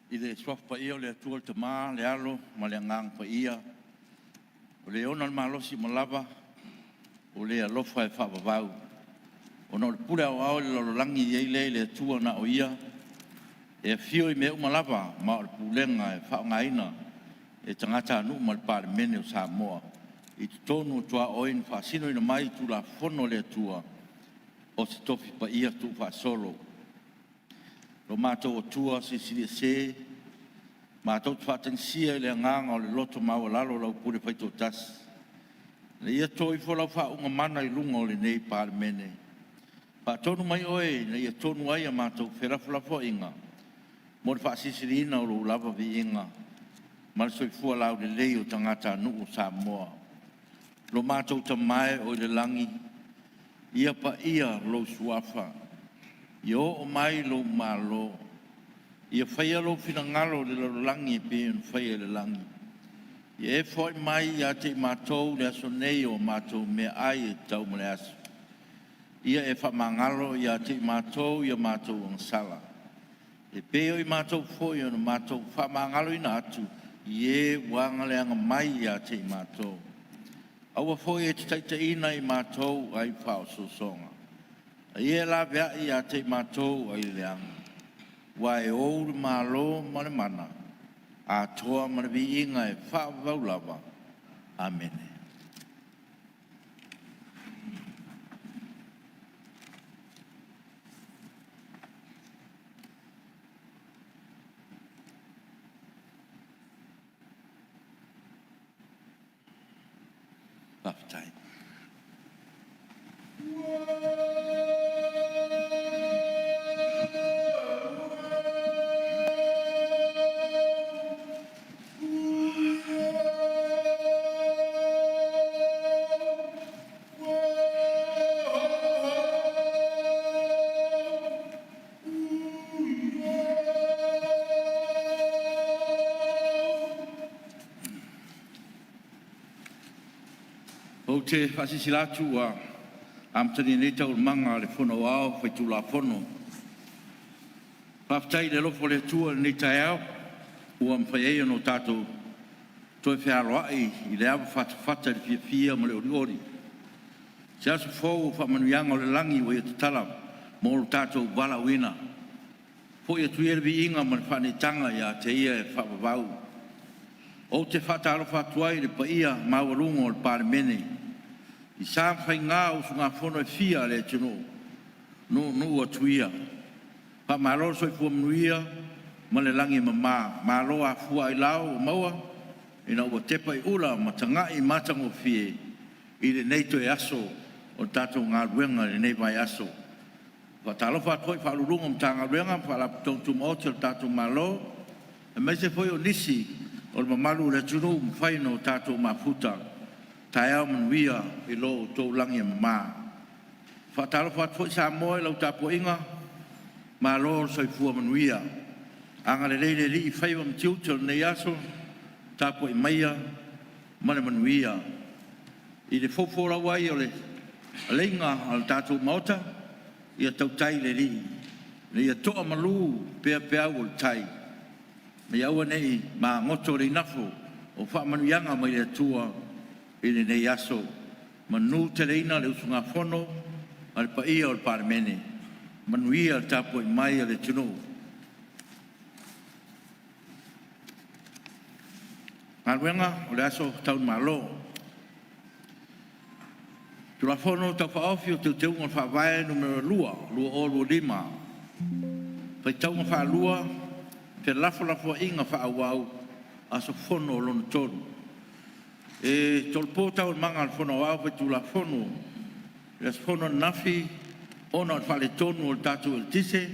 I le swaf pa ia o le atua te maa, le alo, ma le ngang pa ia. O le ona le malosi ma lava, o le alofa e whaapavau. O na o le pule au au le lololangi i eile le atua na o ia. E fio I me uma lava, ma o le pulenga e whaongaina. e tangata anu ma le Parliamentary o Sāmoa. I te tonu tua oin whaasino ina mai tu la fono le tua o se tofi pa ia tu whaasolo. Lo mātou o tua se se, mātou tu whatansia le nganga o le loto maua lalo lau pure whaito tas. Le ia toi wholau whaunga mana I lunga o le nei Parliamentary. Pa tonu mai oe, na ia tonu ai a mātou wherafulafo inga. Mo le whaasisirina o lo lava vi inga. Ma le soifua lau le lei o tangata anu o Sāmoa. Lo mātou ta mai o le langi. Ia pa ia lo suafa. Ia o mai lo malo. Ia whaia lo finangalo le lo langi e pe un whaia le langi. Ia e foi mai ia te mātou le aso nei o mātou me ai e tau mele aso. Ia e whamangalo ia te mātou ia mātou ang sala. E peo I mātou foi o mātou whamangalo ina atu. Ie wanga le anga mai ia te mātou. Aua foi e te taita ina I mātou ai whao sosonga. Ie la vea ia te mātou ai le anga. Wa e ouru mālo mane mana. A toa mane vi inga e whao vaulava. Amen. Love time. O te whasisilatu a amtani nei tau manga le whono ao whai tula whono. Paftai le lofo le tua nei tai au ua mwhai eia no tātou toi whiaroai I le awa whata le fia ma le ori. Se asu fōu whamanuianga o le langi wa ia te tala mo lo tātou wala wina. Po ia tuere vi inga ma le whanetanga ia te ia e whapavau. O te whataro whatuai le pa ia mawarunga o le Parliamentary. I sā whai ngā o ngā whono e fia le tino. No atuia. Pa malo soi fua mnuia ma le langi mama. Malo a fua I lao o maua. Ina ua tepa I ula ma tanga I matango fie. I le neito e aso o tātou ngā ruenga le nei vai aso. Pa talo whatoi whalurunga ma tanga ruenga pa la tōntum o te tātou malo. E mai se foi o nisi o le mamalu le tunu mwhaino tātou mafuta. Tai au manuia I lo tō langi mama. Whatalo whatoi Sāmoa I lau tāpo inga. Ma lo soi fua manuia. Anga le leile li I whaiwa mtiutel nei aso. Tāpo I maia. Mane manuia. I le fōwhora wai o le leinga al tātou maota. Ia tau tai le li. Le ia toa malu pea pea o le tai. Me aua nei ma ngoto le nafo. O wha manuianga mai le tua. I le nei aso. Manu te leina le usunga whono. Al pa ia o le Parliamentary. Manuia le tāpo I mai le tino. Ngā o le aso tau malo. Tula whono tau whaofi o te unga whawae numero lua o lua lima. Pai tau ngā wha lua, te lafo inga whaawau aso whono o lona tonu. E tolpo tau manga al whono au pai tula whono. Le as whono nafi, ona o whale tonu o le tatu el tise,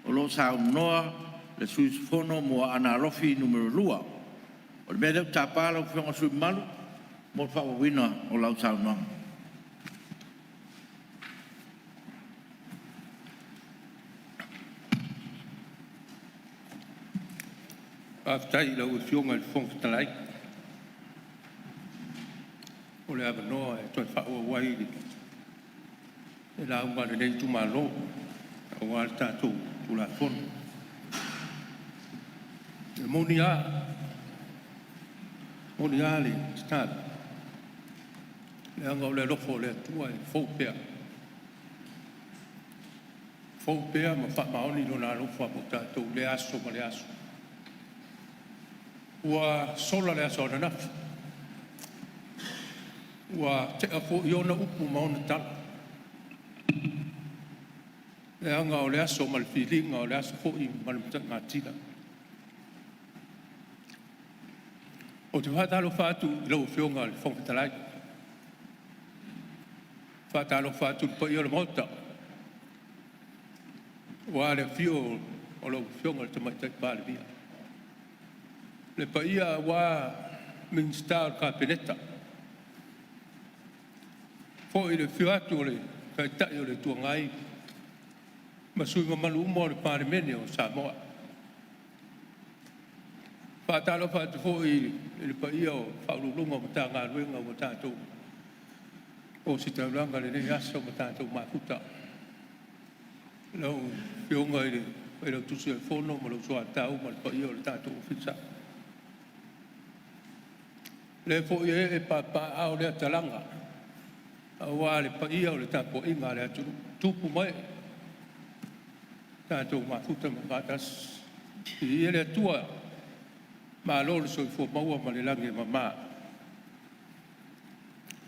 o lo sa noa, le suis whono mua ana rofi numero lua. O le mea leu tāpala o whionga sui malu, mo le whawawina o lau sa noa. Aftai lau e whionga le whonga talai. O le awa noa e toi whaua wairi. E la unga le nei tumalo. O wale tātou tula whono. E moni a. Moni a le stāle. Le anga o le lofo le tua e whaupea. Whaupea ma wha maoni no nā lofo apo tātou le aso ma le aso. ua sola le aso na ua te apo iona upu mauna tala le anga o le aso mal feeling o le aso fo I mal matila o te whatalo whātu lau whionga le whongwhitalai whatalo whātu pa I o le mauta wa le whio o lau whionga le tamaitai pāle via le pa ia wa Minster ka peneta fo I le whio atu o le kaitai o le tuangai ma sui mamalu umo le Parliamentary o Sāmoa whatalo whātu fo I le pa ia o whaululunga o mata ngā ruenga o tātou o si tauranga le nei aso o tātou mafuta lau whionga I le tusi e whono ma lau soa tau ma le pa ia o le tātou ofisa le fo I e papa au le atalanga a wā le pa ia o le tāpo inga le atu tupu mai tātou mafuta ma whatas I le atua ma lo le soifua maua ma le langi mama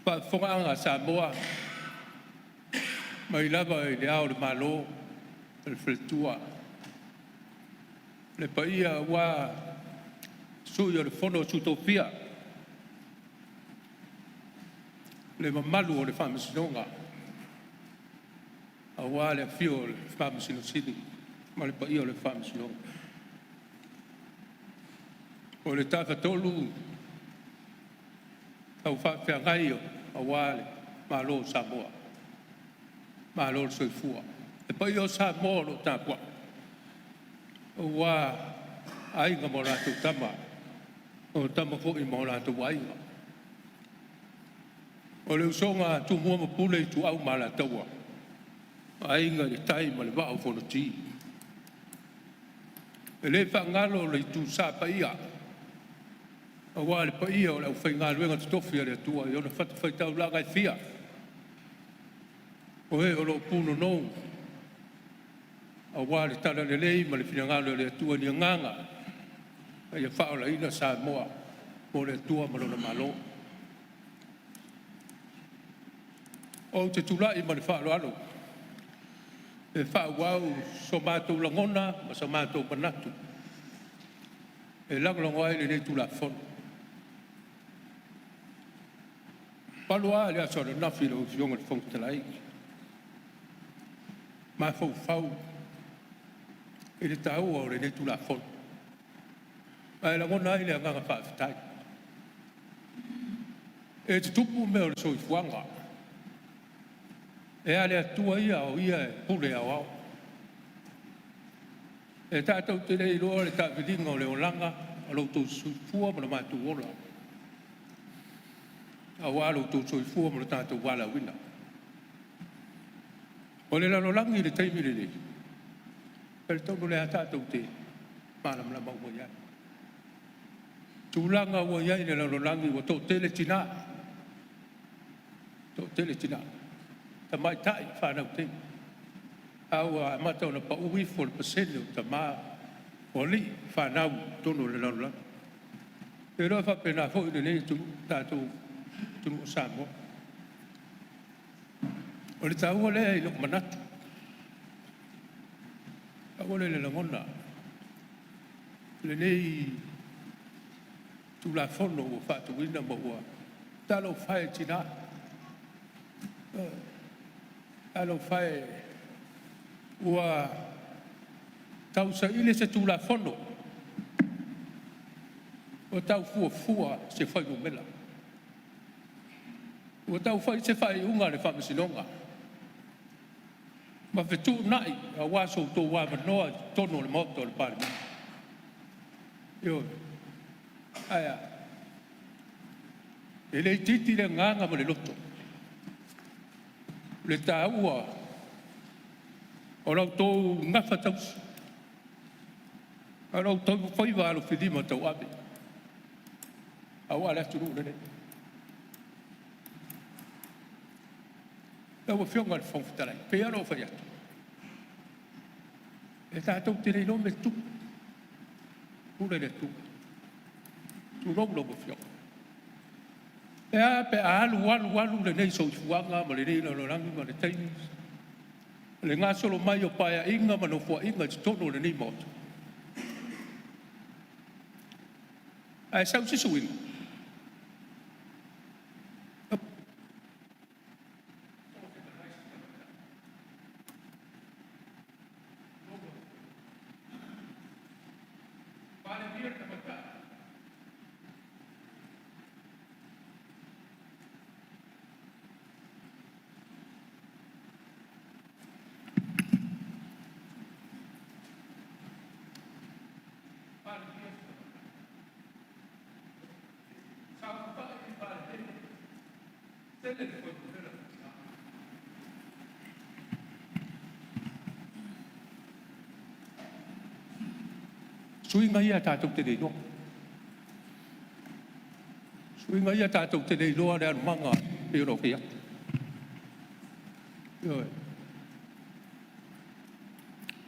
pa whongaanga Sāmoa mai lava I le ao le malo le whletua le pa ia wā sui o le whono tutopia le mamalu o le whamasinonga a wā le whio le whamasinosini ma le pa ia o le whamasinonga o le tawhatolu au whawhiangai a wale malo Sāmoa malo le soifua e pai o Sāmoa lo tāpua o wā ainga mo rātou tama o tama ko I mo rātou ainga o le usonga tu mua mapule I tu au ma rātaua ainga le tai ma le wao whonoti e le whangalo le tu sāpa ia a wā le pa ia o le au whainga ruenga tutofi a le atua I ona whatu whaitau la ngai whia o he o lo puno nou a wā le tala le lei ma le whiangalo le atua ni nganga a ia whao la ina Sāmoa mo le atua ma lona malo o te tulai ma le whao alo e whao wau so mātou langona ma so mātou panatu e langalongo ai le nei tula whono Palua le aso le nafi lo fionga le whongtalai. Ma fau e le tau o le netu la whon. Ai la ngona i le anganga whaafitai. E te tupu mea o le soifuanga. E ale atua ia o ia e pule au au. E tātou te rei loa le tāwhiringa o le olanga o lo tō soifua ma le mātou ola. A wālo tō soifua ma le tātou wala wina. O le lalolangi le taimire le. Pere tōno le a tātou te mālam la maua iai. Tūlanga ua iai le lalolangi wa tō tele tina. Tō tele tina. Ta mai tai whanau te. Aua matau na pa ui fo le pasene o ta maa. O li whanau tono le lalolangi. E roa whapena fo i le nei tātou tunu o Sāmoa. O le tāua lea I loko manatu. Tāua le langona. Le nei tu la whono o whātu wina ma ua. Tālo whae tina. Tālo whae ua tau sa ile se tu la whono. O tau fua se whai mumela. O tau whai se whai unga le whamasinonga. Ma whetu nai a waso tō wā manoa tono le moto le Parliamentary. Io, aia. E le titi le nganga ma le loto. Le tāua. O rau tō ngafa tausi. A rau tō whai wālo whidima tau abe. A wā le aturu le ne. Ua whionga le whongwhitalai, pe aro whai atu. E tātou te rei no me tu. Ure le tu. tu long lo fio pe alu le nei so fuanga ma le nei lo rangi ma le tai le nga solo mai o paia inga ma no fo inga tono le nei mo ai sau si suin Suinga ia tātou te reino. Suinga ia tātou te reino rea manga e Europea. Ioi.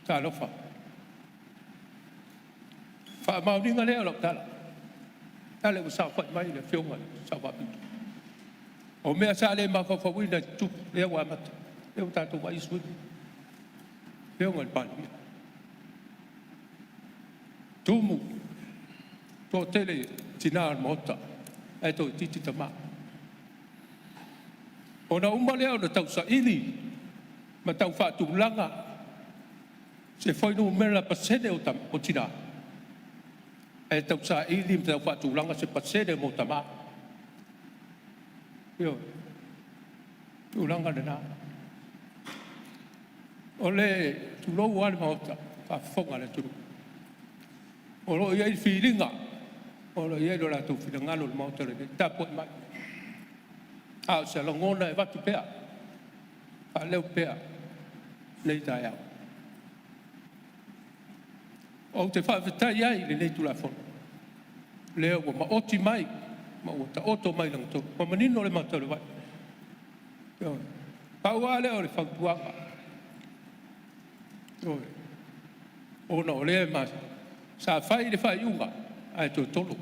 Tā lofa. Wha mauringa lea lok tala. Tale o sa whai mai le whionga sa wapitu. O mea sa le maka whawina tu lea wa mata. Lea o tātou wai suinga. Whionga le pānia. Tumu, tō tele tina al mota, e tō titi tama. O na umalea o na tau sa ili, ma tau whātu langa, se whainu mera pasene o tina. E tau sa ili, ma tau whātu langa se pasene mo tama. Io, tu langa nena. O le, tu lou wale maota, ka whonga le turu. O lo ia i whiringa, o lo ia i lo tu whiringalo le mautare, tapo i mai. A se langona e watu pea, a leo pea, nei tai au. O te whawhetai ai le nei tulafona. Leo o ma oti mai, ma o ta oto mai lang tō, ma manino le mautare vai. Pau a leo le whautuanga. O na o lea mai. Sa fai le fai unga, ai tō tolo,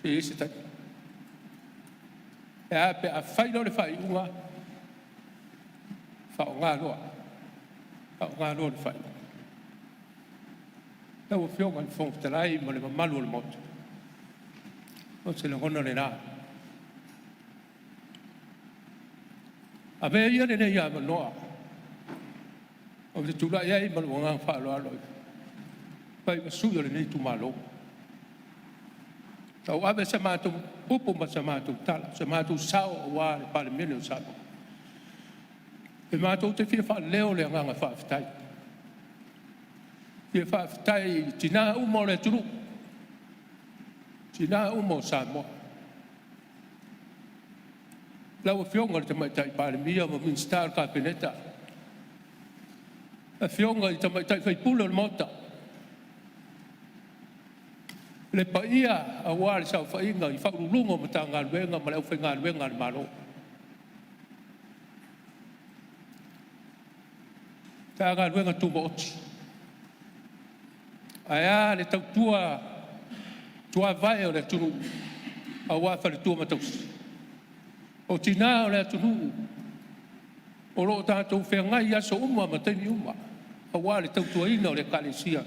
se ese tai. E a pe a fai no le fai unga, whao ngā loa le fai. Tau o whionga le whongtarai ma le mamalu o le motu. O se le ngona le nā. A mea ia le nei a manoa. O le tula iai ma le wanga whaaloa aloi. Pai masuyo le nei tu malo. Tau ave sa mātou upo ma sa mātou tala, sa mātou sao o wā le Parliamentary o Sāmoa. E mātou te whia wha leo le anganga whaafitai. Whia whaafitai tina umo le turu. Tina umo Sāmoa. Lau a whionga le te maitai Parliamentary ma Minister Kabineta. A whionga le te maitai whaipula le mota. Le paia a wāre sau whainga I whaurulunga ma tā ngā ruenga ma leo whai ngā ruenga le maro. Tā ngā ruenga tūma oti. Aia le tau tua vai o le tunu a wā whare tua ma tausi. O tina o le tunu o lo tātou whengai aso uma ma teimi uma. A wā le tau tuaina o le kalesia.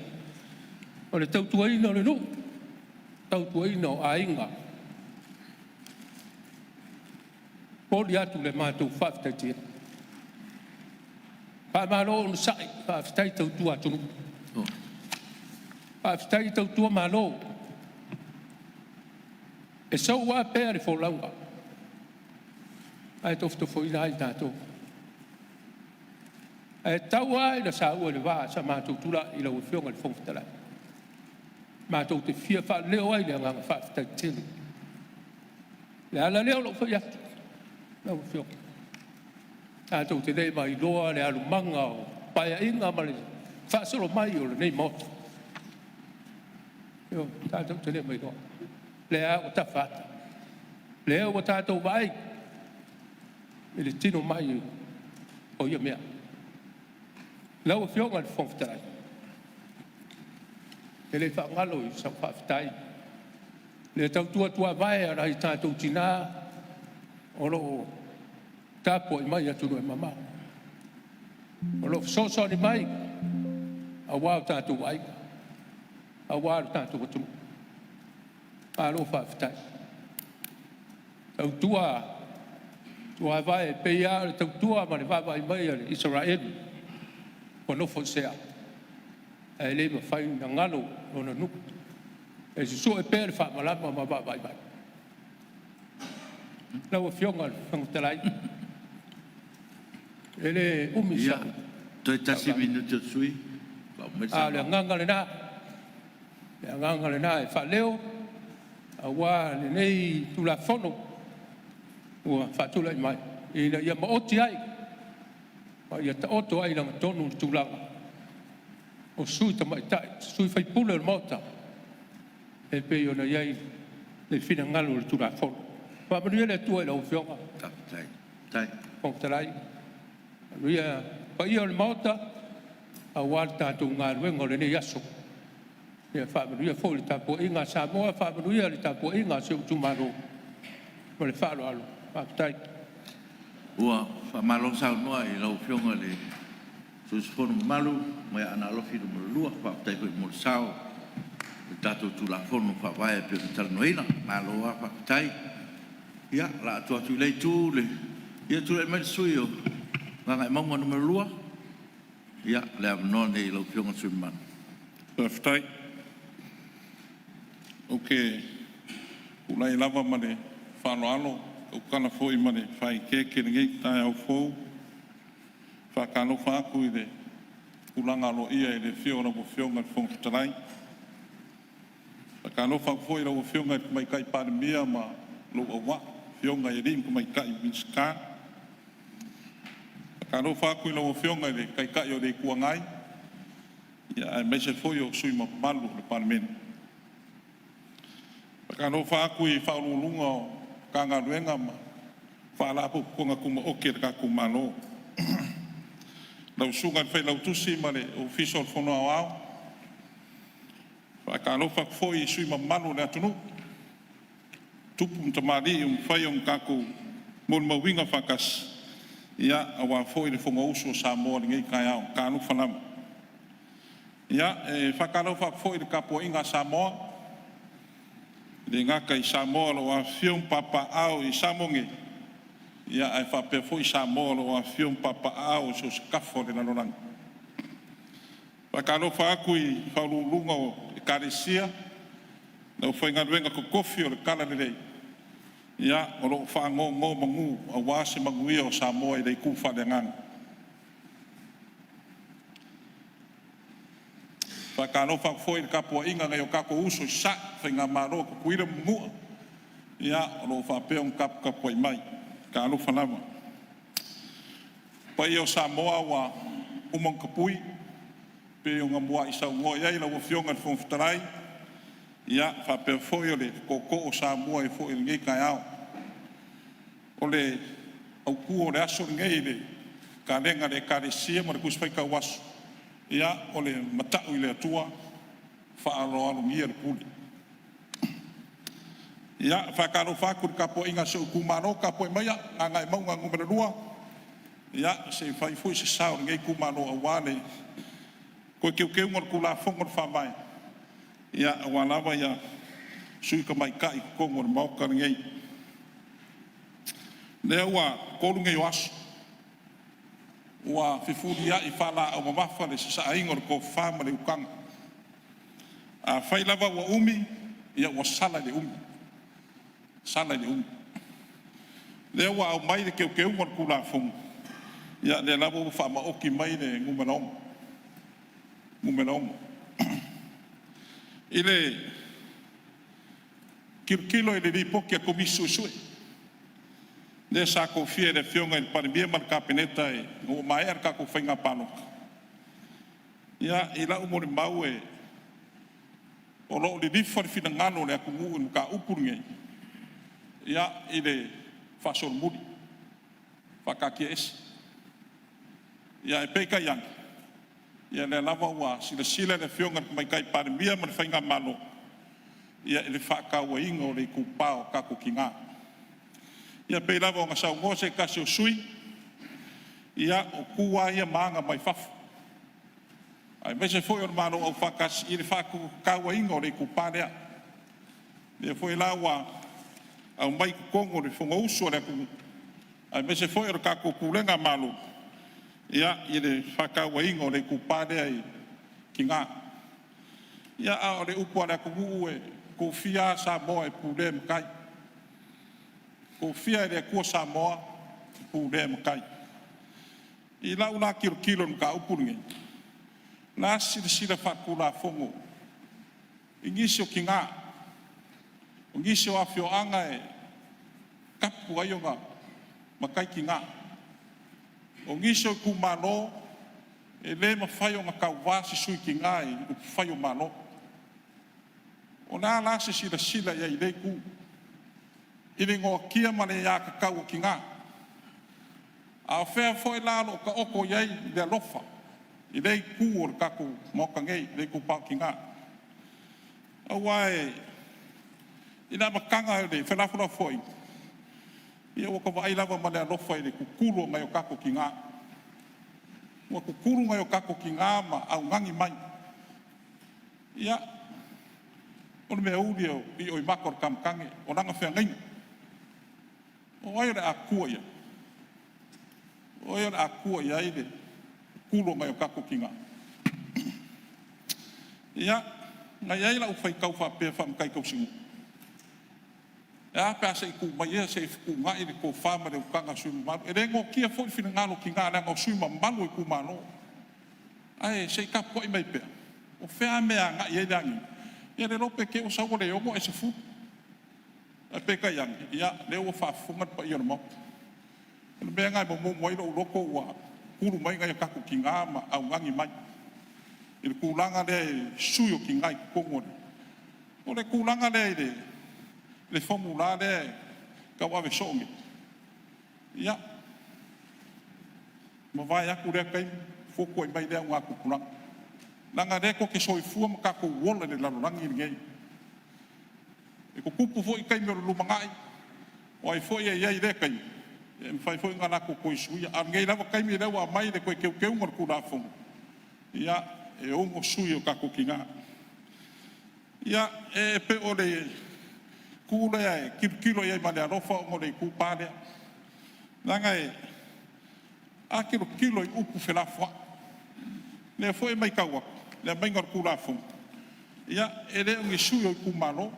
O le tau tuaina o le nuu. Tau tuaina o a inga. Poli atu le mātou whaafitai tia. Whaamaro o nusai, whaafitai tau tua tunu. Whaafitai tau tua malo. E sau wā pēr I wholaunga. Ai tofto whoina ai tātou. E tau ai na sa ua le wā sa mātou tula I lau whionga le whongwhitarai. Mātou te whia wha leo ai le anganga whaafitai tini. Le ala leo lo whai atu. Lau whionga. Tātou te nei mai loa le alu manga o paia inga ma le whaasolo mai o le nei moto. Tātou te nei mai loa. Le a o ta whata. Le a o tātou vai. E le tino mai o ia mea. Lau whionga le whongwhitarai. E le whaangalo I sa whaafitai. Le tau tua vai a rai tātou tina o lo tapo i mai atu no mama. O lo so ni mai a wā tātou ai. A wā tātou atu. A lo whawhitai. Tau tua vai pe ia le tau tua ma le wawai mai a le Israel. Ko no fonsea. E le ma whai na ngalo o na nuku. E si so e pere wha malama ma wawai mai. Lau fionga whangutalai. E le umisa. Toi tasi minuto sui. Le nganga le nā. Le nganga le nā e wha leo. A wā le nei tula whono. Ua wha tula i mai. Ina ia ma oti ai. Ma ia ta oto ai langa tonu tulanga. O sui ta mai tai. Sui whai pule le mauta. E pe ona iai le fina ngalo le tula whono. Pa manuia le tua i lau whionga. Tai. Kong talai. Manuia pa ia le mauta. A wā tātou ngā ruenga le nei aso. Ia whamanuia fō le tāpua inga Sāmoa, whamanuia le tāpua inga se utumaro. Ma le whalo alo, whakatai. Ua, whamalo sao noa i lau whionga le susifono malu, mai ana alofi no malua, whakatai koe mo le sao. Le tātou tulafono whawai pe o talanoina, maloa whakatai. Ia, la atua tu lei tū le, ia tu lei mai sui o, ngai maunga no malua. Ia, le amnone i lau whionga sui man. Whakatai. Okay, ulai lava mane whanoalo, ukana fōi mane whai keke ngei tai au fōu. Whakano whāku i de ulanga alo ia i de whio rau whionga whongtarai. Whakano whāku fōi rau whionga i mai kai pāremia ma lo awa, whionga i rin kumai kai minska. Whakano whāku i rau whionga i de kai o de kuangai. Ia ai mai se fōi o sui ma malu le Parliamentary. Kano whaaku i whaurulunga o kanga ruenga ma whaalapu konga kuma oke ka kumano. Lau sungan whai lau tusi ma le official whono au au. Whakano whakfoi i sui ma manu le atunu. Tupu mtamari whai kaku mon mawinga whakas. Ia awa whoi le whonga usu o Sāmoa ngei kai au, kanu whanama. Ia whakano whakfoi le kapua inga Sāmoa. Le ngaka i Sāmoa lo a whiong papa au i Samonge. Ia ai whapefo i Sāmoa lo a whiong papa au so skafo le naloranga. Whakano whaaku i whaurulunga o Karesia. Nau whainga ruenga ko kofi o le kala le rei. Ia o lo whaango ngō mangu a wāse manguia o Sāmoa i rei kuwha le ngang. Whakano whakfoi ka pua inga ngai o kako uso i sa, whainga maro ko kuira mua. Ia, o lo whapeo kapu ka pua i mai, ka alo whanama. Pai o Sāmoa wa umang kapui, pe o ngamua i sau ngoa iai la wa whionga ni whongwhtarai. Ia, whapeo foi o le koko o Sāmoa i foi ngei kai au. O le au ku o le aso ngei le, ka lenga le Karesia ma le kuspai ka waso. Ia o le matau i le atua whaaloalo ngia le puli. Ia whakaro whaku le kapo inga se kumano kapo i maia a ngai maunga ngumena lua. Ia se whai fui se sao ngei kumano a wale. Koe keu ngar kula whongar whamai. Ia a walawa ia sui ka mai kai kongor mauka ngei. Lea ua koru ngei o aso. Ua whifuria i whala au mamafa le sisa aingor ko whama le ukanga. A whailawa ua umi, ia ua sala le umi. Sala le umi. Lea ua au mai le keu ngor kula whongu. Ia le lawa ua whama oki mai le ngumanonga. Ngumanonga. I le kilo i le ripoki a komisu sui. Le sa ko fie le fionga i Parliamentary ma kabineta e o mai ar ka ko whainga panoka. Ia i la umore mau e o lo li rifar fina ngano le aku ngu ka upur ngei. Ia i le fasol muri. Whakakia esi. Ia e peka yang. Ia le lava ua sila le fionga mai kai Parliamentary ma le whainga malo. ia le whakauainga o le kupao kako ki ngā. Ia pei lava o ngā Sāmoa se kasi o sui, ia o kua ia maanga mai whafu. Ai mai se foi o mano au whakasi i le whakauainga o le kuparea. Ia foi lawa au mai kukongo le whunga uso le kumu. Ai mai se foi o kako kulenga malo, ia i le whakauainga o le kuparea i ki ngā. Ia a o le upo le kumu e ko fia Sāmoa e pule mkai. Ko fia e le kua Sāmoa pule mkai. I lau la kilo mka upuringi. La sila whakula fongo. I ngisi o ki ngā. O ngisi o awhio anga e kapu aionga makai ki ngā. O ngisi o kumano e le mawhai o ngā kauwasi sui ki ngā e upwhai o malo. O nā la sila ia i le ku. I le ngoa kia mane ia kakau o ki ngā. A whea foi lalo ka oko iai le alofa. I le ku o le kako mokangei, le ku pao ki ngā. Awai, i nā makanga e le whenafuna foi. Ia waka vai lava mane alofa i le kukuru ngai o kako ki ngā. Ua kukuru ngai o kako ki ngā ma au ngangi mai. Ia, o le mea uri i oi makor kamkange, o nanga whea ngainga. O ai o le a kua ia. O ai o le a kua ia i le kulo ngai o kako ki ngā. Ia, ngai ai la ufai kau whapea whamkai kau singu. Ia, pēa se i ku mai ia se i ku ngai le ko whama le ukanga sui malu. E rengo kia fo i whina ngalo ki ngā nanga o sui malu i ku mano. Ai, se i ka poi mai pēa. O whea mea ngai ei rangi. Ia le rope ke o saua le ongo e se fu. E peka yangi. Ia, le o whaafungat pa i ona mau. E le mea ngai mo mo ilo uroko ua. Kuru mai ngai o kako ki ngā ma au ngangi mai. I le kulanga le sui o ki ngai kukongo le. O le kulanga le formula le kau ave songi. Ia. Ma vai aku le kai foko i mai le ngā kukulanga. Nanga le ko ke soifua ma kako uola le lalorangi i ngei. E ko kupu fo i kai me o lumangai. O ai fo i ai le kai. E mwhai fo i ngā nako koi sui. A ngei lawa kai mi lewa mai le koe keu ngar kura fongo. Ia, e ongo sui o kako ki ngā. Ia, e pe o le kūlea e kilo iai male arofa o le kūpālea. Nanga e, a kilo i upu whelafua. Le fo e mai kaua, le mai ngar kura fongo. Ia, e le ungi sui o i kumalo.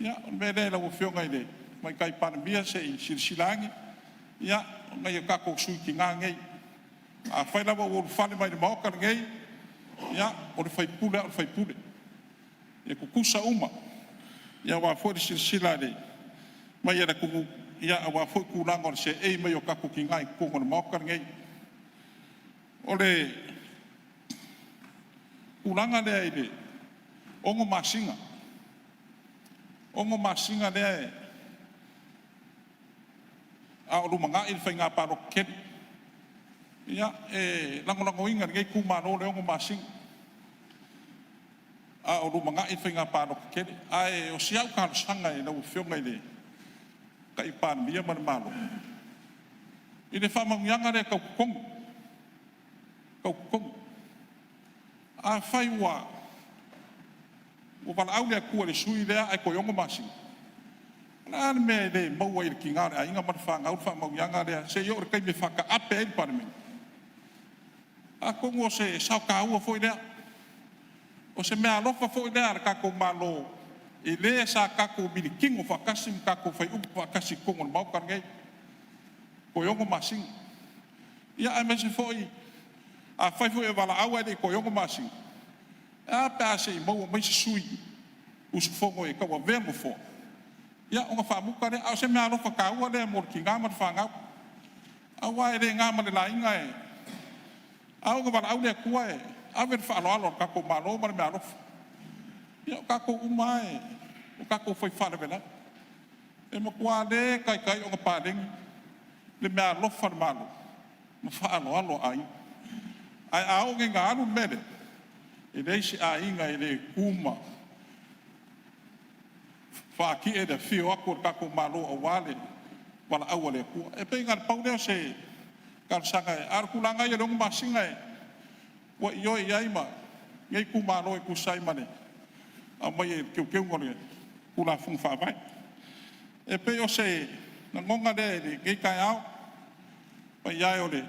Ia, me le la o whionga i le. Mai kai panamia se i silsilangi. Ia, ngai o kako sui ki ngā ngei. A whailawa o whane mai le maoka ngei. Ia, o le whaipule, o le whaipule. Ia kukusa uma. Ia wa fo le silsila le. Mai era kumu. Ia a wa fo kulanga o se ei mai o kako ki ngā i kongo le maoka ngei. O le kulanga lea i le. Ongo masinga. Ongo masinga lea e. A o lumanga i le whainga paro keni. Ia, e lango inga ngei kumano le ongo masinga. A o lumanga i le whainga paro keni. A e o siau kano sanga e na uwhionga i le. Ka i pānmia mana malo. I le whamaungianga le kau kukongo. Kau kukongo. A whai ua. O wala au lea kua le sui lea ai koe ongo masinga. Nā me le maua i le ki ngā rea, inga mara whanga ur whamau ianga rea, se i ore kai me whaka ape e Parliamentary. A kongo se sao ka ua fo i lea. O se mea alofa fo i lea, kako malo i lea sa kako mini kingo whakasi, kako whai upu whakasi kongo na maukar ngei. Ko yongo masinga. Ia ai mese fo i, a whai fo i wala au e le ko yongo masinga. A pēa se i maua mai se sui, usu fongo e kaua vengo fo. Ia, o ngā whaamuka rea, au se mea alofa ka ua rea, mor ki ngā mara whangau. Au wae rea ngā mara la inga e. Au ngā wala au lea kua e, au veri whaaloalo kako malo mara mea alofa. Ia, o kako uma e, o kako whai whare vela. E makua le kai o ngā pārengi, le mea alofa na malo. Ma whaaloalo ai. Ai au ngā alu mere, e reisi a inga e le kuma, whaaki e le fio ako ka ko malo o wale wala au le ku e pe ngar pau le se kar sanga ar kulanga ye dong masinga e wa yo ia ima ngai ku malo e ku sai mane a mai ke ke ngore kula fung fa vai e pe o se na ngonga de ngai kai au pa ia o le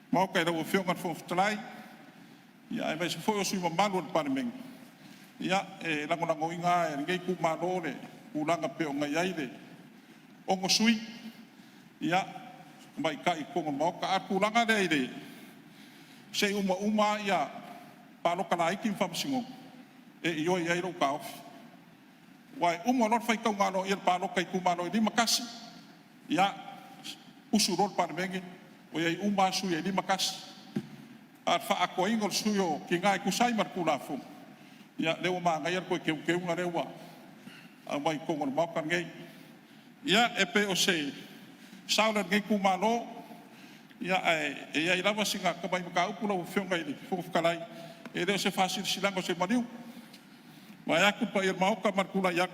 mau kai do fio ngar fo tlai ia e mai se foi o sui malu pa meng ia e lango inga e ngai ku malo le kulanga pe o ngai ai le o ngo sui ia mai kai ko mo ka kulanga de ide se uma ia palo kala iki fam singo e yo ia ro ka wai lot fai ka ngalo ia palo kai ku malo di makasi ia usurol par mengi o ia uma su ia di makasi ar fa ako ingol suyo ki ngai ku sai mar kula fu ia le uma ngai ko ke ngare wa a mai ko ngor ma kan ngai ia e pe o se saula ngai ku malo ia e ia lava singa ka mai ka upula o fio ngai fu kalai e de se fasil silango se maniu mai aku pa ir mau ka mar kula yak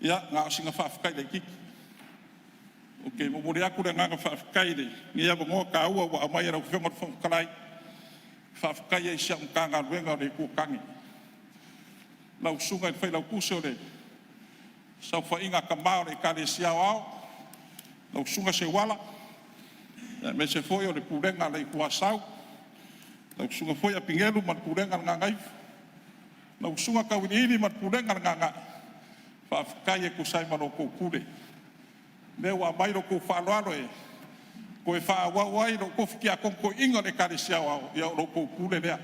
ia nga singa fa kai le ki okay mo muri aku de nga fa kai le ia mo ka u wa mai ra fio ngai fu kalai fa kai e sia ka nga wenga de ku kangi lau sunga e fai lau kuso le sau fa inga ka mau le ka le sia au lau sunga se wala me se foi o le purenga le kuasau lau sunga foi a pingelu mat purenga nga ngai lau sunga ka wini mat purenga nga fa kai e kusai mano ko kule le wa mai ro ko fa lo e ko e fa wa wai ro ko fiki a ko inga le ka le sia au ya ro ko kule le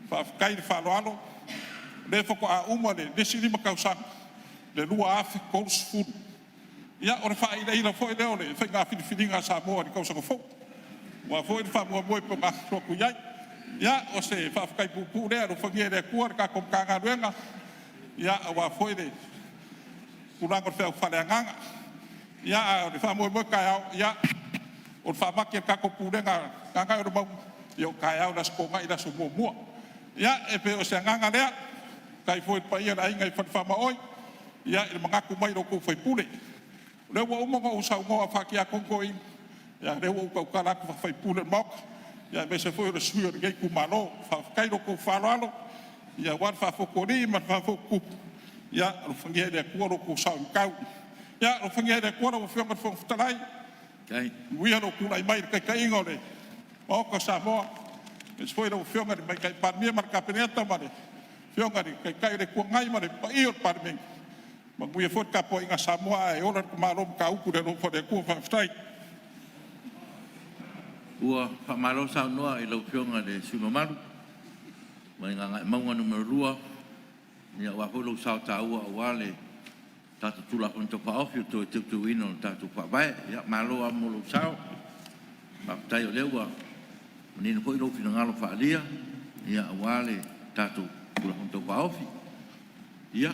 fa kai fa lo le foko a uma le desiri makausa le lua afe kous fu ia ora fa ila fo le ole fa nga filinga Sāmoa ni kausa ko fo wa fo fa mo po ka ku yai ia o se fa kai pu le ro fa ngere ku ka ko ka nga renga ia wa fo le kulango fa le nganga ia o fa mo ka ia o fa ma ke ka ko pu renga nga ro yo ka ya das ko nga ida so mo ia e pe o se nganga le kai foi pa ia ai ngai fa ma oi ia il mangaku mai ro ko foi pule le wa uma ko sa ngo fa ki a konko i ia le wa ko kala ko foi pule mok ia me se foi o suio ngai ku malo fa kai ro ko fa lo ia wa fa fo ko ri ma fa fo ku ia ro fangia de ko ro ko sa kau ia ro fangia de ko ro fo fo talai kai wi ro ku lai mai kai ngole o ko Sāmoa es foi ro fo ngai mai kai pa mi mar ka peneta mare fio ngari kai de ko ngai mare pa io par men ma bui fot ka po inga Sāmoa e ora ko malo ka uku de no fo de ko fa stai ua fa malo sa noa i lau fio ngari su malu mai nga maunga numero 2 ni wa ho lo sa ta ua wale ta tu la kon to pa ofi to tu ino ta tu pa vai ya malo a mo lo sa pa tai o lewa ni no ko lo fina ngalo fa alia ya wale ta tu la kon to pa ofi ya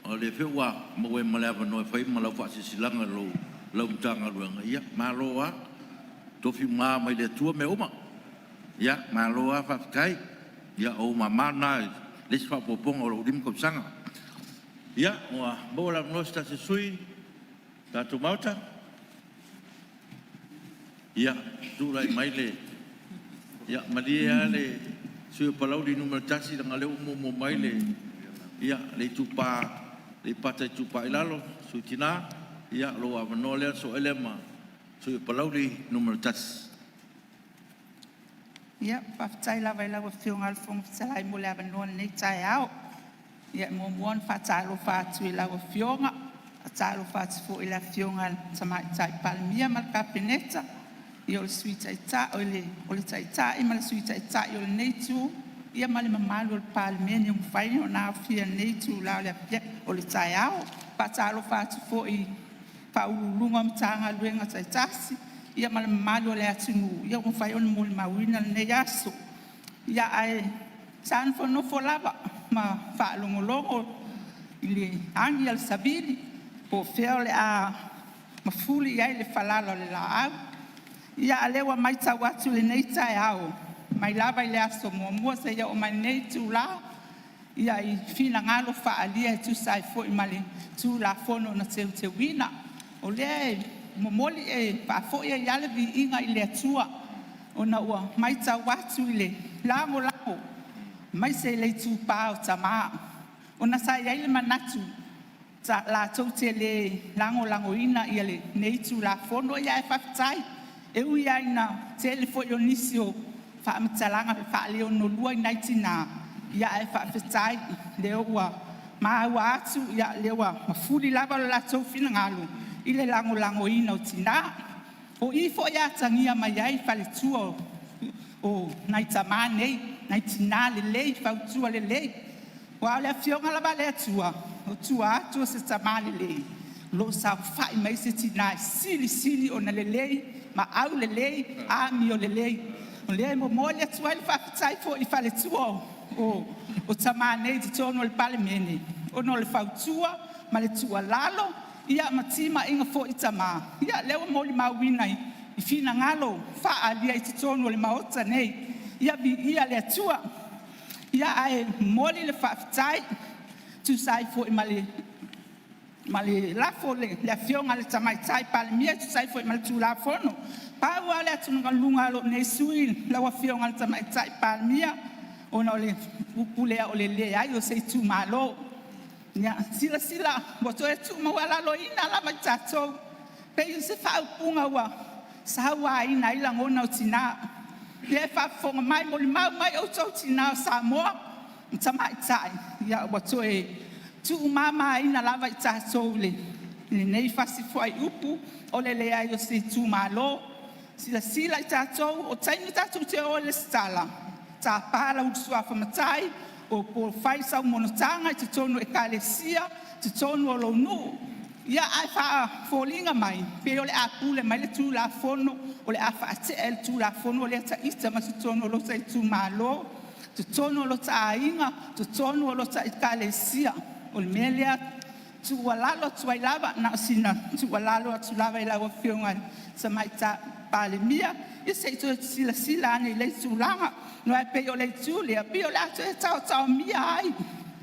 o le fe wa mo we mo le va no fa mo la fa si silanga lo tanga lo nga ya malo a to fi ma mai le tu me uma ya malo a fa kai ya o mama na le fa popong o dim ko sanga ya wa bola no sta se sui ta tu mauta ya tu lai mai le ya malia le sui palau di numero tasi dengan le mo mai le ya le tupa le pata tupa ilalo sui tina ya lo wa no le so elema sui palau di numero tasi ia whaftai lawa i lawa whiunga alfonga whatalai mo le awa noa nei tai au. Ia mo muon whatalo whatu i lawa whiunga, a talo whatu fo i la whiunga tamai tai Parliamentary mal kabineta. Ia o le sui tai ta, o le tai ta, i ma le sui tai ta i o le neitu. Ia ma le mamalu o le Parliamentary o mwhaini o nā whia neitu lao le apia o le tai au. Whatalo whatu fo i whaulunga mtanga luenga tai tasi. Ia ma le mamalu o le atungu, ia o mwhai o le muli mawina le nei aso. Ia ai san fo no fo lava, ma whaalongolongo i le angi al sabili, po feo le a mafuli ai le falalo le la au. Ia alewa mai tau atu le nei tai au, mai lava i le aso mua mua se ia o mai nei tu la. ia I finagalo faalia e tusai fo'i ma le tulafono na teuteuina o lea e momoli e fa'afo'i ai ale vi'iga I le atua ona ua maitau atu I le lagolago mai se le tupā o tamā ona sa iai le manatu latou te le lagolagoina ia le nei tulafono ia e fa'afetai e ui ai na tele fo'i o nisi o fa'amatalaga pe fa'aleonolua I nai tinā ia e fa'afetai le ua māua atu ia le ua mafuli lava lo latou finagalo I le lagolagoina o tinā o I fo'i a tagia mai ai faletua o nai tamā nei nai tinā lelei fautua lelei ua o le afioga lava le atua o tua atu o se tamā lelei lo saufa'i mai se tinā silisili ona lelei ma au lelei ami o lelei o lea momo le atua I le fa'afetai fo'i faletua o tamā nei totonu o le palemene ona o le fautua ma le tualalo ia matimaʻiga fo'i tamā ia le ua moli mauina I finagalo fa'aalia I totonu o le maota nei ia vi'ia le atua ia ae moli le fa'afetai tusai fo'i ma le lafo le afioga le tamaitai palemia tusai fo'i ma le tulafono paua le atunugaluga lo nei sui lau afioga le tamaitai palemia ona o le pupulea o le lē ai o se itumālō ia silasila ua toe tu'umaua laloina lava I tatou pei o se fa'aupuga ua sauāina ai lagona o tinā le fa'afofoga mai molimau mai outou tinā o Sāmoa ma tamaita'i ia ua toe tu'umāmāina lava I tatou lenei fasi fo'ai upu o le lē ai o se itumālō silasila I tatou o taimi tatou te o le stala tapala usuafa matai o fai sau monotaga I totonu ekalesia totonu o lou nu'u ia ae fa'afolinga mai pe o le apule mai le tulafono o le a fa'ate'e le tulafono o le ataʻita ma totonu o lo taitumālō totonu o lo ta'aiga totonu o lo ekalesia o le mea lea tu'ualalo atu ai lava na o sina tu'ualalo atu lava I lau afioga samaita palemia ia se'i toe silasila ane I le tulaga no ai pei o le tu lea pei o le atu e taotaomia ai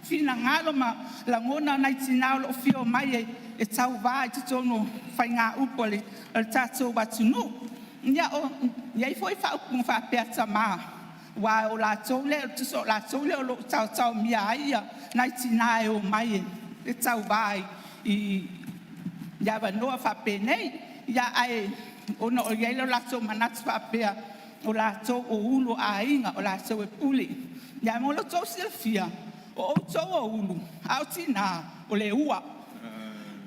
finagalo ma lagona nai tinā o lo'o fio mai e tauvā I totonu faigā upu o le tatou atunu'u iai fo'i fa'aupuga fa'apea tamā ua o latou lea tuso o latou lea o lo'o taotaomia ai ia nai tinā e o mai e tauvā I avanoa fa'apenei ia ae ona o iai lo latou manatu fa'apea o latou o ulu aiga o latou e puli ia mo latou silafia o outou o ulu a o tinā o le ua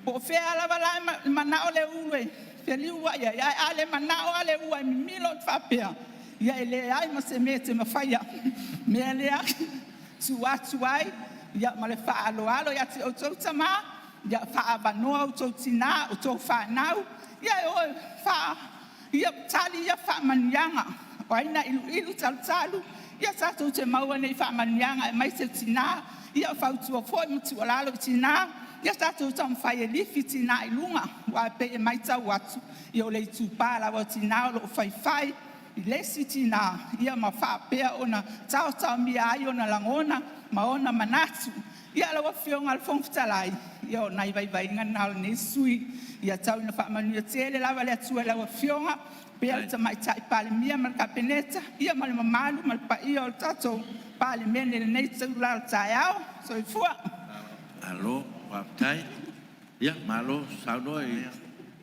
po fea lava lae mana'o le ulu e feliu ua ia a le mana'o a le ua e mimilo fa'apea ia e lē ai ma se mea te mafaia mea lea tuatu ai ia ma le fa'aaloalo ia te outou tamā ia fa'avanoa outou tinā outou fa'anau ia e oe ia tali ia fa'amaniaga o aina iluilu talutalu ia tatou te maua nei fa'amaniaga e mai se tinā ia fautua fo'i ma tu'alalo I tinā ia tatou taumafai e lifi tinā I luga ua pei e mai tau atu ia o le itupā lava o tinā o lo'o faifai I lesi tinā ia ma fa'apea ona taotaomia ai ona lagona ma ona manatu ia lau afioga le fogafitalai ia ona I vaivaiga na o lenei sui ia tauina fa'amanuia tele lava le atua lau afioga pea le tamaita'i palemia ma le kapeneta ia ma le mamalu ma le paia o le tatou palemene lenei taulala taeao soifua alo waftai ia malo saunoa I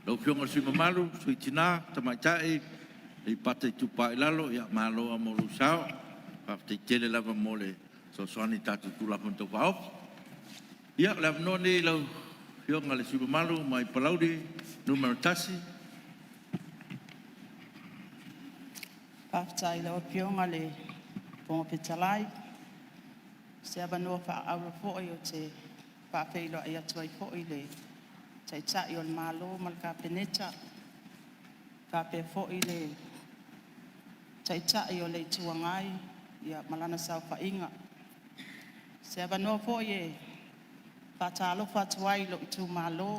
lau fionga sui mamalu sui tinā tamaitai I pata I tupa I lalo ia malo a molu sao waftai tele lava mo le sosoani tatu tulapun tau whaop ia le avanoa nei lau fionga le sui mamalu mai palaudi numero tasi Paftai lau pionga le ponga petalai se avanoa fa'aaura fo'i o te fa'afeiloa ai atu ai fo'i le taita'i o le malo ma le kapeneta fa'apea fo'i le taita'i o le ituagai ia malana saufa'iga se avanoa fo'i e fa'atalofa atu ai lo itumālō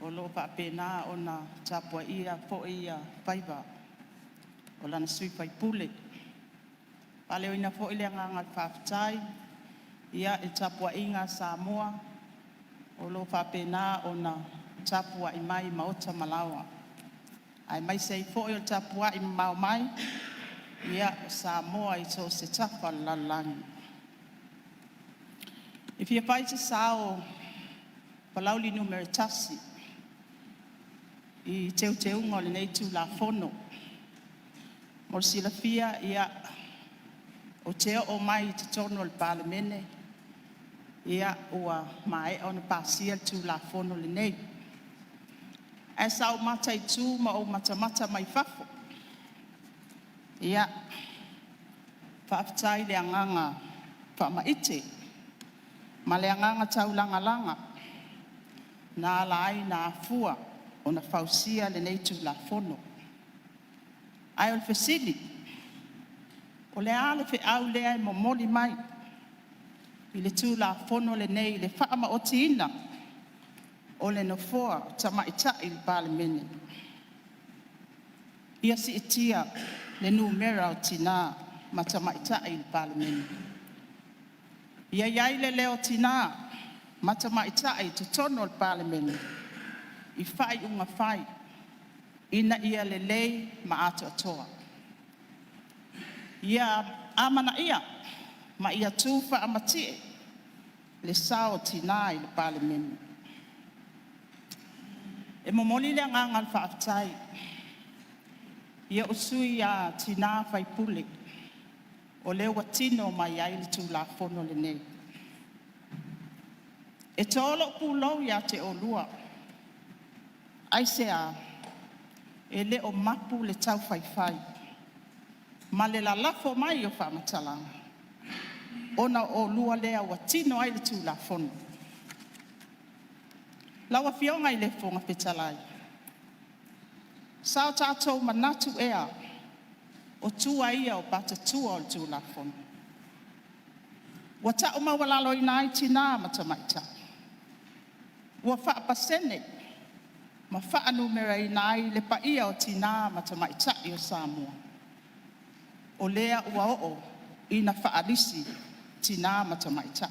o lo fa'apena ona tapuaʻia fo'i ia faiva o lana sui faipule paleoina fo'i le agaga le fa'afetai ia e tapua inga Sāmoa o lo whapena o na tapua i mai maota malawa. Ai mai sei fo o tapua i mau mai ia Sāmoa i so se tapa lalangi. If you fight a sao palauli numeritasi i teu ngole nei tu la fono. Mo sila fia ia o teo o mai te tono al Parliamentary ia ua mai ona pasia tu la fono le nei. E sao mata i tu ma o mata mai fafo. Ia whaafitai le anganga whaamaite ma le anganga tau langa na lai na afua o na fausia le nei tu la fono. Ai o le fesili o le ale fe au le ai momoli mai i le tu la fono le nei le whaama o tina o le nofoa tamaita i le Parliamentary. Ia si itia le numera o tina ma tamaita i le Parliamentary. Ia iai le leo tina ma tamaita i te tono o le Parliamentary i whai unga whai ina ia le lei ma ato atoa. Ia amana ia ma ia tufa amatie le sao tina i le Parliamentary. E momoli le nganga al whaafitai. Ia usui a tina whaipule o le watino mai ai le tūla fono le nei. E tolo pulau ia te olua. Ai se a e le o mapu le tau whaifai. Ma le lalafo mai o whaamatalanga. Ona o lua lea watino ai le tūla fono. Lawa fionga i le fonga petalai. Sao tātou manatu ea o tua ia o bata tua o le tūla fono. Wa ta o mawalalo i nai tina matamaita. Wa wha pasene ma wha numera i nai le paia o tina matamaita i o Sāmoa. O lea ua o i na wha alisi tina matamaita.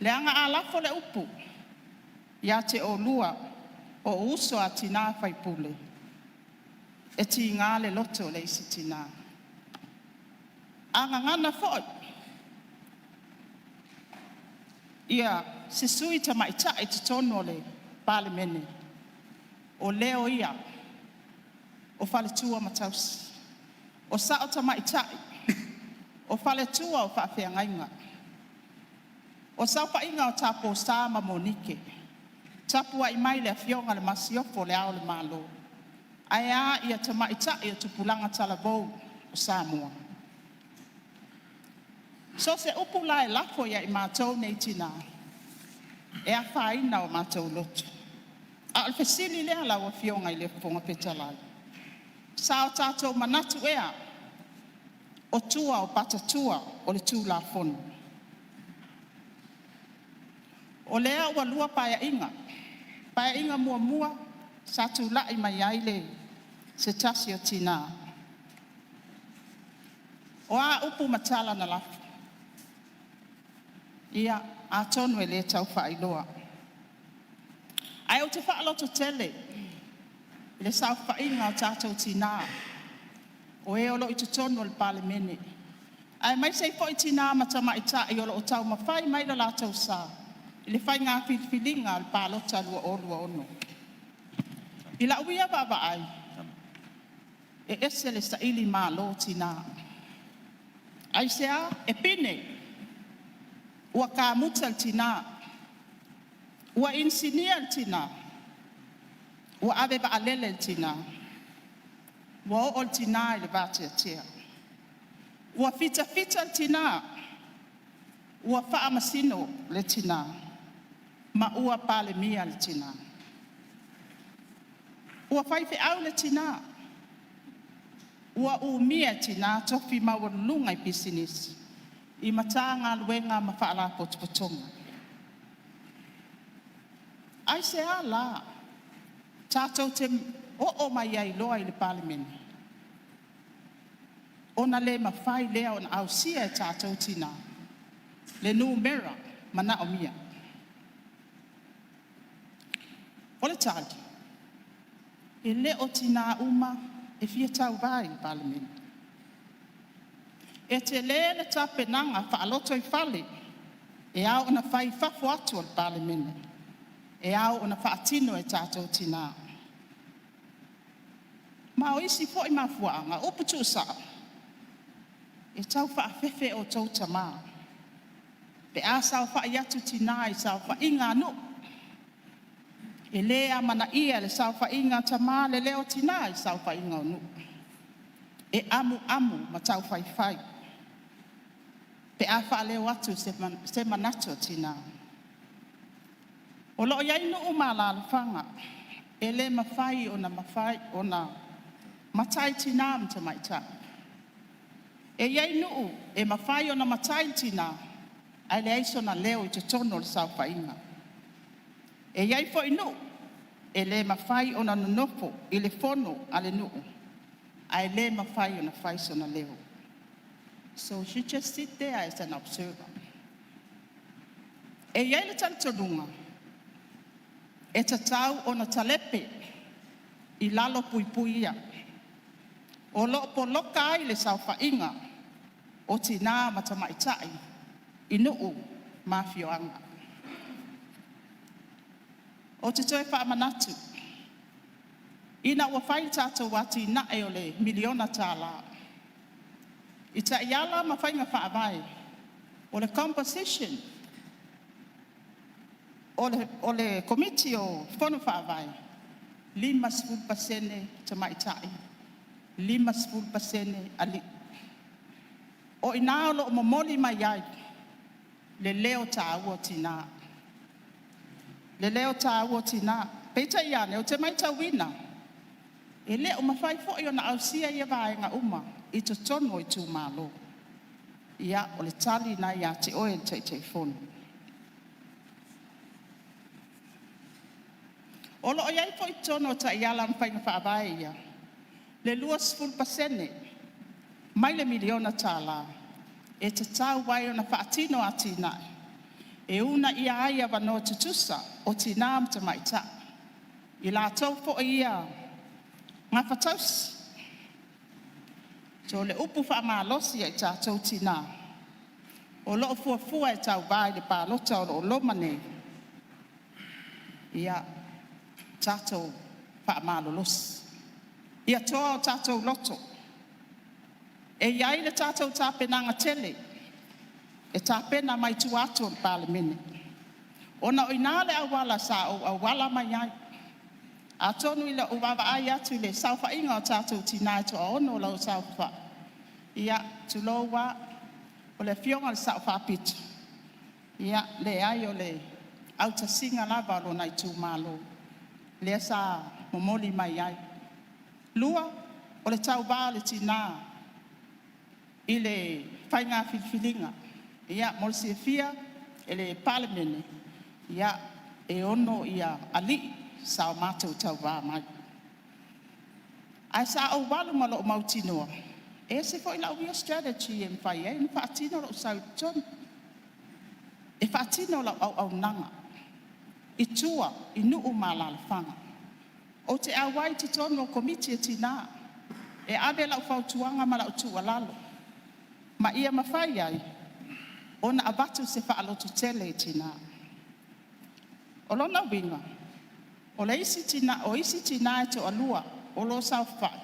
Leanga a lafo le upu, ia te o lua o uso a tina whaipule. E ti ngā le loto le isi tina. Anga ngana fōi. Ia se sui ta maita i te tono le Parliamentary. O leo ia, o whale tua matausi. O sao ta maita i, o whale tua o whawhea ngainga. O saupa inga o tapo Sāma Monike. Tapua i mai le fionga le masiofo le ao le malo. Aia ia te maita i o tupulanga talabou o Sāmoa. So se upula e lafo ia i mātou nei tina. E a whaina o mātou lotu. A al fesili lea lau o fionga i le fonga petalai. Sao tātou manatu ea o tua o patatua o le tūla fono. O lea ua lua paia inga mua sa tu lai mai ai le se tasi o tina. O a upu matala na lafu. Ia a tonu e le tau whailoa. Ai o te whaaloto tele, le sau whainga o tātou tina. O e olo i te tonu o le Parliamentary. Ai mai sei fo i tina matamaita i olo o tau mawhai mai la lātou sā. I le whai ngā whiwhilinga al pālota lua ono. I la uia baba ai, e ese le saili mā lo tina. Ai sea, e pine, ua kā muta tina, ua insinia tina, ua ave ba alele tina, ua o tina i le vate atea. Ua fita tina, ua wha masino le tina. Ma ua pale mia le tina. Ua whaife au le tina. Ua mia tina tofi mawarulunga i business. I matanga luenga ma whaala potopotonga. Ai se ala. Tātou te o mai ai loa i le Parliamentary. ona le mawhai lea ona au sia e tātou tina. Le numera mana o mia. O le tādi. E le o tina uma e fia tau vai Parliamentary. E te le tape nanga whaaloto I whale. E au ona whai whafo atu al Parliamentary. E au ona whaatino e tātou tina. Ma o isi fo I mafuanga, o putu sa. E tau whaafefe o tau tamaa. Pe a sao whaaiatu tina I sao whainga no. E lea mana ia le sao whainga tamaa le leo tina I sao whainga no. E amu ma tau whai. Pe a whaaleo atu se manato tina. O loo iai no umala alwhanga. E le mawhai ona matai tina mta maita. E iai no e mawhai ona matai tina. Ai le aiso na leo I te tono le sao whainga. E iai fo inu, e le mawhai ona nonofo I le fono ale nuu. Ai le mawhai ona whaiso na leo. So she just sit there as an observer. E iai le talitonunga, e tatau ona talepe I lalo pui ia. O loo po loka ai le sao whainga, o tina matamaitai, I nuu mafioanga. O te toi wha manatu. Ina ua whai tātou wati na e o le miliona tāla. I ta iala ma whainga whaavai. O le composition. O le committee o whono whaavai. 5% te maitai. 5% ali. O ina lo o momoli mai ai. Le leo tā ua tina. Le leo tā ua tina. Peita iane o te maita wina. E le o mawhai fo I ona au sia ia vaenga uma. I to tono I tū malo. Ia o le tali na ia te oe te fono. O lo o iai fo I tono ta iala mwhainga whaavai ia. Le 2% mai le miliona tāla. E te tau wai ona whaatino a tina. E una ia aia wano tutusa o tina mta maita. I la tau fo ia ngā whatausi. So le upu wha malosi e tātou tina. O loo fuafua e tau vai le pālota o lomane. Ia tātou wha malolosi. Ia toa o tātou loto. E iai le tātou tāpenanga tele. E tāpena mai tu atu o Parliamentary. Ona o inale awala sa o awala mai ai. A tonu I le uwawa ai atu I le sauwha inga o tātou tina to a ono lau sauwha. Ia tu loa o le fionga le sauwha pitu. Ia le ai o le auta singa lava lo nai tu malo. Le sa momoli mai ai. Lua o le tau wā le tina I le whainga whiwhilinga. Ia molsi e fia e le Parliamentary. Ia e ono ia ali sao mātou tau wā mai. Ai sa au walu malo o mautinoa. E se fo I lau ia strategy e mwhai e. Ni whaatino lau sau ton. E whaatino lau au nanga. I tua, I nuu malala whanga. O te awai te tono komiti e tina. E ave lau whautuanga ma lau tua lalo. Ma ia mawhai ai. Ona abatu se whaalotu tele e tina. O lona winga. O le isi tina e to alua. O lo sau whai.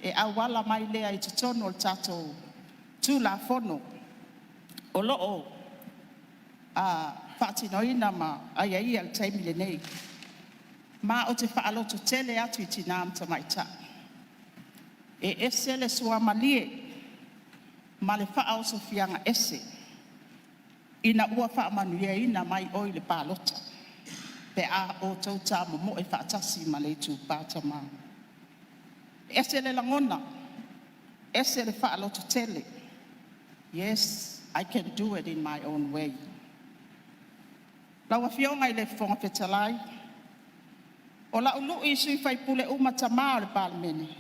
E awala mai lea I te tono o tato tu la fono. O loo whaatinoina ma ai al taimile nei. Ma o te whaalotu tele atu I tina amta maita. E ese le sua malie. Ma le whaao sofianga ese. Ina ua whaamanuia ina mai oi le pālota. Pe a o tau tā mo e whaatasi ma le tū pāta maa. Ese le langona. Ese le whaalotu tele. Yes, I can do it in my own way. Lawa fionga I le whonga whetalai. O la ulu I sui whaipule umata maa le Parliamentary.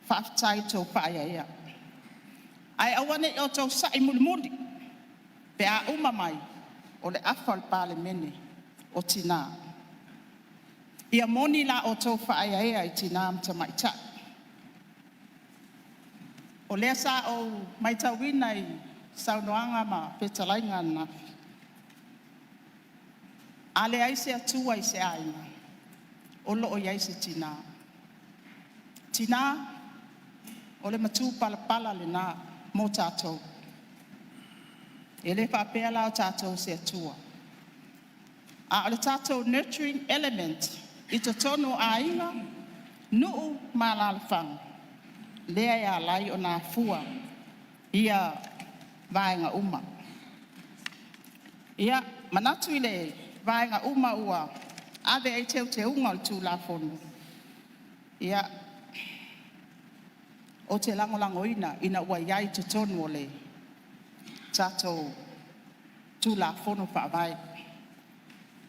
Whaafitai tō whaia ia. Ai awane o tau sai mulimuli. Pe a uma mai o le afal Parliamentary o tina. Ia moni la o tau whaaia i tina am tamaita. O lea sa o maitawina i saunoanga ma petalainga na. Ale ai se atua i se aina. O loo iai se tina. Tina, o le matu palapala le na mo tātou. E le whapea lao tātou se atua. A o le tātou nurturing element i to tono a inga nuu malalafang. Lea ia lai o nā fua ia vaenga uma. Ia manatu i le vaenga uma ua ave ai teu te unga o tū la fono. Ia o te langolangoina ina ua iai te tonu o le tātou tū la fono whaavai.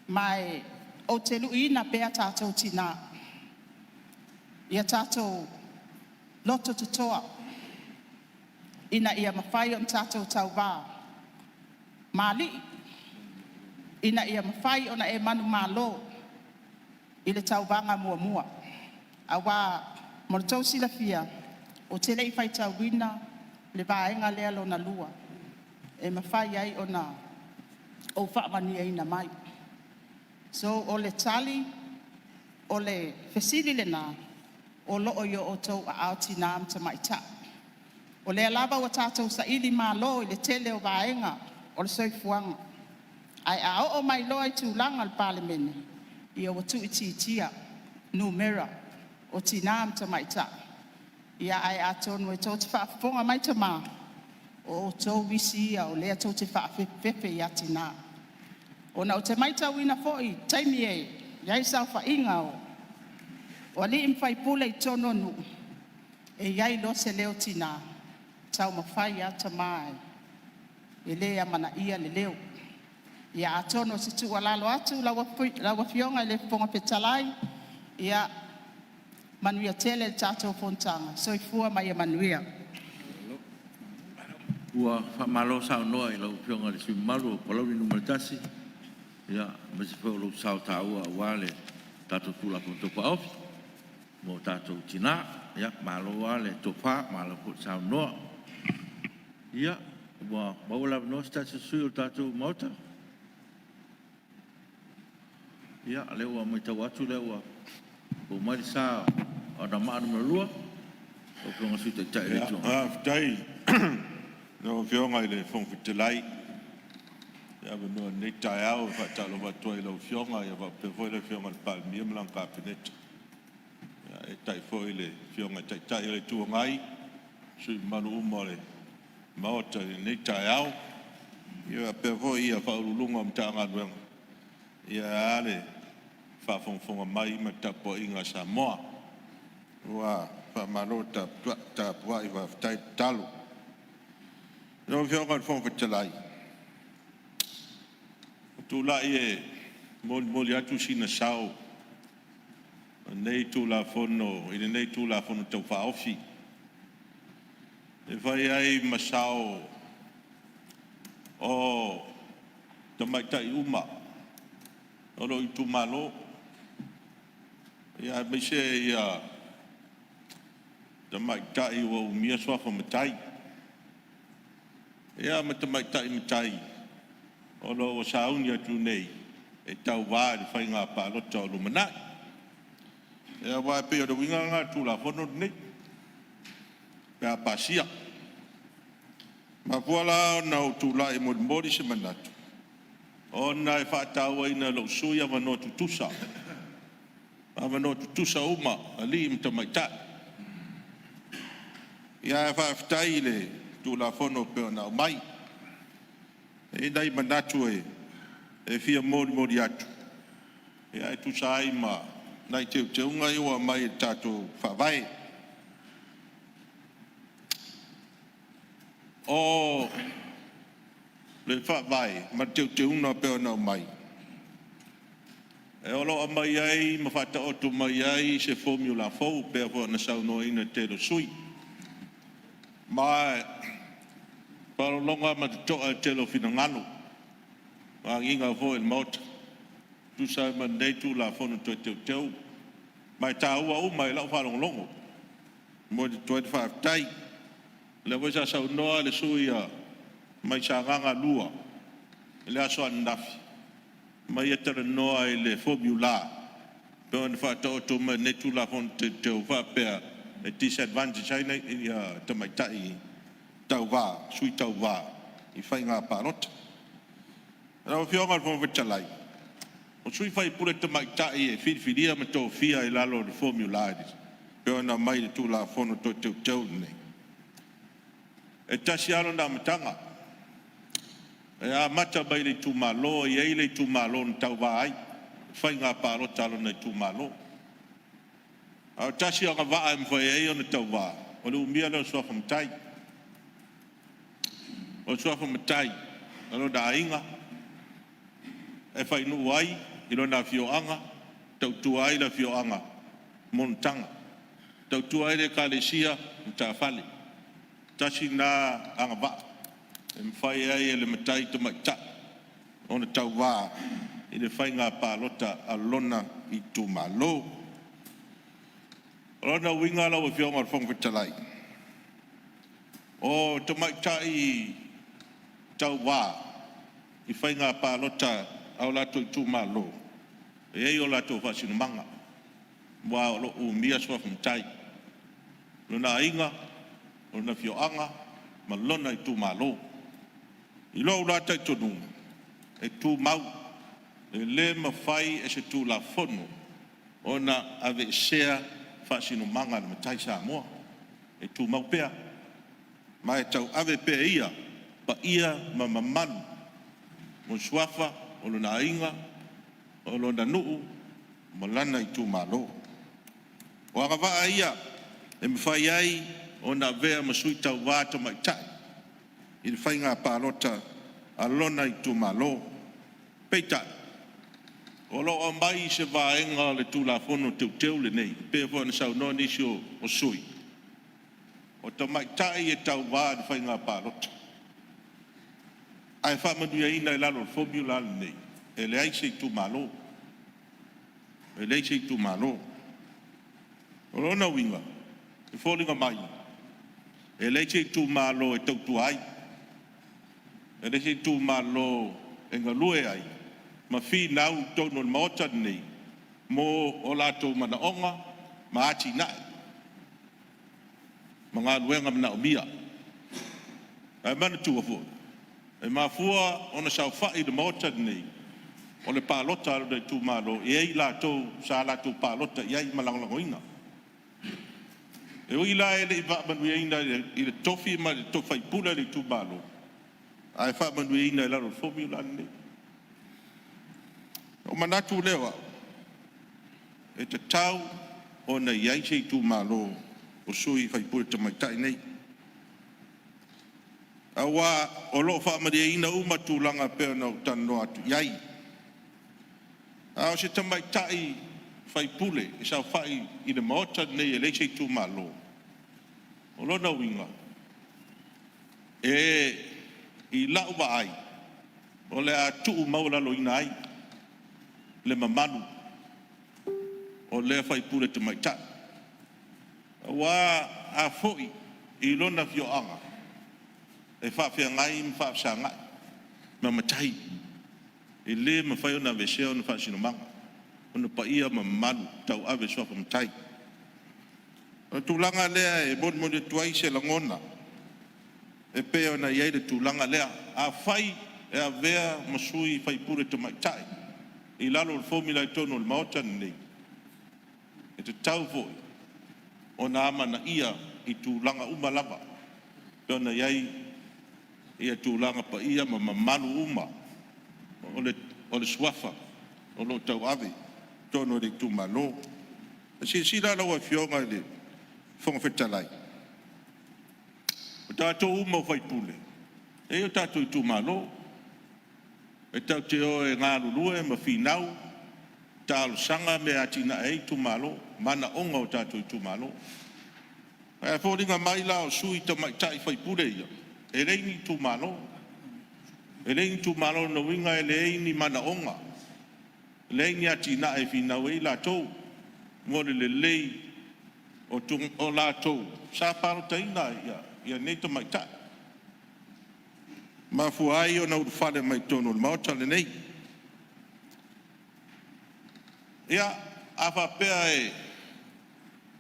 Mai o te luina pea tātou tina. Ia tātou loto te toa. Ina ia mawhai on tātou tau wā. Mali. Ina ia mawhai ona e manu mālo. I le tau wanga mua mua. A wā mora tau sila fia. O te lei whai tau wina. Le vāenga lea lo na lua. E mawhai ai ona o whaamani e ina mai. So o le tali. O le fesili le nā. O loo yo o tau a auti nām ta maita. O le alaba wa tātou sa ili mālo i le tele o vāenga o le soifuanga. Ai a o mai loa i tūlanga al Parliamentary. Ia watu i tia numera o ti nām ta maita. Ia ai a tonu e tau te whaafonga mai ta mā. O tau wisi ia o lea tau te whaafefe i ati nā. O na o te maita wina foi, taimi e, iai sau whainga o. O ali imwhai pule i tono nu. E iai lo se leo tina. Tau mawhai ata mai. E lea mana ia le leo. Ia atono si tu alalo atu lawa fionga le fonga petalai. Ia manuia tele tātou fontanga. So i fua mai e manuia. Ua whamalo sao noa i lau fionga le sui malu o palau ni numeritasi. Ia masi whau lau sao tāua a wale tātou tula kontopa ofi. Mo tātou tina, ia, māloa le topa, māloa po sao noa. Ia, ua maula no tātou sui o tātou mauta. Ia, le ua mai tau atu le ua. O mai sa o na maanu na lua. O pionga sui tai tai retu. Fitai, no fionga i le fongfitilai. Ia, no nei tai au, whaitalo watua i lau fionga, ia wa pewhoi le fionga le palmia mlang kāpeneta. E tai foi le fionga tai tai le tuangai sui manu uma le maota nei tai au ia pe foi ia faululunga mtanga duang ia ale fa fonga mai ma tapo inga Sāmoa wa fa malota ta pua i va tai talo no fionga fonga telai tu la e mol ya tu sina sao nei tu la fono i nei tu la fono tau whaofi e vai ai masao o tamaitai uma o lo i tu malo ia me se ia tamaitai o mia soafa matai ia ma tamaitai matai o lo o sauni atu nei e tau wā i whainga pālota o lumanai. E wa pe o winga nga tu la fono nei. Pe a pasia. Ma voila na tu la e mod modi se manatu. O na e fa ta wa ina lo suya va no tu tusa. Va no tu tusa uma ali mta maita. Ya fa ftaile tu la fono pe na mai. E dai manatu e fia modi atu. Ya tu sai ma nai te unga i wa mai tātou whawai. O le whawai, ma te unga peo nau mai. E olo a mai ai, ma whata otu mai ai, se formula fau, peo po na sau no ina te lo sui. Ma Palolonga ma te toa telo fina ngano. Wa inga fo el mot. Tu sa man dei tu la fono to te teu. Mai ta ua mai la fa longo. Mo de 25 tai. Le voisa sa noa le suia mai sa nganga lua. Le aso andafi. Mai etera noa le formula. Pe on fa to ma ne tu la fono te teu fa pe e disadvantage ai nei ia te mai tai. Tau wā, sui tau wā, I whai ngā pārota. Rau whionga rwhong vitalai. O sui whai pure te mai tai e whiriwhiria ma tō whia I lalo de formularis. Peo na mai le tū la whono tō teu teu nei. E tasi alo nā matanga. E a mata mai le tū malo, I ei le tū malo na tau wā ai. Whai ngā pārota alo nei tū malo. A tasi o ngā wā e mwhai ei o na tau wā. O le umia leo sua whamtai. O sua whamatai, alo da inga, e whai nu ai, I rona whioanga, tau tuai la whioanga, montanga, tau tuai le kalesia, ta whale, tasi nā anga wā, e mwhai ai e le matai to mai ta, o na tau wā, I le whai ngā pālota alona I tū malo. Rona winga lau e whionga ar whongwitalai. O to mai tai tau wā, I whai ngā pālota au lato I tū malo. E ei o lato whasinu manga. Wā o lo umia sua whamtai. Lona inga, lona whioanga, ma lona I tū malo. I lo lata I tonu, e tū mau, e le ma whai e se tū la whono, ona ave sea whasinu manga na matai Sāmoa. E tū mau pea. Ma e tau ave pea ia, pa ia ma mamanu, mo suafa, o lona inga, o lona nuu, ma lana I tū malo. O anga waa ia, e mwhai ai, o na vea ma sui tau wāta mai tai, I le whai ngā pālota, a lona I tū malo. Peitai, o lo o mai se vāenga le tū la whono teu teu le nei, pe fo na sau no nisi o sui. O ta mai tai e tau wā le whai ngā pālota. Ai whamanuia ina I lalo formula nei, e le aise I tū malo. E le aise I tū malo. O lona winga, e fōlinga mai. E le aise I tū malo e tau tuai. E le aise I tū malo e ngalue ai. Ma whi nau tono maota nei, mo o lato mana onga, ma ati nai. Ma ngā luenga mana o mia. E mana tua fua. E mafua ona sau whai de maota nei, o le pālota alo de tū malo, e ei lato, sa lato pālota, i ai malangoina. E o ila e le I wa manuia I le tofi ma le tofai pula le tū malo. Ai wha manuia I laro formula nei. O manatu lewa, e te tau o na iai sei tū malo o sui whai pure te mai tai nei. A wā o loo whaamaria ina uma tūlanga pēr na o tano atu iai. A o se te mai tai whai pule, e sa whai I le maota nei e le sei tū malo. O lona winga. E I lau wa ai, o le a tuu maulalo ina ai. Le mamanu o le whai pule te mai tai. Wā a foi I lona whioanga. E whawhia ngai ma whawhia ngai. Ma matai. E le ma whai ona vesea ona whasino manga. Ona pa ia ma manu tau ave soa matai. O tūlanga lea e mon e tuai se langona. E pea ona iai le tūlanga lea. A whai e a vea masui whai pule te mai tai. I lalo le formula I tono le maota nei. E te tau foi. O na amana ia I tūlanga uma lava. Pena iai ia tūlanga pa ia ma manu uma. O le swafa. O lo tau ave. Tono le tū malo. E si la lawa whionga le whonga whetalai. O tātou uma whai pule. E o tātou I tū malo. E tau te o e ngā lulue ma whinau, tālo sanga me atina e tū malo, mana onga o tātou I tū malo. E fōringa mai la o sui ta mai tai whai pure ia. e rei ni tu malo. E rei ni tu malo no winga e rei ni mana onga. Lei ni atina e fina wei la tau. Ngore le lei o la tau. Sa paro taina ia neto mai ta. Ma fuai o na urfale mai tono le maota le nei. Ia afa pea e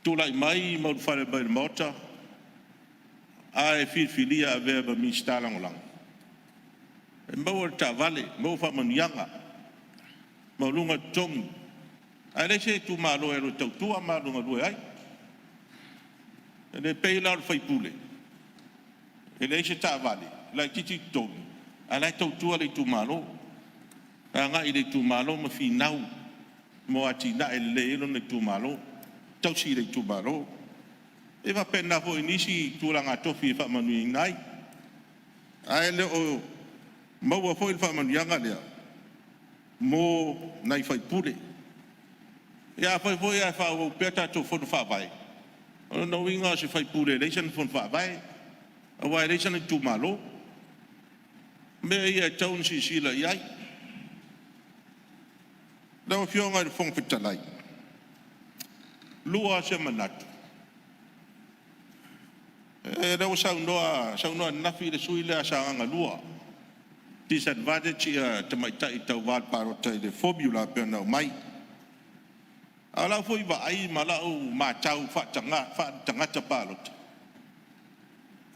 tulai mai ma urfale mai le maota. A e filfilia a vea ba mi stalangolang. E maua ta vale, maua fa manianga. Maulunga tongu. Ai le se tu malo e ro tau tua malunga lue ai. E le peila o fai pule. E le se ta vale. Lai titi tongu. Ai lai tau tua le tu malo. A nga i le tu malo ma fi nau. Mo ati na e le ilo le tu malo. Tau si le tu malo. E va penna fo inisi tu langa tofi fa manui nai. Ai le o maua fo il fa manianga lea. Mo nai fai pule. Ia fai fo ia fa o peta to fo fa vai. O no winga se fai pule le sen fo fa vai. A vai le sen tu malo. Me ia taun si sila iai. Dau fionga de fong fitalai. Lua se manatu. E dau saunoa nafi le sui le asanga lua. Disadvantage ia tamaita i tau wad parota i le formula pena mai. Ala foi va ai malau ma tau fa tanga tapalot.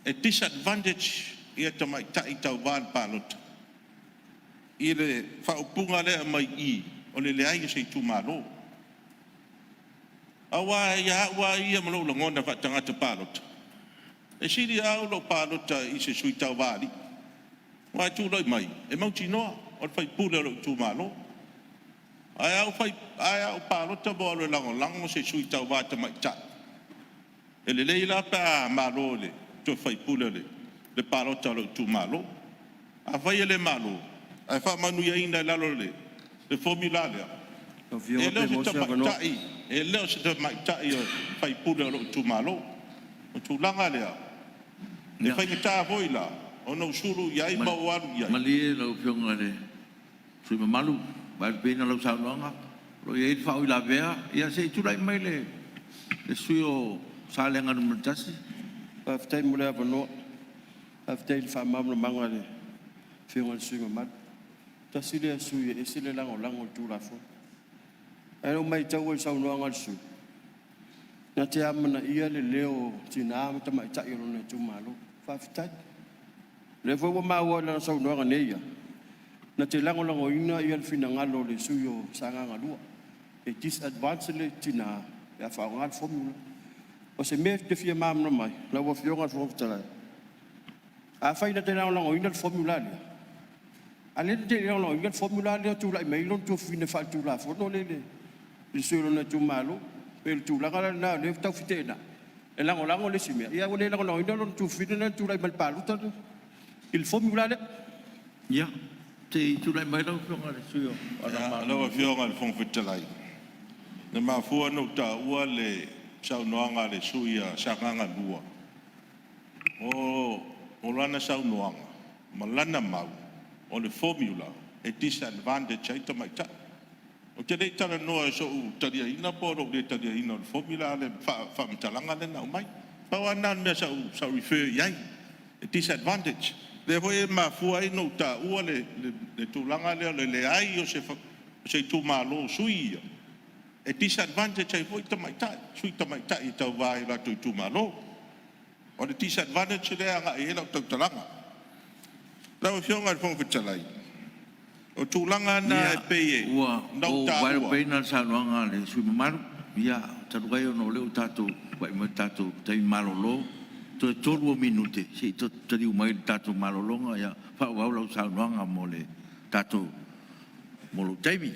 E disadvantage ia tamaita i tau wad parota. I le fa upunga le mai i o le ai se tu malo. Awa ia malo longonda fa tanga tapalot. E siri au lo palota i se sui tau wadi. Wa tu loi mai, e mau tinoa, o fai pule o tu malo. Ai au palota bo lo lango se sui tau wata mai ta. E le leila pa malo le, tu fai pule le palota o tu malo. A fai le malo, ai fa manu ia ina lalo le formula le. E leo se ta mai tai, e leo se ta mai tai o fai pule o tu malo. O tu langa lea. Le fai ta voi la. Ona usuru iai mauaru iai. Mali lau pionga le. Sui mamalu. Vai pena lau saunoanga. Lo iai whau I la vea. Ia se tulai mai le. Le sui o salenga no matasi. Aftai mule avano. Aftai whamamna manga le. Whionga le sui mamatu. Tasi le sui e sile lango tu la fo. Ai mai tau e saunoanga le sui. Na te amana ia le leo tina amata mai tai o le tu malo. Whaftai. Le fo wa maua la so no neia na te lango ina ia le fina ngalo le suyo sanga ngalua e disadvantage le tina ya fa ngal formula o se me te fia mam no mai la wa fionga fo tala a fa ina te lango ina le formula le ale te lango ina le formula le tu la mai lon tu fina fa tu la fo no le suyo na tu malo pel tu la ngala na le tau fitena e lango le simia ia le lango ina lon tu fina tu la mal paluta il formulare Ia, te tulai mai lau pionga le suyo. Alawa fionga le fong fitalai. Ne mafua no ta ua le sau noanga le suia sakanga lua. O lana sau noanga. Malana mau. O le formula. E disadvantage ai tamaita. O te rei tala noa so u taria ina poro le taria ina le formula le fa mtalanga le nau mai. Pawa nan mea sau refer iai. E disadvantage. Le hoe mafua no ta ua le tulanga le ai o se tu malo sui. E disadvantage ai foi tamaita, sui tamaita I tau vai la tu malo. O le disadvantage le anga e la tau talanga. La o fionga fong fitalai. O tulanga na e peye. Ua, o vai pena sa noanga le sui mamaru. Ia, tarugai o no leo tatu, vai mo tatu tai malo lo. To tolu minute si to tadi umai tatu malolonga ya fa wau sa noanga mole tatu molo taimi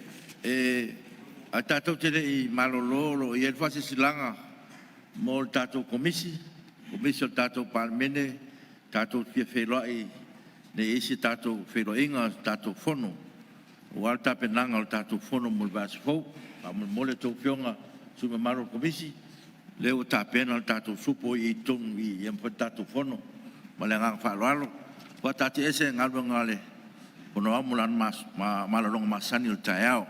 a tatu tele I malolo I el fase silanga mol tatu komisi tatu parliamentary tatu felo I ne isi tatu felo inga tatu fono o alta penanga o tatu fono mol vasfo mole to fionga su malo komisi Leo ta pena tato supo I tong I tato fono Malengang whaaloalo. Wa tati ese ngalwa ngale. Puno amulan malalong masani o tayao.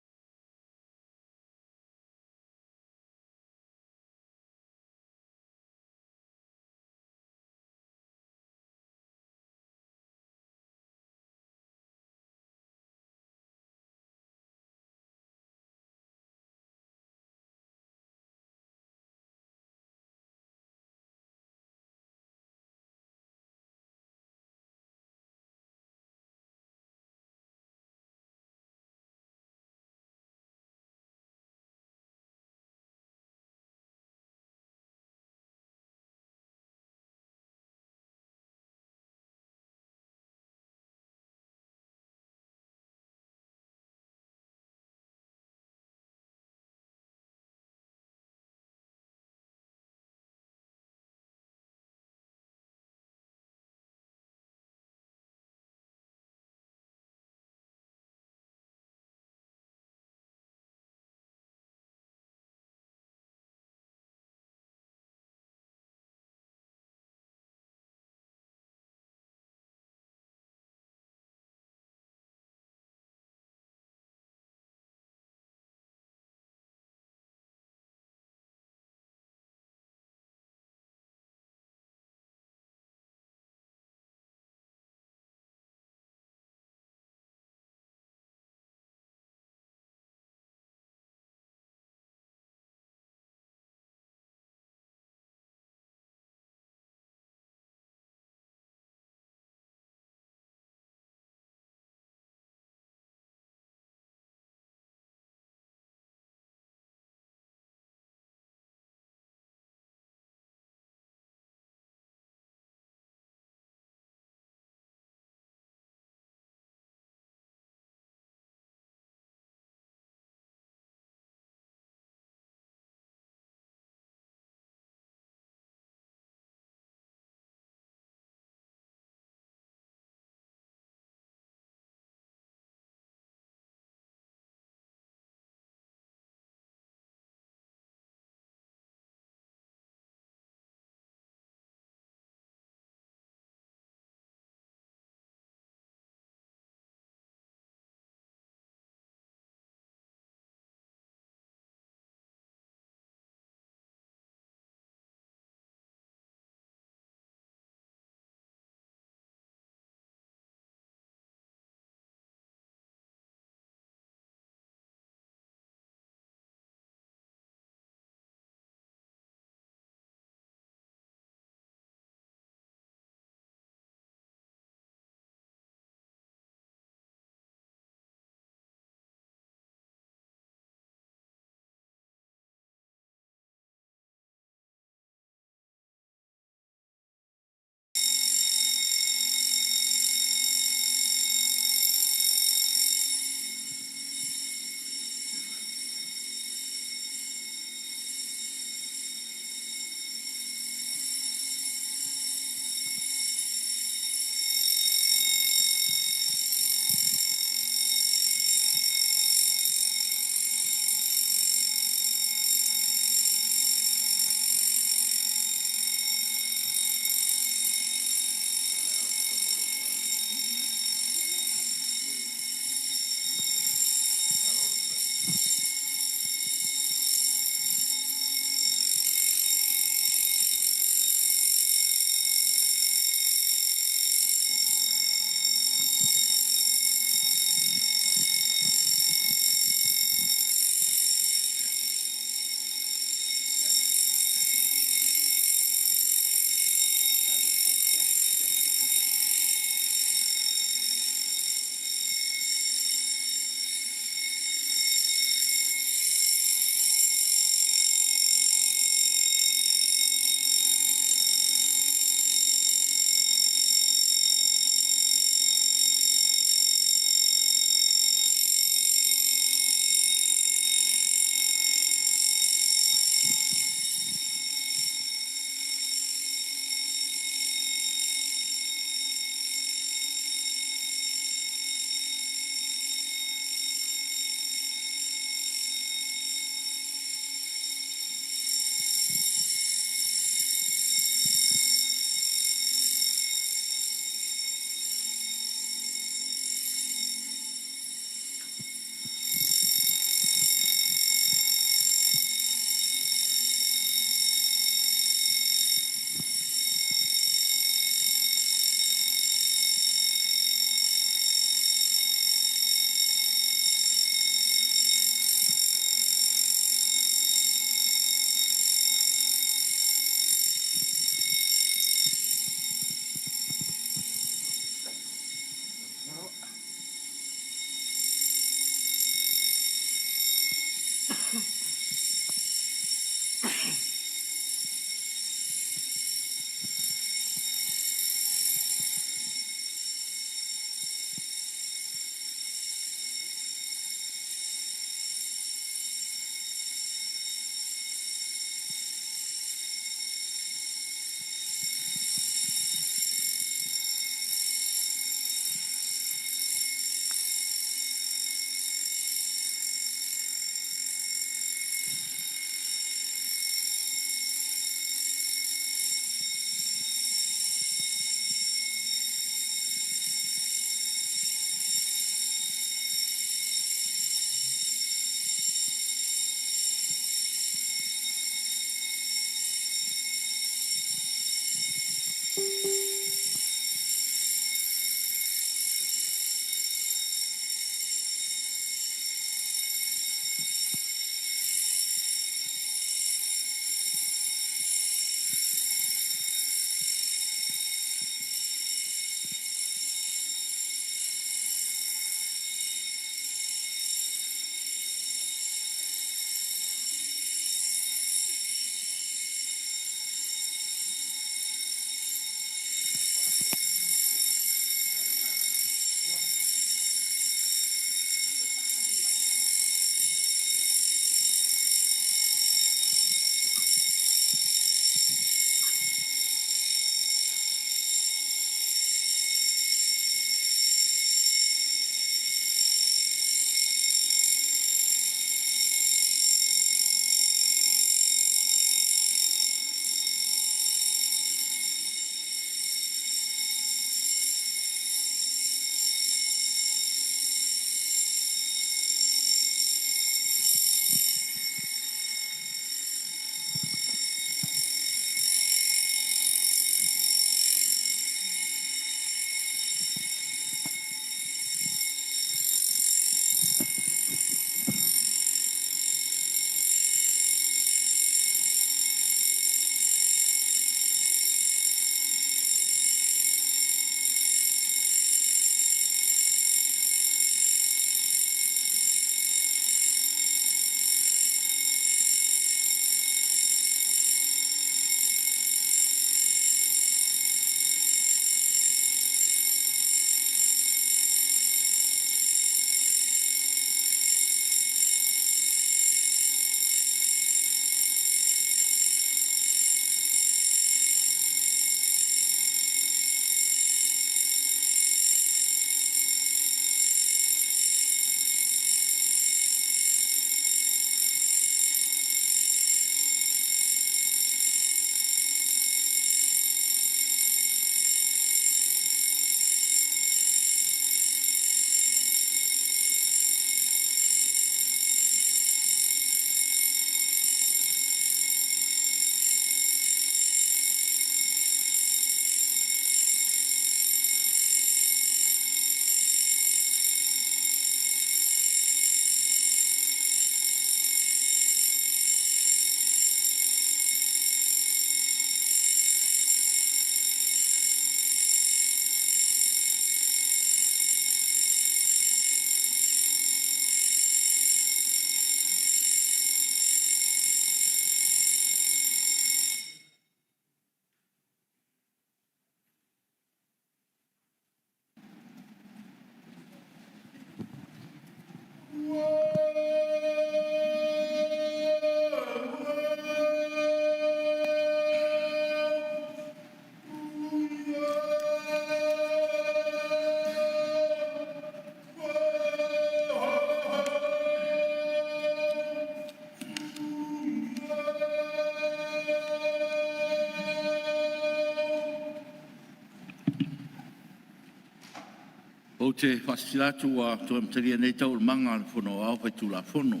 O te whasilatu a tu amtaria nei tau manga le whono au pai tu la whono.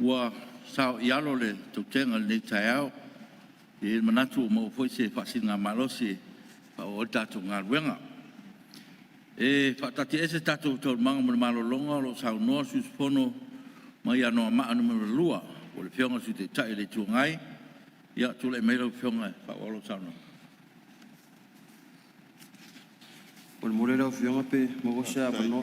Ua sao i alo le tau tenga le nei tai au. E manatu o mau fwoi se whasil ngā malosi pa o tātou ngā ruenga. E whatati ese tātou tau manga mana malolonga lo sao noa sus whono mai anoa maa numero lua. O le whionga su te tai le tuangai. Ia tu le meira whionga pa o lo sao noa. O le morera o whionga pe mawose a wano.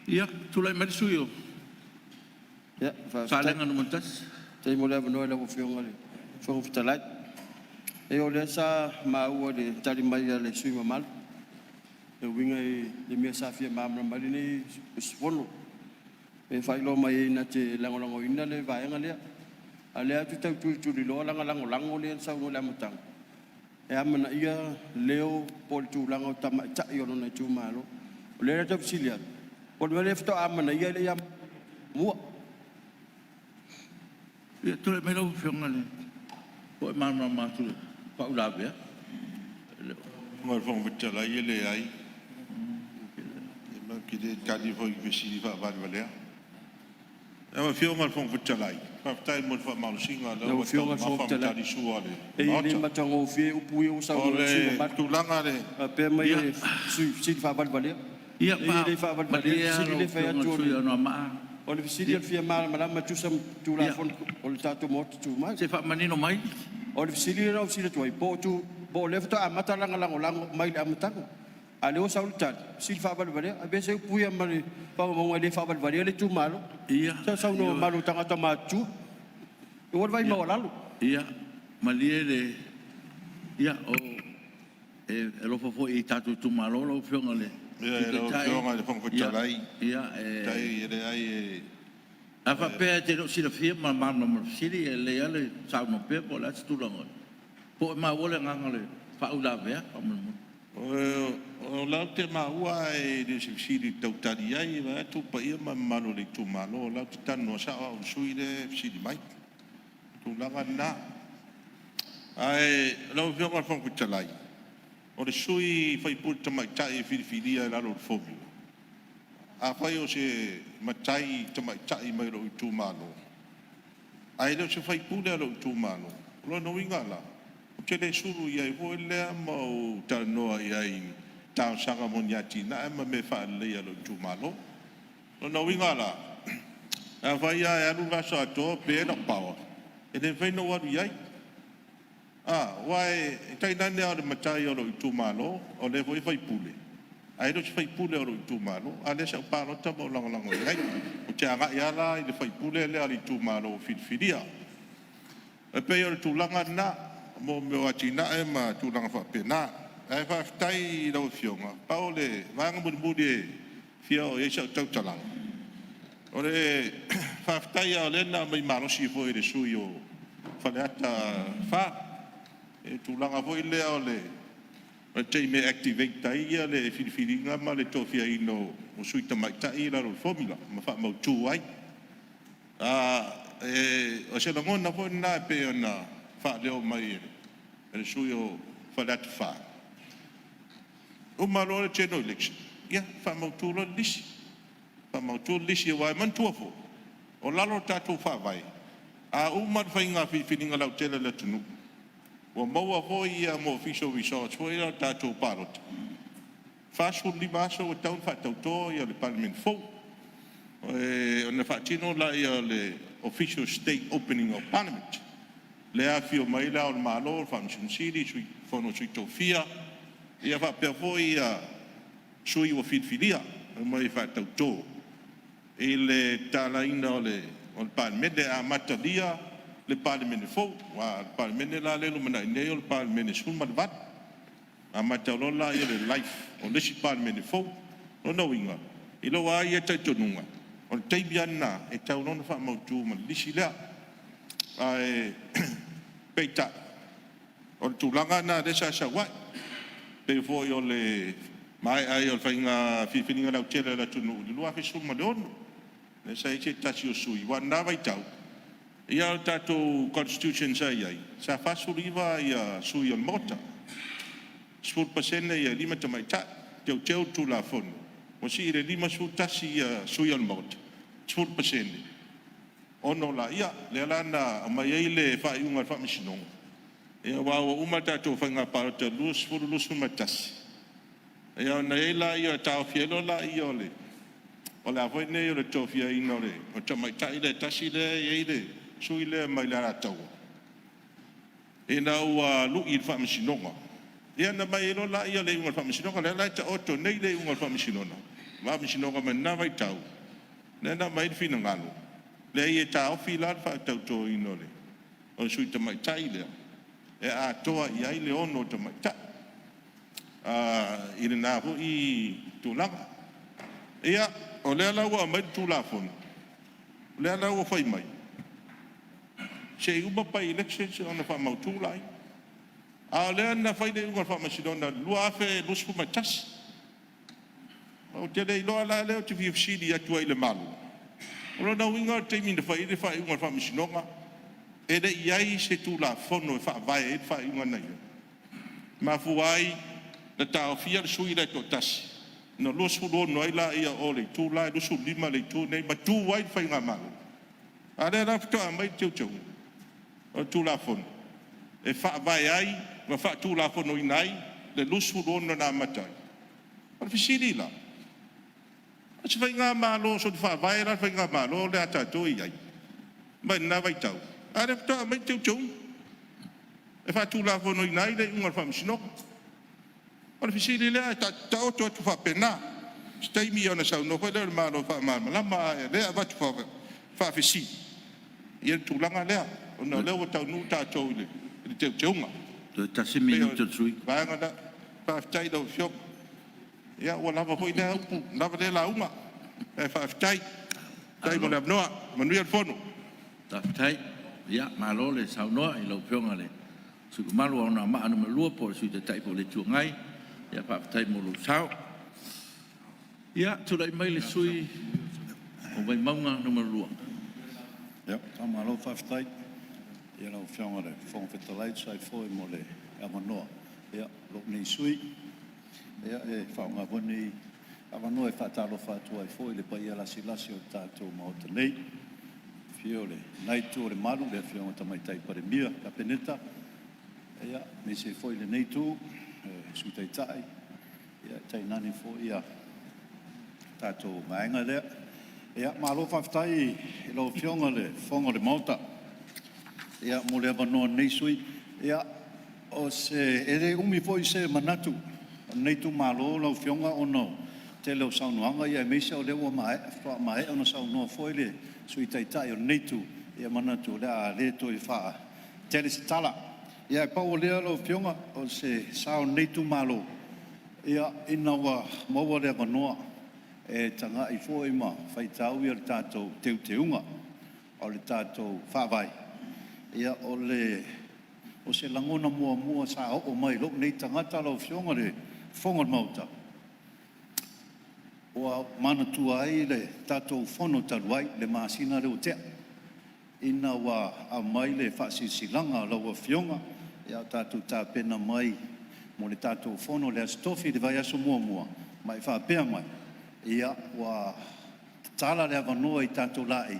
Ia, tu le meira sui o. Ia, Salenga no montas. Tei morera wano e la o whionga le. Whionga whitalai. E o le sa maua le tari mai a le sui mamal. E winga e le mea safia mamra mali nei wano. E whailo mai e na te langolango ina le vaenga lea. Alea tu tau tu li loa langa lango le sa no la matang. E amana ia leo pol tu lango tama cha yo no na tu malo. Le ta psilia. Pol le fto amana ia le ia mua. Ia tu le mai lo whionga le. O e mana ma tu pa ula bea. Mai fong vitala ia le ai. E ma ki de kadi fo i visi fa va valea. Ewa fionga fong futalai. Faftai mo fa mausinga Lau lo fionga ma fong fa futalai. tali suale. E le matango fie upui o sa o Ole mat tulanga le. pe mai si fa bal bal Ia pa le fa bal bal si le fa atu tu no ma. o le si le fia mal mala ma tu sam tu la fon o le tatu mo tu mai Se fa manino mai. o le si le ro si le tu po tu bo le fa amata langa lango mai le amatango ale o sa o tat si fa bal bal a be se upui mai pa mo le fa bal bal le tu malo Ia. sa no malo tanga ta matu o vai mo lalu Ia. Maliele. Ia o lo fo I tatu tu malo lo fionga le. Ia lo fionga le fong futalai. Ia Tai ele ai Afa pe te no sila fia ma sili le ale sa no pe po la tu longo. Po ma wole nganga le fa ula ve pa mo. o la te ma ua e de sili tau tari ai va tu pa ia ma malo le tu malo la tu tano sa o sui le sili mai. Tu langa na. Ai lo fionga fong futalai. O le sui fai pu mai tai filia la lo fomi. A fai o se matai tai mai lo tu malo. Ai lo se fai pule lo tu malo. Lo no ingala. O te le suru ia i vo le mo ta no ai ta sanga mo nyati na ma me fa le lo tu malo. Lo no ingala. A fai ia lu va so to pe no power. E le fai no wa ia. Wai tai na ne o matai o lo tu malo o le voi fai pule. Ai lo fai pule o tu malo, ale sa pa lo tamo lang ngai. O te aga ia la i le fai pule le ali tu malo filia. E pe o tu langa na mo me o atina e ma tu langa fa pena. Ai fa tai lo fionga. Paule vanga bude fia o isa tau talang. O le fa tai o le na mai malo si fo i le suio. Fa le ata fa e tu langa fo i le o le o te me activate tai ia le filifilinga ma le tofia ino o sui tamai tai la ro formula ma fa mau tu ai o se la ngona fo na pe ona fa leo mai e sui o fa dat fa o malo le cheno election ia fa mau tu lo lisi fa mau tu lisi wa man tu fo o lalo tatu fa vai o ma fa inga filifilinga la tele le tunu o maua foi ia mo official resource foi ia tatou parot. Fasul lima aso o taun whatautō ia le Parliament fou. O na whatino la ia le official state opening of Parliament. Le a fio mai la o le malo, o whamsun siri, sui whono sui tōwhia. Ia whapea foi ia sui o whitwhiria, o mai whatautō. E le tālaina o le Parliament le a matalia, le Parliament fo wa le Parliament la le lumana nei o le Parliament suma le vat a matalola ia le life o le si Parliament fo o no inga i lo wa ia te tonunga o te biana e tau no fa mo tu ma lisi la ai peita o tu langa na de sa wa pe fo yo le mai ai o fainga fifininga la tele la tunu lu a fi suma don le sai che tasio sui wa na vai tau ia tatou constitution sai ai sa fasuriva ia sui on mota sport pasene ia lima tamai ta teu tu la fon o si ile lima su tasi ia sui on mota sport pasene ono la ia le lana mai ile fa iunga fa misino ia wa o umata to fanga parta lus fu lus matas ia na ila ia ta fielo la ia le o la foi ne o le tofia inore o tamai ta ile tasi le ile sui le mai la tau e na ua lu I fa misinonga ia na mai lo la ia le un fa misinonga le la ta oto nei le un fa misinona va misinonga me na vai tau na mai fina ngalo le ia ta o fila fa tau to inole o sui te mai tai le e a toa ia ile ono te mai ta ile na ho I tu langa ia o le la ua mai tu la fon le la ua fai mai se uma pa election se ona fa mautu lai a le na fa ile uma fa masidona lua fe lus fu matas o te le lo la le o te VFC dia tu ile malu o na winga te min fa ile fa uma fa masidona e de iai se tu la fono fa vai e fa uma na ma fu ai na ta fia su ile to tas no lus fu no ila ia o le tu lai lus fu lima le tu nei ma tu wai fa nga malu Ale la fto mai teu o tu la fon e fa vai ai ma fa tu la fon inai le lusu lona na matai o fisili la o se vai ngā malo so fa vai la vai ngā malo le ata to i ai mai na vai tau ale fto mai teu e fa tu la fon inai le unga fa msino o fisili le ta o to fa pena stai mi ona sa no fa le malo fa mal la ma le va tu fa fisili ia tulanga lea ona leo tau nu tatou i le teuteunga tasi minuto sui vaega la faafetai lau fio ia ua lava hoi lea upu lava le launga e faafetai tai mo le avanoa manui al fono tafetai ia malo le saunoa i lau fionga le sukumalu ona maa numa lua po le sui te tai po le tuangai ia faafetai mo lu sao ia tulai mai le sui o vai maunga numa lua. Ja, tamalo faftai. Ja, nou fjongere van verteleid zij voor mole. Ja, maar no. Ja, loop niet sui. Ja, van aboni. Maar no fatalo fatu ai foi le pai la silasio tato mota nei. Fiole, nai tu le malu le fiona tamai tai pare mia, la peneta. Ja, me se foi le nei tu, su tai tai. Ja, tai nani foi ja. Tato mainga le. Ja, malo faftai lo fionga le fonga le mota. Ja, mo le bano nei sui. Ja, o se ere umi foi se manatu. Nei tu malo lo fionga o no. Te leo saunoanga ia me se o leo mai ona saunoa foi le sui tai tai o nei tu. Ia manatu le a le to i fa. Tele se tala. Ia pa o leo lo fionga o se sao nei tu malo. Ia ina wa mo le banoa. E tanga i fo ima fai tau i le tātou teuteunga o le tātou whawai. Ia o se langona mua sa o mai lok nei tangata lau fionga le whonga mauta. O mana tua ai le tātou whono taruai le maasina leo tea. Ina wa a mai le whasisilanga lau a fionga. Ia tātou tā pena mai mo le tātou whono le astofi le vai aso mua. Mai whapea mai. Ia wa tala le avanoa i tātou lai.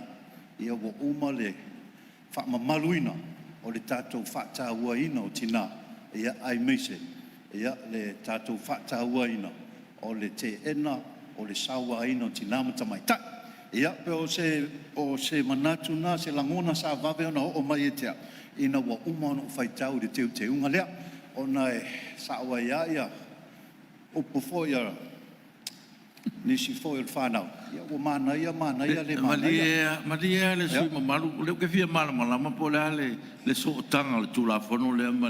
Ia wa uma le whaamamaluina o le tātou whaatauaina o tina. Ia ai meise. Ia le tātou whaatauaina o le te ena o le sauaina o tina matamaitai. Ia pe o se manatu na se langona sa vave ona o mai e tea. Ina wa uma ono whaitau le te unga lea. Ona e sawa ia upo ia nisi foi il whanau. Ia o mana ia le mana ia. Maria le sui mamalu, leo ke fia malama po le so tanga le tula fono le ma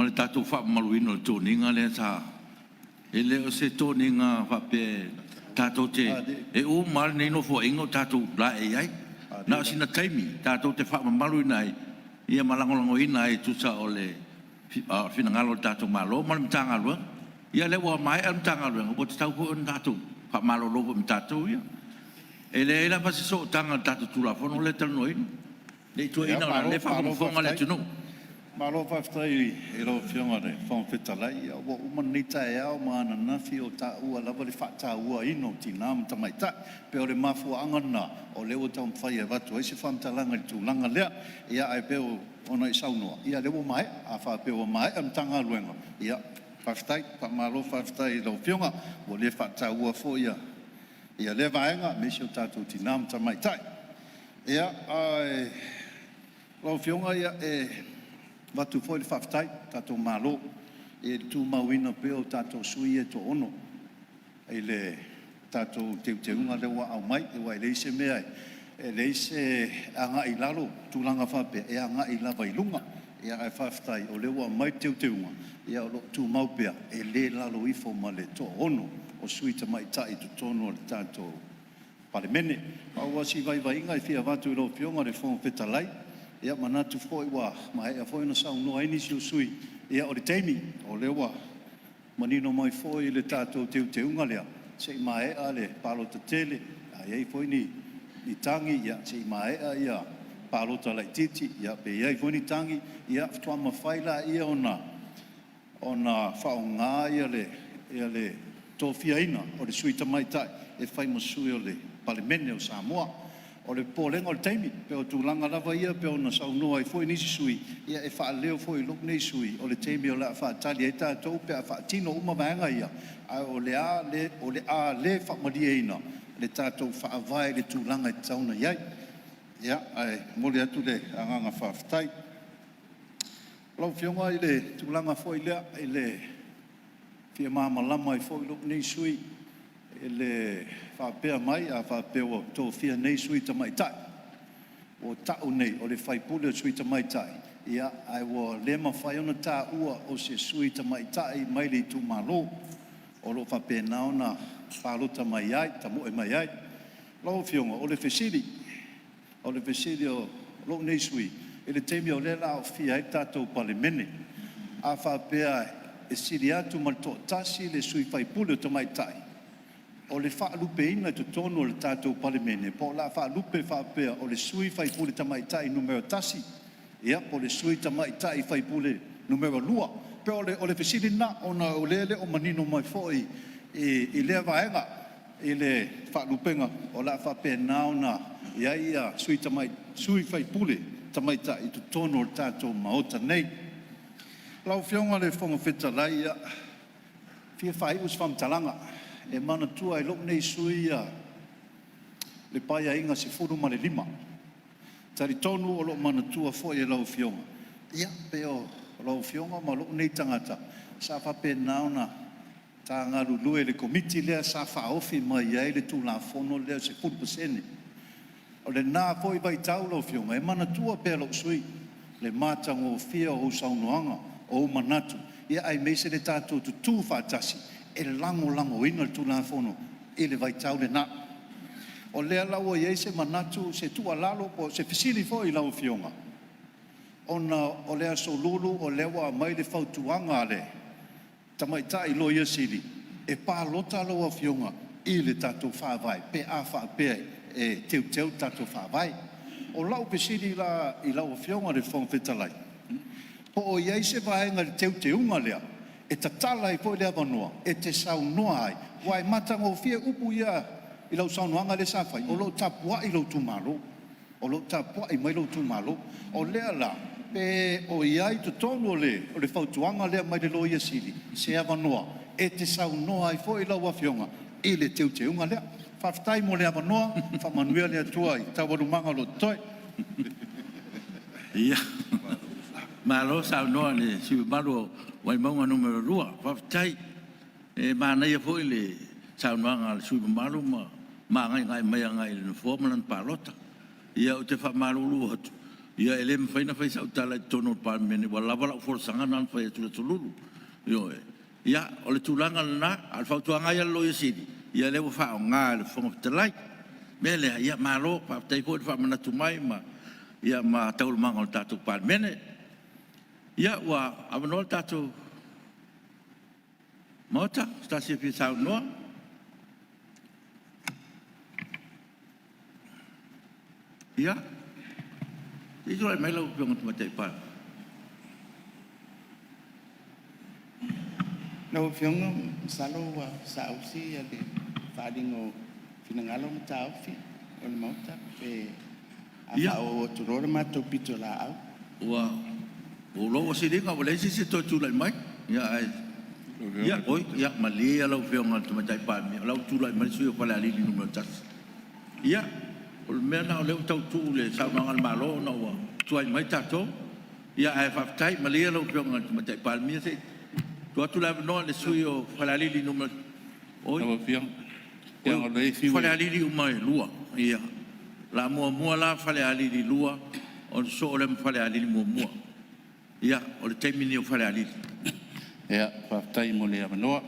le tatu wha maluino le toninga le sa. E leo se toninga whape tato te. E o mal nei no fo ingo tato la e ai. Na sina taimi, tato te wha maluina ai. Ia malangolango ina ai tusa o le finangalo tato malo, ma le mtanga lua. Ia le wa mai am tanga lu o te tau ko tatu pa malo lo am tatu ia e le la pa so tanga tatu tu la fono le tano in le tu ina le fa ko fonga le tunu malo fa stai e lo fionga de fon fetalai ia o manita ia o mana na fi o ta u ala le fa ta u ino tinam tamaita pe o le mafu angana o le o tam fa ia va tu ese fam talanga tu langa le ia ai pe o ona i saunoa ia le o mai a fa pe o mai am tanga luenga ia Faftai, malo faftai lo fionga, o le fata ua fo ia. Ia le vaenga, me si o tātou tinam tamaitai. Ia, lo fionga ia watu fo le faftai, tātou malo, e tu mawina pe o tātou sui e to ono. E le tātou teunga le wa au mai, e wa e leise mea e leise anga i lalo, tūlanga whape, e anga i lava i lunga. Ia ai whaftai o le wa mai teunga. Ia o tu maupea e le lalo i fo ma le to ono o sui tamai tai tu tono le tātou Parliamentary. A wasi vai inga i fia watu i lo fionga le fong fetalai. Ia manatu fo i wa mai a fo ina sau noa inisi o sui. Ia o le teimi o le wa manino mai fo i le tātou teunga lea. Se i mai a le palo ta tele. A iei fo ni tangi ia se i mai a ia palo ta lai titi. Ia pe iei fo ni tangi ia ftua mawhaila ia ona whaonga ia le tōwhia ina o le sui tamaitai e whai masui o le Parliamentary o Sāmoa o le polenga o le taimi pe o tulanga lava ia pe ona saunoa I foi nisi sui ia e whaaleo foi luk nei sui o le taimi o la whaatali e tātou pe a whaatino uma maenga ia a o le a le whaamaria ina le tātou whaavai le tulanga I tauna iai ia ai mole atu le anganga whaafitai lau fionga I le tulanga foi lea I le fia maamalama I foi luk nei sui le whapea mai a whapea o tō whia nei sui ta mai tai. O tau nei o le whaipule o sui ta mai tai. Ia ai o le ma whai ona tā ua o se sui ta mai tai mai le tu malo. O lo whapea naona whalota mai ai, ta moe mai ai. Lau fionga o le whesiri. O le whesiri o lo nei sui. E le teimi o le la o whia e tātou palemene. A whapea e siri atu mal tō tasi le sui whaipule o ta mai tai. O le whaalupe ina to tono o le tātou palemene. Po la whaalupe whapea o le sui whaipule tamaitai numero tasi. Ia, po le sui tamaitai whaipule numero lua. Pe o le whesiri na ona o lele o manino mai foi I lea vaenga. I le whaalupenga o la whapea naona ia sui whaipule tamaitai to tono o le tātou maota nei. Lau whionga le whonga whetalai ia. Fia whai us whamtalanga. E mana tua I lok nei sui le paia inga se furu ma le lima. Tari tonu o lok mana tua fo e lau fionga. Ia pe o lau fionga ma lok nei tangata. Sa whape nauna ta ngaru lue le komiti lea sa whaofi mai iai le tu la fono lea se 4%. O le nā fo I vai tau lau fionga. E mana tua pe lok sui. Le mātango o fia o saunoanga o manatu. Ia ai meise le tātou tu whātasi. E lango ina le tūna whono, e le vai tau le nā. O lea lau iei se manatu, se tua lalo, po se fisili fo I lau fionga. O lea so lulu, o lewa mai le whautuanga le, tamaita I loia sili, e pā lota loa fionga, I le tātou whāwai, pe a whāpea e teu tātou whāwai. O lau fisili I lau fionga le whongwhetalai. Po o iei se vaenga le teunga lea, e tatala I foi le avanua, e te saunoa ai. Wai matango fia upu ia I lau saunoanga le sawhai. O lo tapua I lau tumalo. O lo tapua I mai lau tumalo. O lea la, pe o iai to tono le, o le whautuanga lea mai le loia sili. Se avanua, e te saunoa I foi lau awhionga. I le teunga lea. Whaftai mo le avanua, whamanuia lea tua I tawarumanga lo toi. Ia. Malo saunoa le si malo wai maunga numero 2 whaftai e mana ia foi le saunoanga le sui malu ma ngai mai le formalan palota ia o te whamarulu hatu ia ele mwhaina whai sa utala I tono Parliamentary wa lava forsanga nan whai atula tululu ia o le tulanga lana al whautuanga ia loia siri ia lewa whao ngā le whonga talai mele ia malo whaftai foi le whamanatu mai ia ma taulumanga o tātou Parliamentary ia wa avanol tātou mota stasi fi saunoa ia itu ai mai lau piong tu matai pa no fiong salo wa sausi ya de fadingo finangalo mata fi on mota pe ia o turore mato pitola au wa o lo si dinga o le si to tu lai mai ia ai ia oi ia malia lau piong tu matai pa mi lau tu lai mai sui pala ali no tas ia o me na le tau tu le sa ngal malo no wa tu ai mai tato ia ai fa tai malia lau piong tu matai pa mi se tu lai no le sui o pala ali no oi Lau fiang. Yang o le fiu. fale ali mai lua ia la mua la fale ali lua o so le fale ali mua ia o le taimini o fale ali Ia, whaftai mo lea manoa.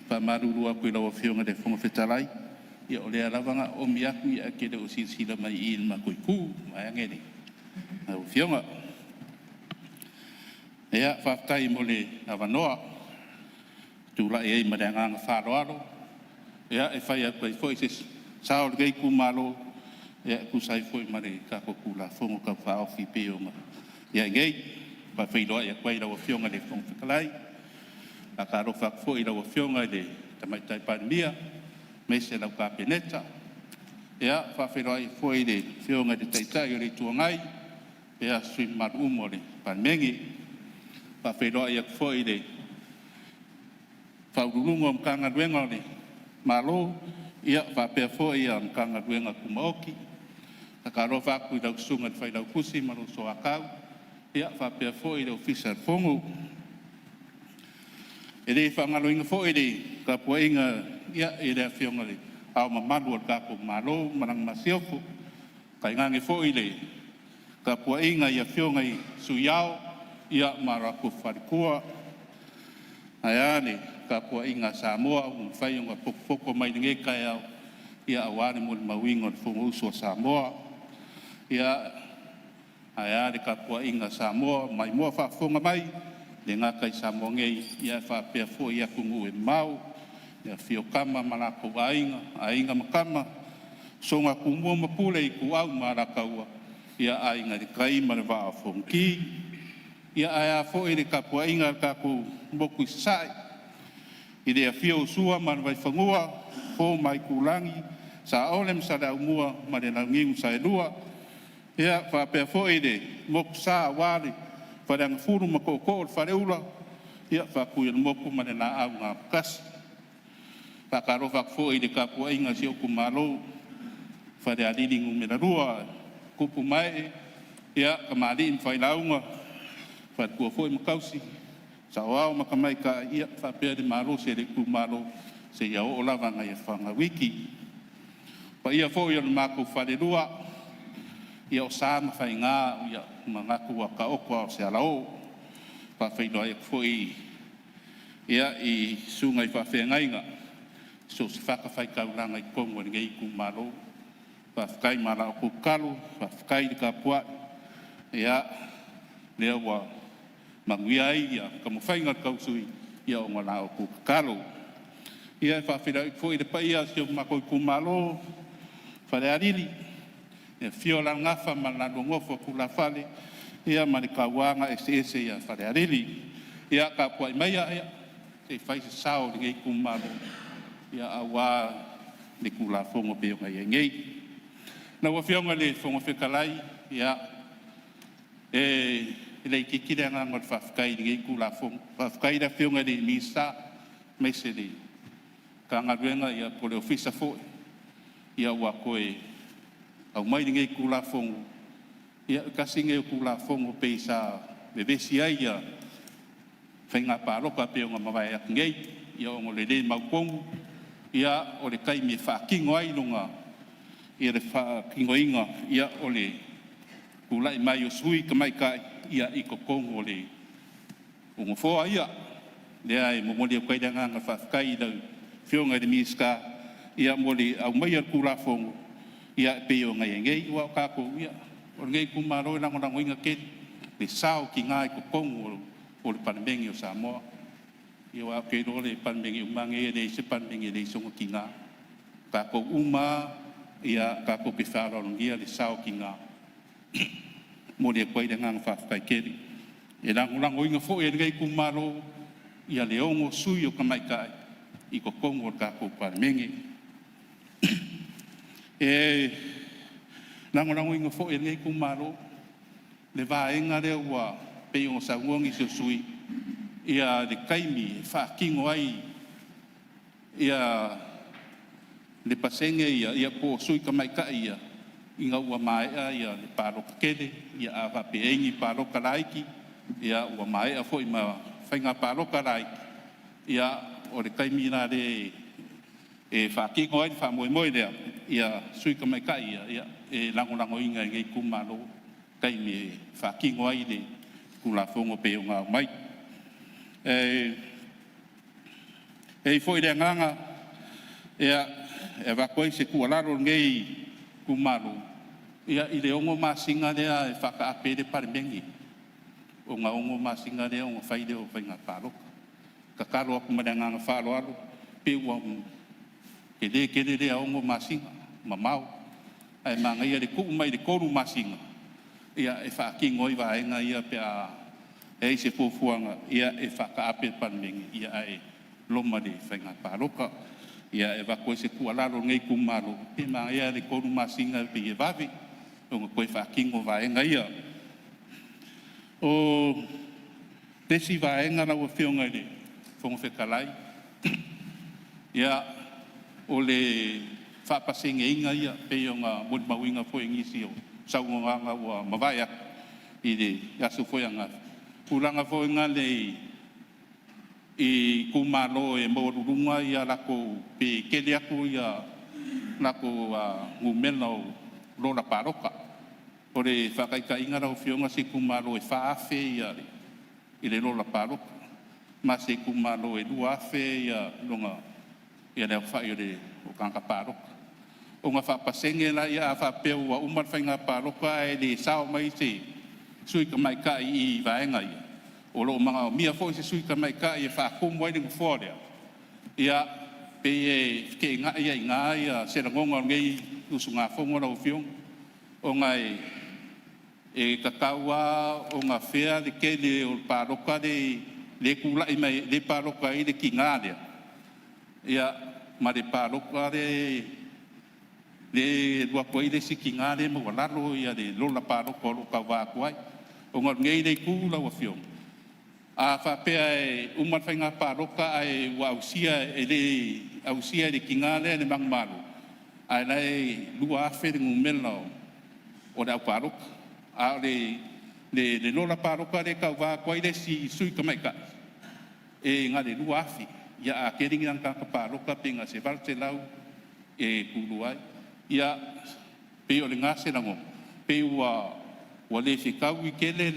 Whamarurua koe lawa whionga de whonga whetalai. Ia o lea rawanga o miaku ia ke le o sinsila mai I ilma koe kū. Mai angere. Nau whionga. Ia, whaftai mo le awanoa. Tūla e ei mareanganga wharoaro. Ia, e whai a koe fwoi se sao le gei kumalo. Ia, kusai fwoi mare kako kula whongo ka whaofi peonga. Ia, ngei. Pa whailoa ia koe lawa whionga de whonga whetalai. A ka rofa fo I lawa whionga le tamaitai pandemia me se lau ka peneta Ia whawhero ai foi le whionga te teitai o le tuangai. Ia sui maru mo le Parliamentary. Whawhero ai foi le whaurulungo am kanga ruenga le malo. Ia whapea foi am kanga ruenga kumaoki. Takaro whaku i lau sunga te whailau kusi maro so akau. Ia whapea foi le ofisa fongo. E le whangalo inga foi le ka pua inga ia e le whionga le. Au mamadu al kako malo marang masiofo. Kai ngange foi le ka pua inga ia whionga i suyao ia maraku wharikua. Ai ane ka pua inga Sāmoa whai unga pokopoko mai nge kai au ia awane mo le mawingo le whongo usua Sāmoa. Ia ai ane ka pua inga Sāmoa mai mua whafonga mai le ngā kai Sāmoa ngei ia whapea foi ia kungu e mau. Ia whio kama malako ainga makama. Songa kumua mapule i ku au marakaua. Ia ainga di kai mare waa whongki. Ia aia fo i le kapua inga kaku moku i sai. I rea whio usua mare vai whangua. Fo mai kulangi. Sa olem sa rau mua mare na ngingu sa elua. Ia whapea fo i le moku sa wale. Whareanga furu makoko o whareula. Ia whakuia moku mare na au ngā kasi. Whakaro whakfo i le kapua inga si oku malo. Whare aliringu mera rua. Kupu mai. Ia kamali in whailaunga. Whakua fo i makausi. Sa wao makamai ka ia whapea de malo se le ku malo. Se ia o lava ngai e whanga wiki. Pa ia fo i le mako whare rua. Ia o sāma whai ngā. Ia mangaku wa ka okwa o se alao. Pa whainoa ia fo i. Ia i sungai whawhea ngainga. So se whakawhai kauranga i kongo ni ngei ku malo. Whawhakai mara o ku kalu. Whawhakai ni ka pua. Ia lea wa manguia ai ia. Ka mo whainga kausui. Ia o ngana o ku kalu. Ia whawhira i fo i le paia si o mako i ku malo. Whare arili. Ia whiola ngafa malano ngofo ku la whale. Ia mani ka wanga ese ia whare arili. Ia ka pua i maia ia. Se whai se sao ni ngei ku malo. Ia awa ni kula fongo pe nga ngei na wa fionga le fongo fe kalai ia le kikira nga ngot fafkai ni kula fongo fafkai da fionga le misa meseli ka nga renga ia po le ofisa fo ia wa koe au mai ni kula fongo ia ka singe kula fongo pe sa bebesi ia fenga pa loka pe nga mawai ngei ia ngole le maupongu. Ia o le kai me whakingo ai lunga. Ia le whakingo inga. Ia o le kulai mai o sui ka mai kai. Ia i ko kongo le ungo foa ia. Lea e momoli o kai danga nga whawhakai lau whionga de miska. Ia moli au mai ar kula fongo. Ia pe o ngai ngei ua o kako. Ia o ngei kumaro lango lango inga ke. Le sao ki ngai ko kongo o le Parliamentary o Sāmoa. Ia wa ke role Parliamentary umange le se Parliamentary le songo kinga ka ko uma ia ka ko pifaro ngia le sao kinga mo le koi de ngang fa kai ke e lang inga fo e ngai kumaro ia le ongo sui o kamai kai i ko kongo ka ko Parliamentary e lang inga fo e ngai kumaro le va enga le wa pe o sa ngongi so sui ia le kaimi whakingo ai ia le pasenge ia po sui ka mai ka ia inga ua mai ia le paro kele ia ava peengi paro karaiki ia ua mai a foi ma whainga paro karaiki ia o le kaimi na le e whakingo ai wha moe lea ia sui ka mai ka ia e lango inga ngei kumaro kaimi whakingo ai le kula fongo pe o ngā mai foi le nganga ia e va koi se ku alaro ngei kumaro ia i le ongo masinga lea e whaka ape le Parliamentary o ngā ongo masinga lea o ngā whaide o whainga pāroka ka karo aku mare nganga wharo aro pe ua ke le lea ongo masinga mamau ai manga ia le ku mai le koru masinga ia e whakingo i vaenga ia pe a e se fuanga ia e whakaape Parliamentary ia e loma le whainga pāroka Ia e wako se kualaro ngai kumaro. Pe maa ia le konu masinga pe e vavi. O nga koe whakingo vaenga ia. O tesi vaenga na ua whionga le whongo whekalai. Ia o le whapasenge inga ia pe o nga mudi mawinga fo ngisi o saunganga ua mawaiak i le yasu fo yanga. Kulanga fo inga le i kumalo e morurunga ia lako pe kele aku ia lako ngumela o lola paroka. O le whakaika inga rau whionga se kumalo e whaafe ia i le lola paroka. Ma se kumalo e luafe ia longa ia leo whai o le o kanga paroka. O ngā whapasenge la ia a whapeu wa umar whainga paroka e le sao mai se sui ka mai kai i vaenga ia. O lo mga mia fo se sui ka mai ka e fa kum wai ning fore ia pe e ke nga ia nga ia se ngonga ngai usunga fo ngora o fiong o ngai e kakawa o nga fea de ke le o paroka de le kula i mai le paroka i le kinga ia ma de paroka de le lua poi de sikinga de mo lalo ia de lola paroka lo ka wa kwai o ngai de kula o fiong a whapea e umar whainga paroka ai wa ausia e le ausia le kingale le mangmalu. Ai lai lua afe de ngumela o le au paroka. A le lola paroka le kau wā kwai le si sui kamaika. E ngā le lua afe. Ia a keringi ang kaka paroka pe ngā se valte lau e kuluai. Ia pe o le ngā se rango. Pe wa le whikau I kele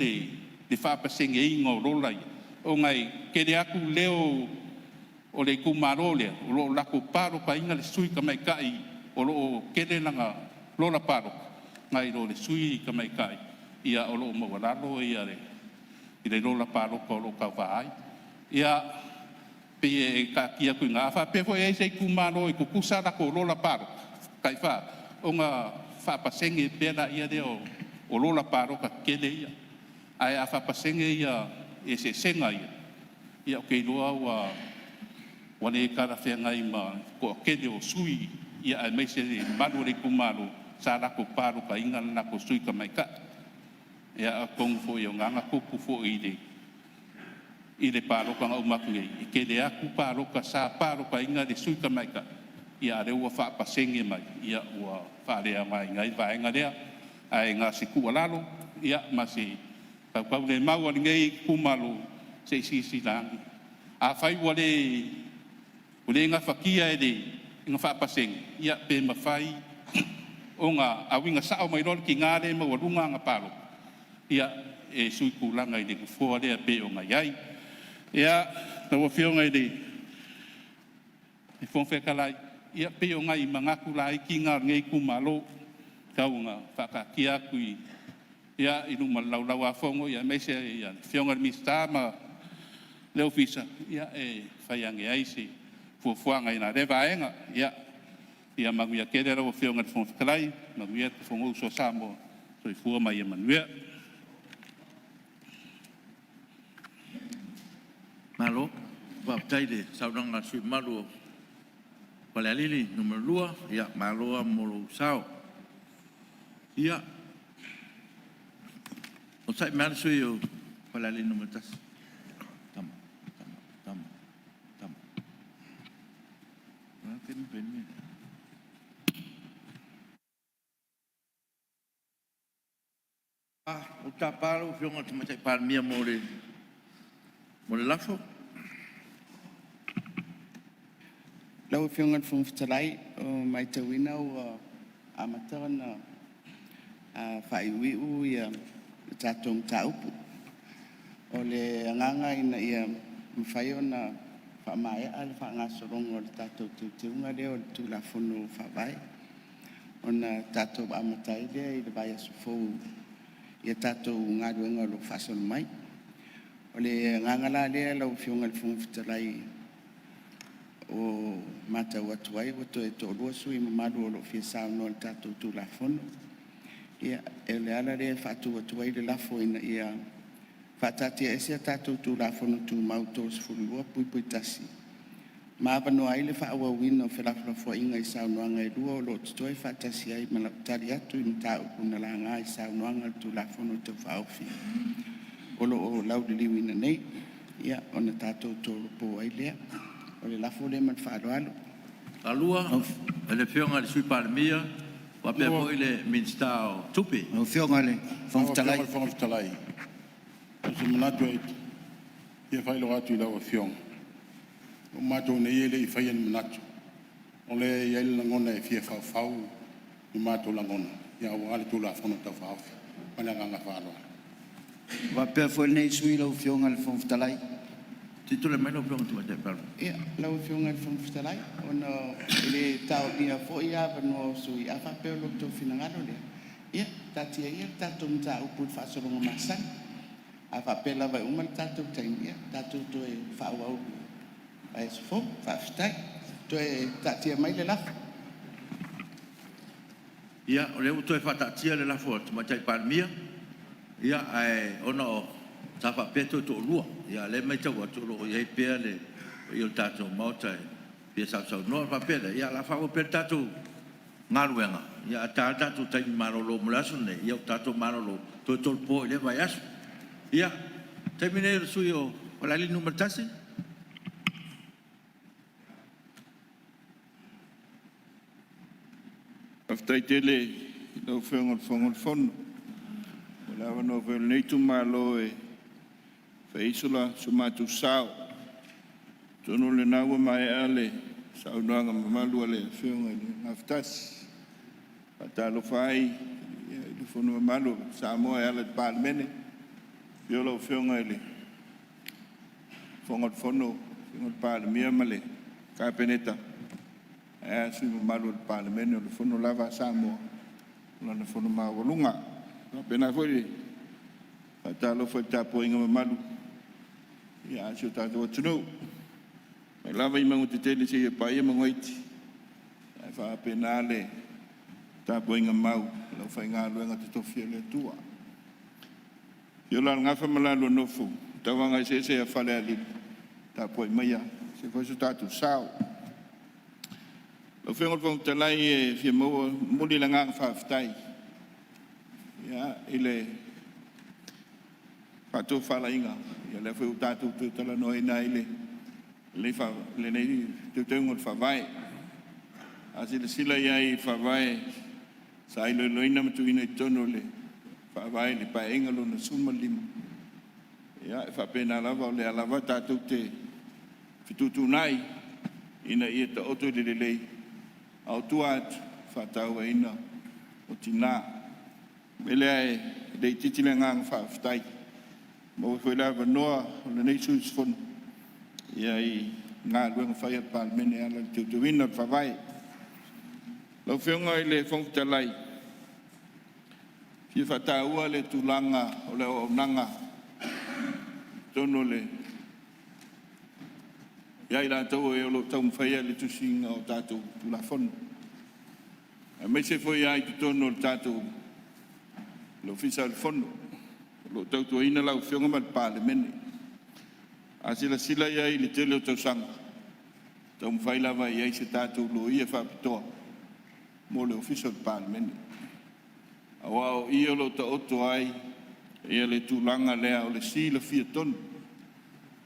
le whapasenge inga o rolai. O ngai, kere aku leo o le kumaro lea, o lo lako paroka inga le sui ka mai kai, o lo kere nanga lola paroka, ngai lo le sui ka mai kai, ia o lo mawalalo ia I le lola paroka o lo ka vai. Ia pe e ka kia kui ngā whapefo e se kumaro e kukusa lako lola paroka, kai wha, o ngā whapasenge pera ia leo o lola paroka kere ia. Ai a whapasenge ia e se senga ia. Ia o kei loa wa ne kara whea ngai ma ko kere o sui ia ai meise le maru re kumaro sa rako paru ka inga nako sui ka mai ka. Ia a kongu fo i o nganga kupu fo I le paro ka ngau maku ngai. I kere aku paro ka sa paro ka inga le sui ka mai ka. Ia re ua whapasenge mai. Ia ua wharea mai ngai vaenga rea. Ai ngā si kua lalo. Ia ma si kau le mau ali ngai kumalo se si langi. A whai wale ngā whakia e le ngā whapaseng. Ia pe ma whai o ngā awinga sao mai rol ki ngā re ma warunga ngā paro. Ia e sui kulanga I le kufua rea pe o ngā iai. Ia na wafionga I le whongwhekalai. Ia pe o ngā I mangaku lai ki ngā ngai kumalo kau ngā whakakia kui ia I numa lau a whongo ia meise ia whionga mista ma leo fisa ia e whaiange aise fuafuanga I nā rewa aenga ia manguia kere rau whionga te whongwhikalai manguia te whongo uso Sāmoa so I fua mai manuia. Malo, waptai de sauranga sui malu Pale alili numero 2 ia maloa molo sao. Ia o sai mea sui o pale alili numero 3. Tama. Kini peni. O taparo whionga te matai palmia mo le lafo. Lau whionga te whumwhitalai o mai tawina o amatara na whaiwiu ia tātou tāupu. O le anganga ina ia mwhai o na whamaea ale whangasorongo o le tātou tūtiunga leo o le tūlafono whawai. O na tātou amatai lea I le vai asu fōu ia tātou ngāruenga o lo whasono mai. O le ngangala lea lau whionga le whumwhitalai o mātau atuai wato e tō rua sui mamaru o lo fia sāuno le tātou tūlafono. Ia e le ala lea whātu atuai le lafo ina ia whātatia e sea tātou tūlafono tū mautos furua pui tasi. Mapano ai le whaawawina o whelafrafo inga I saunoanga I lua o lo tutoi whatasi ai malaputari atu I mta upuna la ngā I saunoanga tu la whono te whaofi. Olo o laudiliwina nei, ia o na tātou tōru pō ai lea. O le lafo le man whaaloalo. Alua, le whionga le sui Parliamentary, wa pe po le minsta o tupi. O whionga le whangtalai. Whangtalai. O se manatu e ia whailo atu I lau a whionga. O mātou nei ele I whaian manatu. O le ia ele langona e whia whau I mātou langona. Ia o ale tūla whono tau whauwhi. Mana nganga whaaloa. Wa pe fo nei sui lo whionga le whangtalai. Tito le meno pionga tu te palo. Ia, lau whionga le whangwhitalai. O na ele tau ia fo ia wano sui a whapeo lo tō whinangalo lea. Ia, tatia ia tātou mta uput whaasoronga masan. A whapeo lawa umal tātou taim ia. Tātou to e whaau ai fo whaafitai. To e tatia mai le lafa. Ia, o le uto e whatatia le lafo tu matai Parliamentary. Ia, ai ona o tafa peto to lua. Ia, le mai tau atu lo iei pia le il tātou mauta e pia sau no pa pia. Ia, la whao pia tātou ngaruenga. Ia, tātou taimi marolo mulasu ne. Ia, tātou marolo to tolpo le vai asu. Ia, taimi nei sui o walali numertasi. Aftai tele, lau whionga whono. Lawa no vel nei tu malo e whaisula sumatu sao. Tono le nawa mai ale saunoanga mamalu ale whionga I ngaftas. Patalo whai, I whono mamalu Sāmoa e ale Parliamentary. Piolo whionga ele. Whongot whono, whongot Parliamentary male, kapeneta. E sui mamalu ale Parliamentary, le whono lava Sāmoa. Lana whono mawalunga. Pena foi talo foi tapo inga mamalu ia sio tato atuno mai lava I mangu tele se ia pai mangoiti ai fa penale tapo inga mau lo fai nga luenga te tofia le tua io la ngafa malalo nofu tawanga se ia fale ali tapo I maia se foi tato sao lo fengo fong talai e fia mo muli la nga fa ftai ia ile pato fala inga ia le foi tato tu tala no ina ile le fa le nei tu tengo fa vai asile sila ia I fa vai sai lo ina mtu ina tono le fa vai le pa inga lo na suma lim ia fa pena lava le lava tato te fitutu nai ina ia ta oto le au tuat fa tau ina o tina Mele ai dei titile ngang fa ftai. Mo foi la noa le nei sus fon. Ia I nga luenga fai Parliamentary ala tu wina fa vai. Lo whionga I le fong talai. Fia fa taua le tulanga o le o nanga. Tono le. Ia I la tau e o lo tau mwhai le tusinga o tātou tula fon. Me se foi ai tu tono le tātou lo fisa al fondo lo tau ina la whionga mal Parliamentary asila sila ia I le tele o tau sanga tau mwhai lava I se tātou lo ia whapitoa mo le official Parliamentary awao ia lo ta oto ai ia le tūlanga lea o le sila fia ton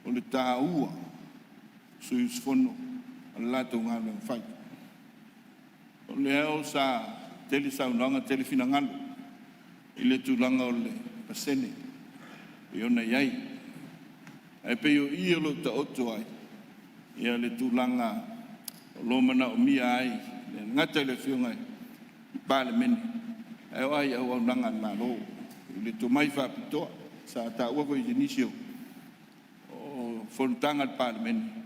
o le tā ua sui sfono al lato ngā le mwhai o le au sa tele saunanga tele finangalo ile tūlanga o le pasene I ona iai ai pe o ia lo ta oto ai ia le tūlanga o lomana o mia ai le ngata le whionga Parliamentary ai o ai au nanga malo ile tu mai whapitoa sa ta ua ko I inisio o fontanga Parliamentary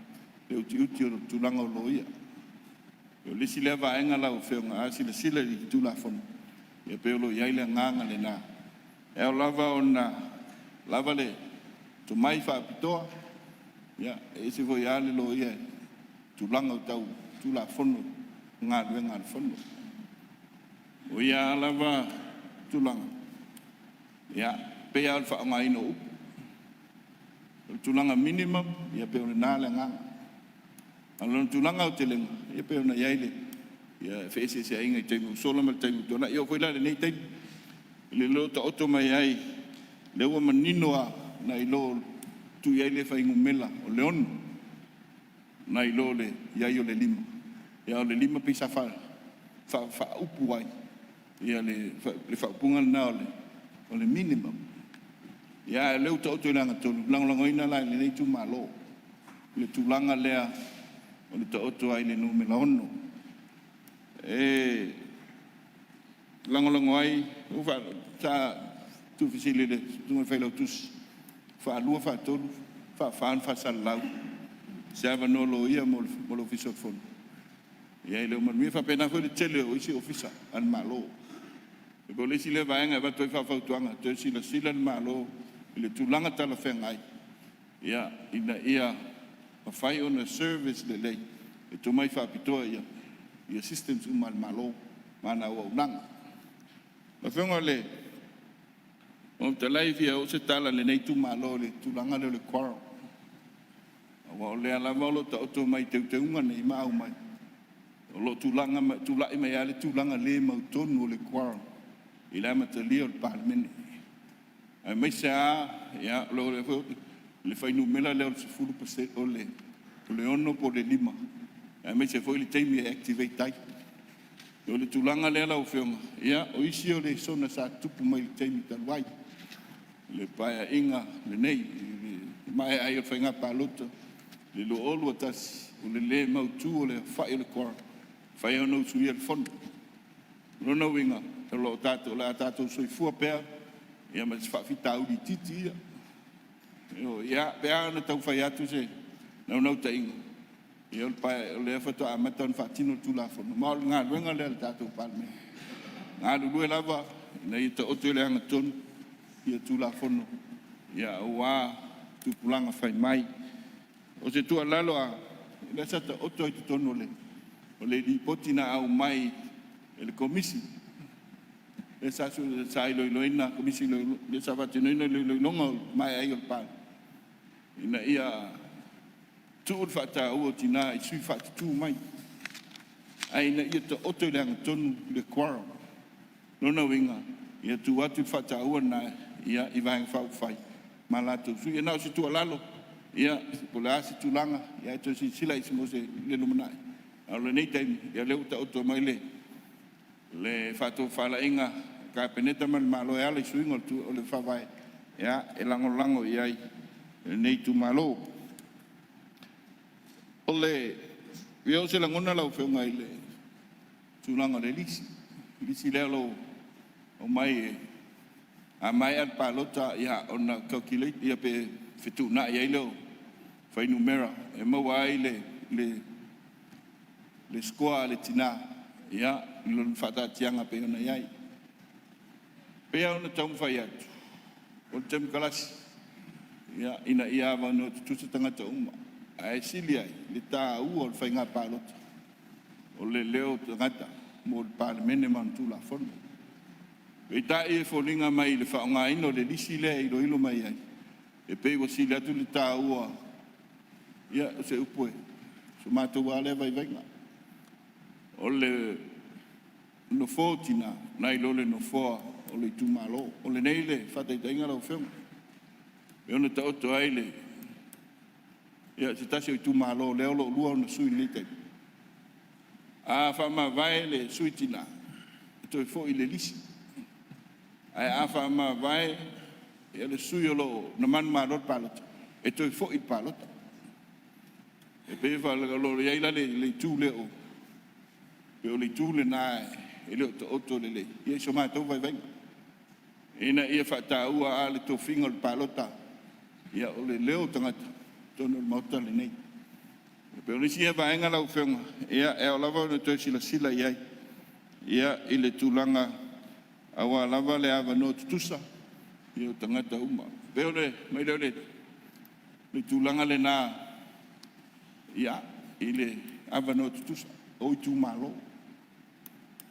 le uti o tūlanga o loia o lisi le vaenga la o whionga asile sila I tūla fono ia peolo iai le nganga le nā. E o lava o nā, lava le tu mai whaapitoa, ia e se voi ale lo ia tu langa o tau, tu la fono, ngā ruenga le fono. O ia lava tu langa. Ia, pe al whaanga ino upu. Tu langa minimum, ia peolo nā le nganga. Alon tulanga o te lenga. Ia pe ona iaile. Ia whese se ainga i teimu. Sola ma teimu tona. Ia koe lare nei teimu. Le lo ta oto mai ai. Le ua manino a na i lo tu iaile whaingu mela o leon. Na i lo le iai o le lima. Ia o le lima pisa wha upu ai. Ia le whaupunga na o le minimum. Ia leu ta oto ilanga tonu. Langolango ina lai le nei tu malo. Le tulanga lea o le ta oto ai le numela ono. Langolango ai, ufa ta tu fisile le tunga whailau tus. Wha alua wha tolu, wha whaan wha salau. Se ava nolo ia mo lo fiso fono. Ia i leo manui wha pena koe le tele o isi ofisa an malo. E ko le si le vaenga wa toi wha whautuanga, toi sila sila an malo, i le tulanga tala whengai. Ia, ina ia, a whai on a service le lei, e to mai wha pitoa ia, ia systems umal malo, mana ua unanga. Ma whenga le, o te laifia o se tala le nei tu malo le tulanga le quarrel. Wa o le ala malo ta oto mai te unga nei mau mai. O lo tulanga tulai mai ale tulanga le mau tonu o le quarrel. I la mata lia o le Parliamentary. Ai mai sa ia lo le whainu mela leo le sefulu pase o le ono po le lima. Ai mai se foi le teimi e activate tai. O le tulanga le ala o whionga. Ia o isi o le sona sa tupu mai le teimi taluai. Le paia inga le nei. Mai ai o whainga palota. Le lo olu atas. O le mautu o le whai o le kora. Whai o no suia le fondo. Rona winga. Te lo tato la tato soi fua pea. Ia ma se whawhita uri titi ia. Ia pea na tau whai atu se. Nau ta inga. Ia o le whatoa a matan whatino tula fono. Maol ngā luenga lea le tato palme. Ngā lulue lava. Na i ta oto le anga tonu. Ia tula fono. Ia ua tupulanga whai mai. O se tua lalo a. Ila sata oto i tonu le. O le ripoti na au mai. E le komisi. E sa su sa iloina komisi le sa vatino iloinonga mai ai o pal. Ina ia tuur fata o tina i sui fata tu mai. Ai na ia to oto le tonu le quarrel. Nona winga ia tu atu fata o na ia i vai fa fai. Malato su ia na se tu lalo. Ia pola se tu langa ia to si sila i mo se le lumana. Ala nei tai ia le uta oto mai le fato fala inga ka peneta mal malo ya le swing tu o le favai ya e lango ia nei tu malo ole yo se langona la fe ngai le tu lango le lisi le lo o mai a mai al palota ya ona calculate ia pe fitu na ia lo fai numera e mo wai le score le tina ia lon fata tianga pe ona iai pe ona tau fai atu o tem kalas ia ina ia va no tu tanga to uma ai silia le ta u o fai nga palot o le leo tangata mo Parliamentary man tu la fon e ta e folinga mai le fa nga ino le lisile i ilo mai ai e pe o silia tu le ta u ia se upoe so mato wale vai venga o le no fotina nai lo le no fo o le tu malo o le nei le fata i tainga lo fem e ona ta oto ai le ia se tasi o tu malo le o lo lua ona sui lite a fa ma vai le suitina to fo i le lisi ai a fa ma vai e le sui o lo na man ma lo palot e to fo i palot e pe fa lo ia le tu le o pe o le tūle nā e leo to oto le le. Ia so mai tau vai venga. Ina ia whata ua a le tō whinga le palota. Ia o le leo tangata. Tono le mauta le nei. Pe o nisi ia vaenga lau whenga. Ia e o lava o tō sila iai. Ia i le tūlanga awa lava le awa no tutusa. Ia o tangata uma. Pe o le, mai leo le tūlanga le nā. Ia i le awa no tutusa. O i tū malo.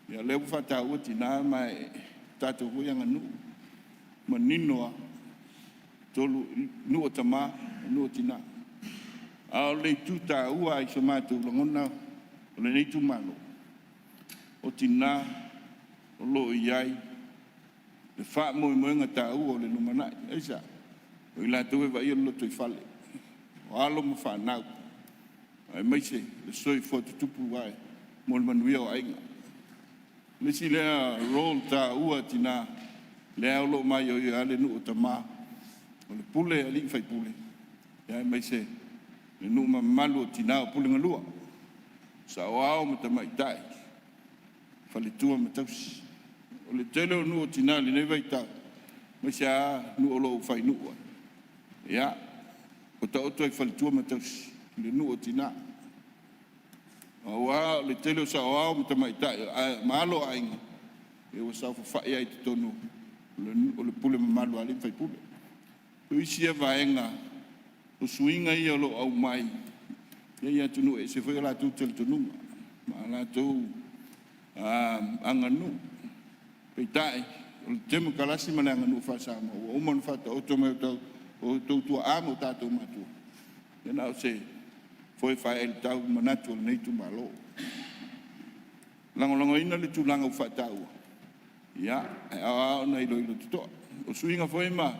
Ia leo whata ua tina mai tātou hui anga nu. Ma ninoa tolu nua tama, nua tina. A o le tu ta ua I so mātou langona, o le nei tu malo. O tina, o lo iai, le wha moe ta ua o le numanai, eisa. O I lātou e vai o loto I whale. O alo ma whanau. Ai maise, le soi fo tutupu vai, mo le manuia o ainga. Lesi lea roll ta ua tina, lea o lo mai o I ale nu o ta maa. O le pule a li fai pule. Ia mai se le nu ma malu o tina o pule ngalua. Sa o ao ma ta mai tai. Fale tua ma tausi. O le tele o nu o tina le nei vai tau. Mai se a nu o lo fai nu. Ia. O ta oto e fale tua ma tausi. Le nu o tina. O a le tele o sa o ao ma ta mai tai. Ma alo a inga. E o sa fa fai ai te tonu. O le pule ma malu a le fai pule. O isi e vaenga, o suinga I o lo au mai. Ia tunu e se foi la tu tel tunuma. Ma la tu anganu. Peitai, o temu kalasi mana anganu fa Sāmoa. O man fa o to me to o to tu amo tato matu. Ia na se foi fa el tau manatu nei tu malo. Lango ina le tu langa fa tau. Ia, a na ilo to. O suinga foi ma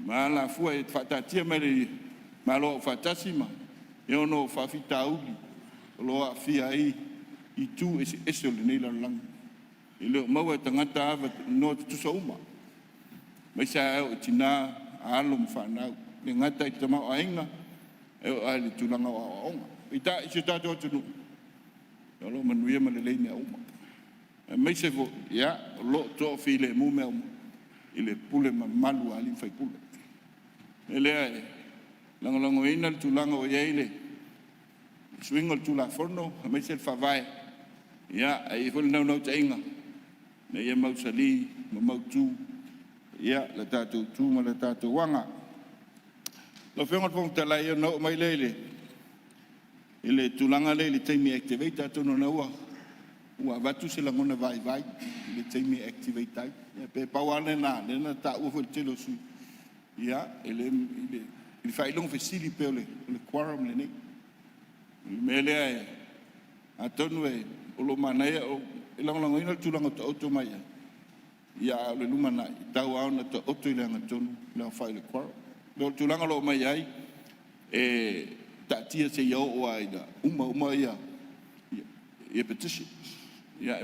la fua e whatatia mere ma lo whatasima e ono whawhita uli o lo a fia I tu ese o le nei lang I leo maua e tangata awa no te tusa uma mai sa eo e tina a alo ma whanau le ngata I te tamau a inga e o a le tulanga o a onga I ta I se tato o tunu e lo manuia ma le leine a uma mai se vo ia lo to file mu me uma I le pule ma malu ali fai pule Elea e lango ina le tulanga o iei swingo le tula forno a mai se le whawai ia e hole nau ta inga na ia mau sali ma mau tu ia le tātou tu ma le tātou wanga lo whionga pong talai o nau mai leile ile tulanga leile teimi activate tātou no naua ua watu se langona vai ile teimi activate tai ia pe pawane na nena ta ua fo telo sui ia ele fai long fesili pe le quorum le nei mele ai atonu e o lo manai o lang ina tulanga to auto mai ia le lumana tau au na to auto ile nga tonu le fai le quorum lo tulanga lo mai ai e tatia se yo o ai da uma ia petition ia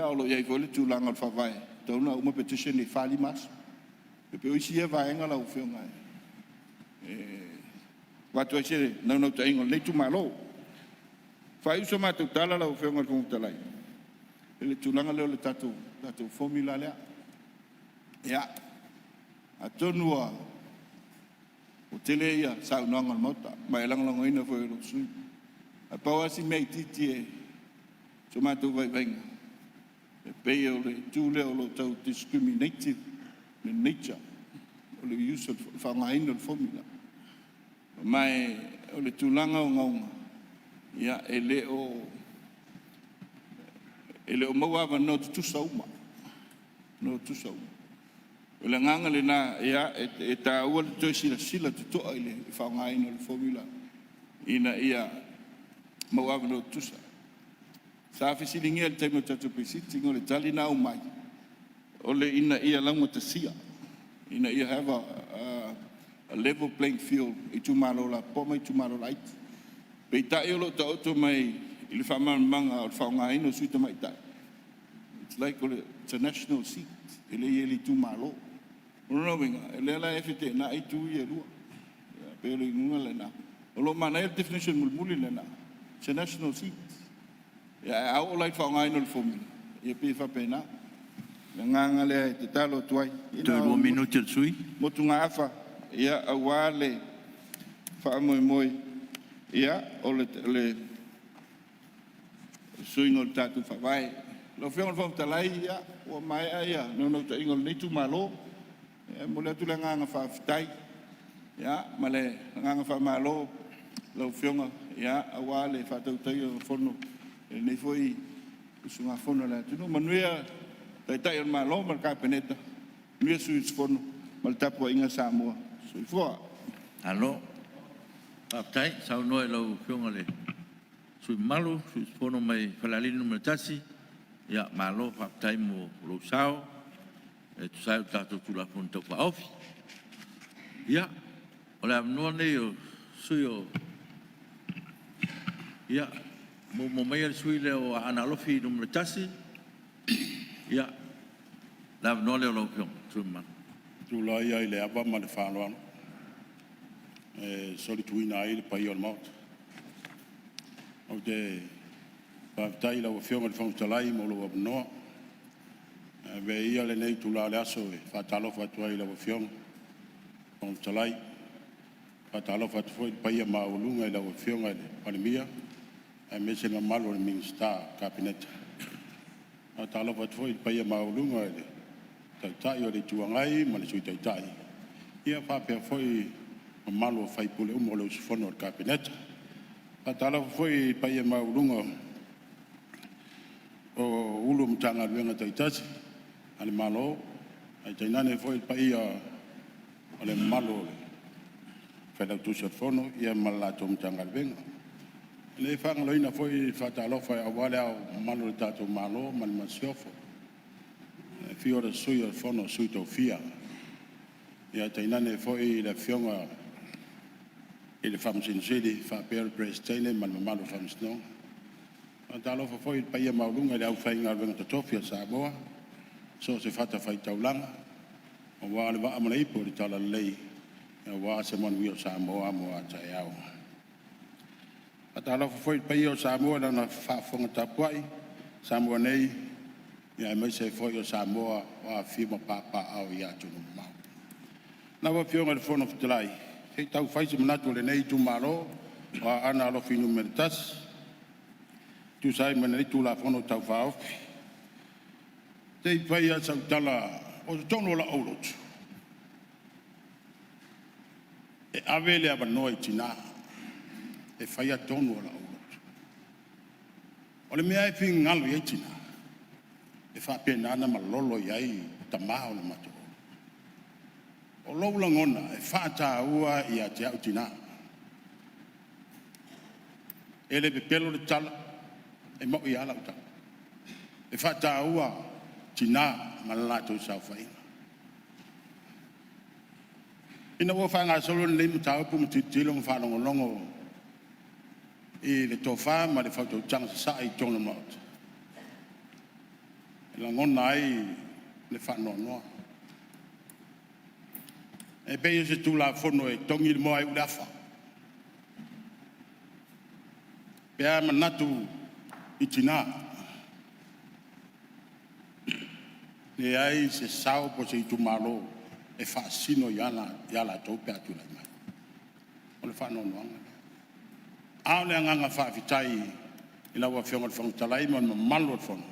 o lo ia vole tulanga fa vai tona uma petition le fali mas e pe isi e vaenga la ufionga watu e sere no ta ingo le tu malo fa uso ma tu tala la ufionga con talai ele tulanga le tatu formula le ya atonua o tele ia sa no ngal mota mai lang ina fo lo sui a pawasi mai titi so ma tu vai venga e pe o le tu le o lo tau discriminative the nature o le use of whangaina o formula mai o le tūlanga o ngaunga ia e le o mauawa no tusa uma o le nganga le na ia e ta ua le toi sila tutoa i le whangaina o le formula ina ia mauawa no tusa sa fisilingia le taimo tatu pesiti ngole tali na o mai ole ina ia lango te sia ina ia have a level playing field I tu malo la poma I tu malo light pe ta yo lo ta auto mai il fa manga o fa nga ino suita mai ta it's like it's a national seat ele tu malo no venga ele la FT na I tu ye lu pe le ngula na lo mana el definition mulmuli le na it's a national seat ya au like fa nga ino le formula ye pe fa pena nganga le te talo tuai Tu 2 minutos sui. mo tunga afa ia awale fa moi ia o le suingo tatu fa vai lo fiong fo talai ia o mai ia no ta ingol ni tu malo mo le tu nganga fa ftai ia male nganga fa malo lo fiong ia awale fa tau tai fono nei foi sunga fono la tu no manuia tai on malo mal ka peneta mi su fono mal tapo inga Sāmoa su fo Alo. Papai, sau noe lau whionga le. Sui malu, sui pono mai whalalinu me tasi. Ia malo, papai mo lo sao. E tu sai tato tu la punta pa ofi. Ia, o le amnua nei o sui o. Ia, mo mai al sui le o analofi numero tasi. Ia, le amnua le o lau whionga, sui malu. Tula ia i le aba ma le whānoano. Sori tuina ai le pai o le maut. O te whaatai lau whionga le whangtalai mo lo abanoa. Ve ia le nei tula le aso e whaatalo whatuai lau whionga. Whangtalai. Whaatalo whatuai le pai a maulunga i lau whionga le palimia. E mese ngā malo le minister kabineta. Whaatalo whatuai le pai a maulunga le taitai o le tuangai ma le sui taitai. Ia whapea foi malo fai pule umo le usifono o kabineta. Whaatalo foi pai a maulunga o ulu mtanga luenga taitasi. Ale malo, ai tainane foi pai a le malo le whaidau tusi fono ia malato mtanga luenga. Le whangaloina foi whaatalo fai awale au malo le tato malo ma le masiofo. Fio da sui al fono sui tau fia. Ia tainane foi le fionga e le famsin sidi fa per prestene man mamalo famsno. Talo fa foi pa ia maulunga le au fainga venga to tofia Sāmoa. So se fata fai taulanga. O wa le va amana ipo le tala lei. Ya wa se man wi o Sāmoa mo ata yao. Talo fa foi pa ia o Sāmoa na fa fonga tapuai. Sāmoa nei ia mai se foi o Sāmoa wa firma papa au ia tunu mau. Na wa fionga le fono fitlai. Hei tau whaisi manatu le nei tu malo wa ana alo finu meritas. Tu sai manei tu la fono tau whaofi. Tei whai a sau tala o tono la aulotu. E ave le ava noi tina. E whai a tono la aulotu. O le mea e whi ngalo i tina. E whapena ana malolo iai tamao le mato. O lou langona e whaata ua i a te au tina. E le pepelo le tala, e mau i ala utala. E whaata ua tina malalato sau whainga. Ina ua whainga solo ni leimu taupu ma titilo ma whanongolongo i le tofa ma le whautau tanga sa i tona maut. E langona ai le whanonoa. E pei se tu la fono e tongi le moa i ulafa. Pea manatu i tina. Ne ai se sao po se i tu malo e whaasino i ala tau pea tu lai mai. O le whano noanga. Ao le anganga whaafitai i lawa whionga le whangutalai ma malo le fono.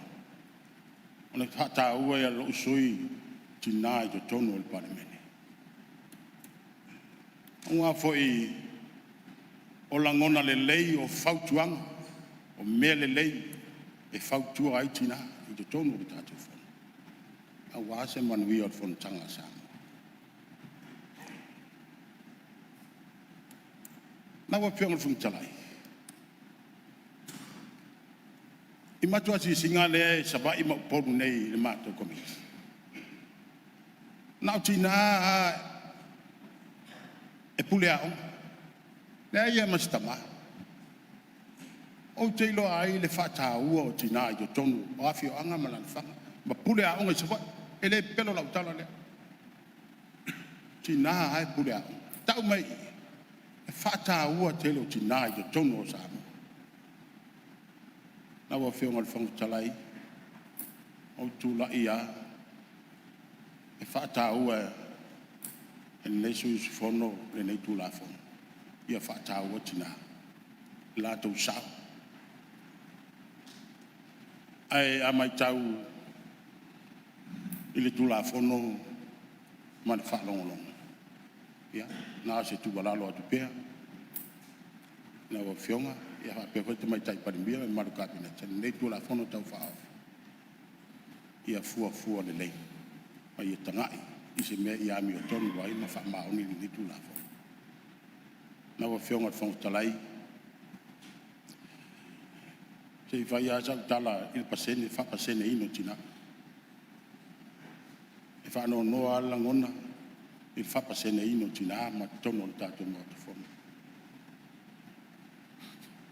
O le hata ua i ala usui tina i to tono le Parliamentary. Ua foi o langona le lei o fautuanga, o mea le lei e fautua ai tina i te tonu o tātou whanu. A wāse manui o whanu tanga Sāmoa. Nawa pionga le whungtalai. I matua si singa le saba i mauporu nei le mātou komisi. Nau tina e pule au. Lea ia mastama. O teilo ai le whata ua o tina i to tonu. O afi o anga malan whanga. Ma pule au ngai sawa. E le pelo lau tala lea. Tina ai pule au. Tau mai. E whata ua teilo tina i to tonu o Sāmoa. Na wa whionga le whangu talai. O tūla ia. E whata ua e nei sui fono le nei tu la fono ia whaata ua tina la tau sao ai a mai tau i le tu la fono ma le whaalongolongo ia na se tu walalo atu pea na wa whionga ia hapea koe te mai tai parimia me maru kabineta nei tu la fono tau whaao ia fua le lei ai ia tangai i se mea i ami o tonu wai ma wha maoni ni tu la fono. na wa fionga fong talai se vai a sa tala il pasene fa pasene ino tina e fa no ala ngona il fa pasene ino tina ma tono tato mo fo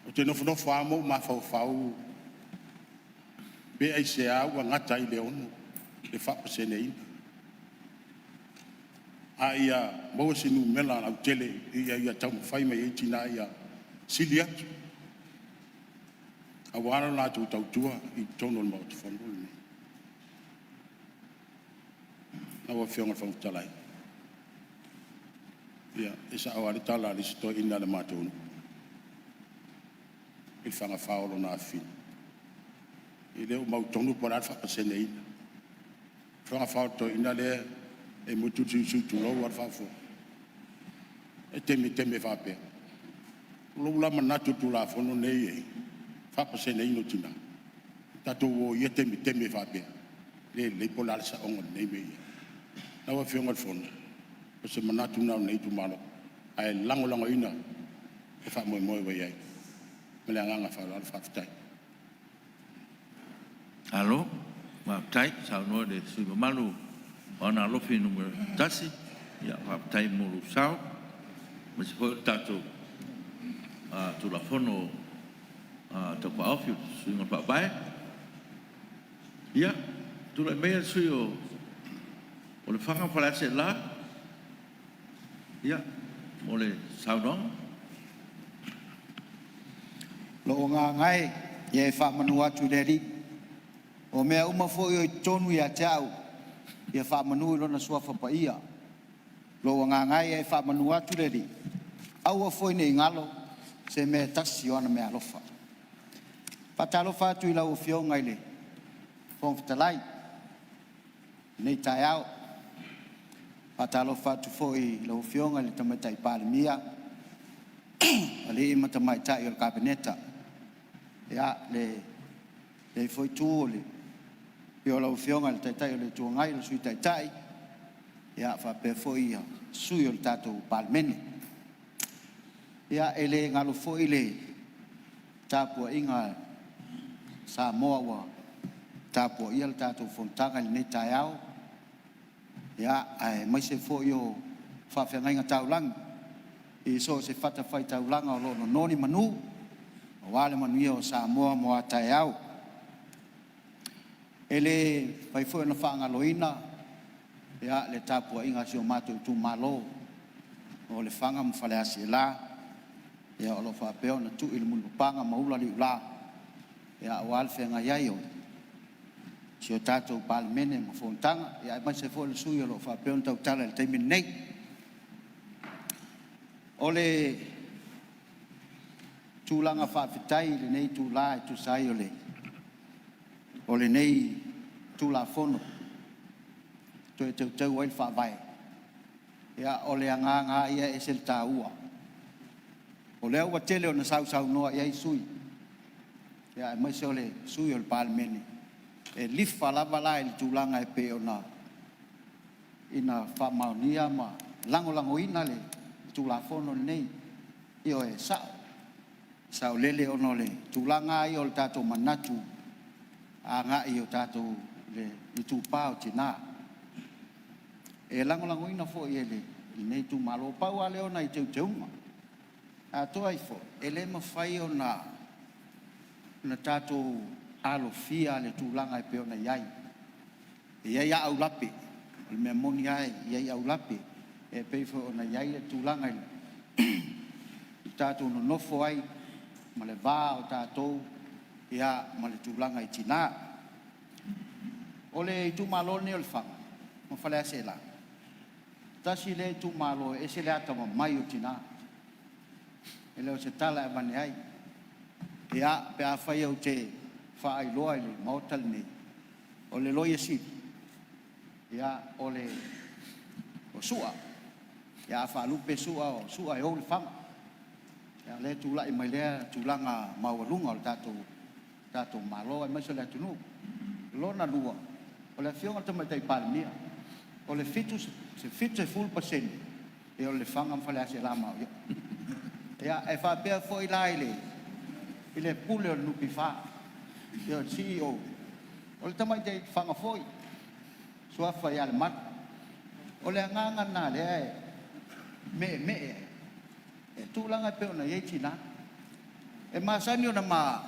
o te no fa mo ma fa be ai se a wa ngata i le ono le fa pasene ino aia mo sinu mela na tele ia tamu fai mai tina ia siliat awara la tu tau tua i tono mo te fondo ni na wa fionga fong talai ia isa awari tala li sto ina le matonu il fanga faolo na fin ile o mau tonu por alfa pasene ina fanga faolo to ina le e mutu tu lo war fa fo e teme fa pe lo la manatu tu la fo no nei fa pa se nei no tina tato wo ye teme fa pe le polar sa on nei me na wa fio ngal fo o se manatu na nei tu malo ai lango ina e fa mo we ye me la nga fa al fa tai alo ma tai sa no de su malu ona lofi numero tasi ya tai mulu sao mas foi tato tu la fono to pa ofiu su no pa bai ya tu la meia su o le fanga para se la ya mole sao dong lo nga ngai ye fa manua tu deri o mea uma fo yo tonu ya tau ia fa manu lo na sua fa pa ia lo nga ngai e fa manu atu dedi au foi nei ngalo se me tasi ona me alofa patalo fa tu la o fio ngai le fong talai nei taiao patalo fa tu foi lo fio ngai le tamatai Parliamentary ali matamai tai o kabineta ya le foi tu le yo la fionga le tai le tu ngai le sui tai ya fa pe foi sui o tato Parliamentary ya ele ngalo foi le tapo inga Sāmoa wa tapo ia le tato fontanga le tai au ya ai mai se foi yo fa fe ngai ngata ulang e so se fata fai tau langa o lo noni manu wale manu yo Sāmoa mo tai au ele pai foi na fanga loina ya le tapu inga sio mato tu malo o le fanga mo fale asila ya o lo fa peo na tu il mundu panga maula li ula ya wal fenga yayo sio tato Parliamentary mo fontanga ya mai se foi su yo lo fa peo tau tala le temi nei ole tu langa fa fitai le nei tu la tu sai ole ole nei tu la fono to te wai fa vai ya ole anga ia esel taua ole wa tele ona sau no ia sui ya mai se ole sui o Parliamentary e lifa la bala il tu langa e pe ona ina fa maunia ma lango ina le tu la fono nei io e sa lele ono le tu langa io il tato manatu anga io tato le tu pao tina e lango ina fo ele nei tu malo pao ale ona i teunga a to ai fo ele ma fai ona na tato alo fia le tu langa e pe ona iai ia au lapi il memonia ia au lapi e pe fo ona iai le tu langa tato no fo ai ma le va o tato ia ma le tulanga i tina o le tu malo ne o le fanga mo fale ase la tasi le tu malo e se le ata mai o tina e le o se tala e mane ai ia pe a fai o te fa ai loa i le mautal ni o le loia si ia o le o sua ia fa lupe sua o sua e o le fanga ia le tula i mai le tulanga maualunga o le tato malo e mai se le atunu lona lua o le fionga tama tai Parliamentary o le fitu se full percent e o le fanga fale ase la mau Ya e fa pe foi lai le pule no pifa yo CEO o le tamai te fanga foi so fa ya le mat o le nganga na le me e tu langa pe ona ye china e ma sa ni ona ma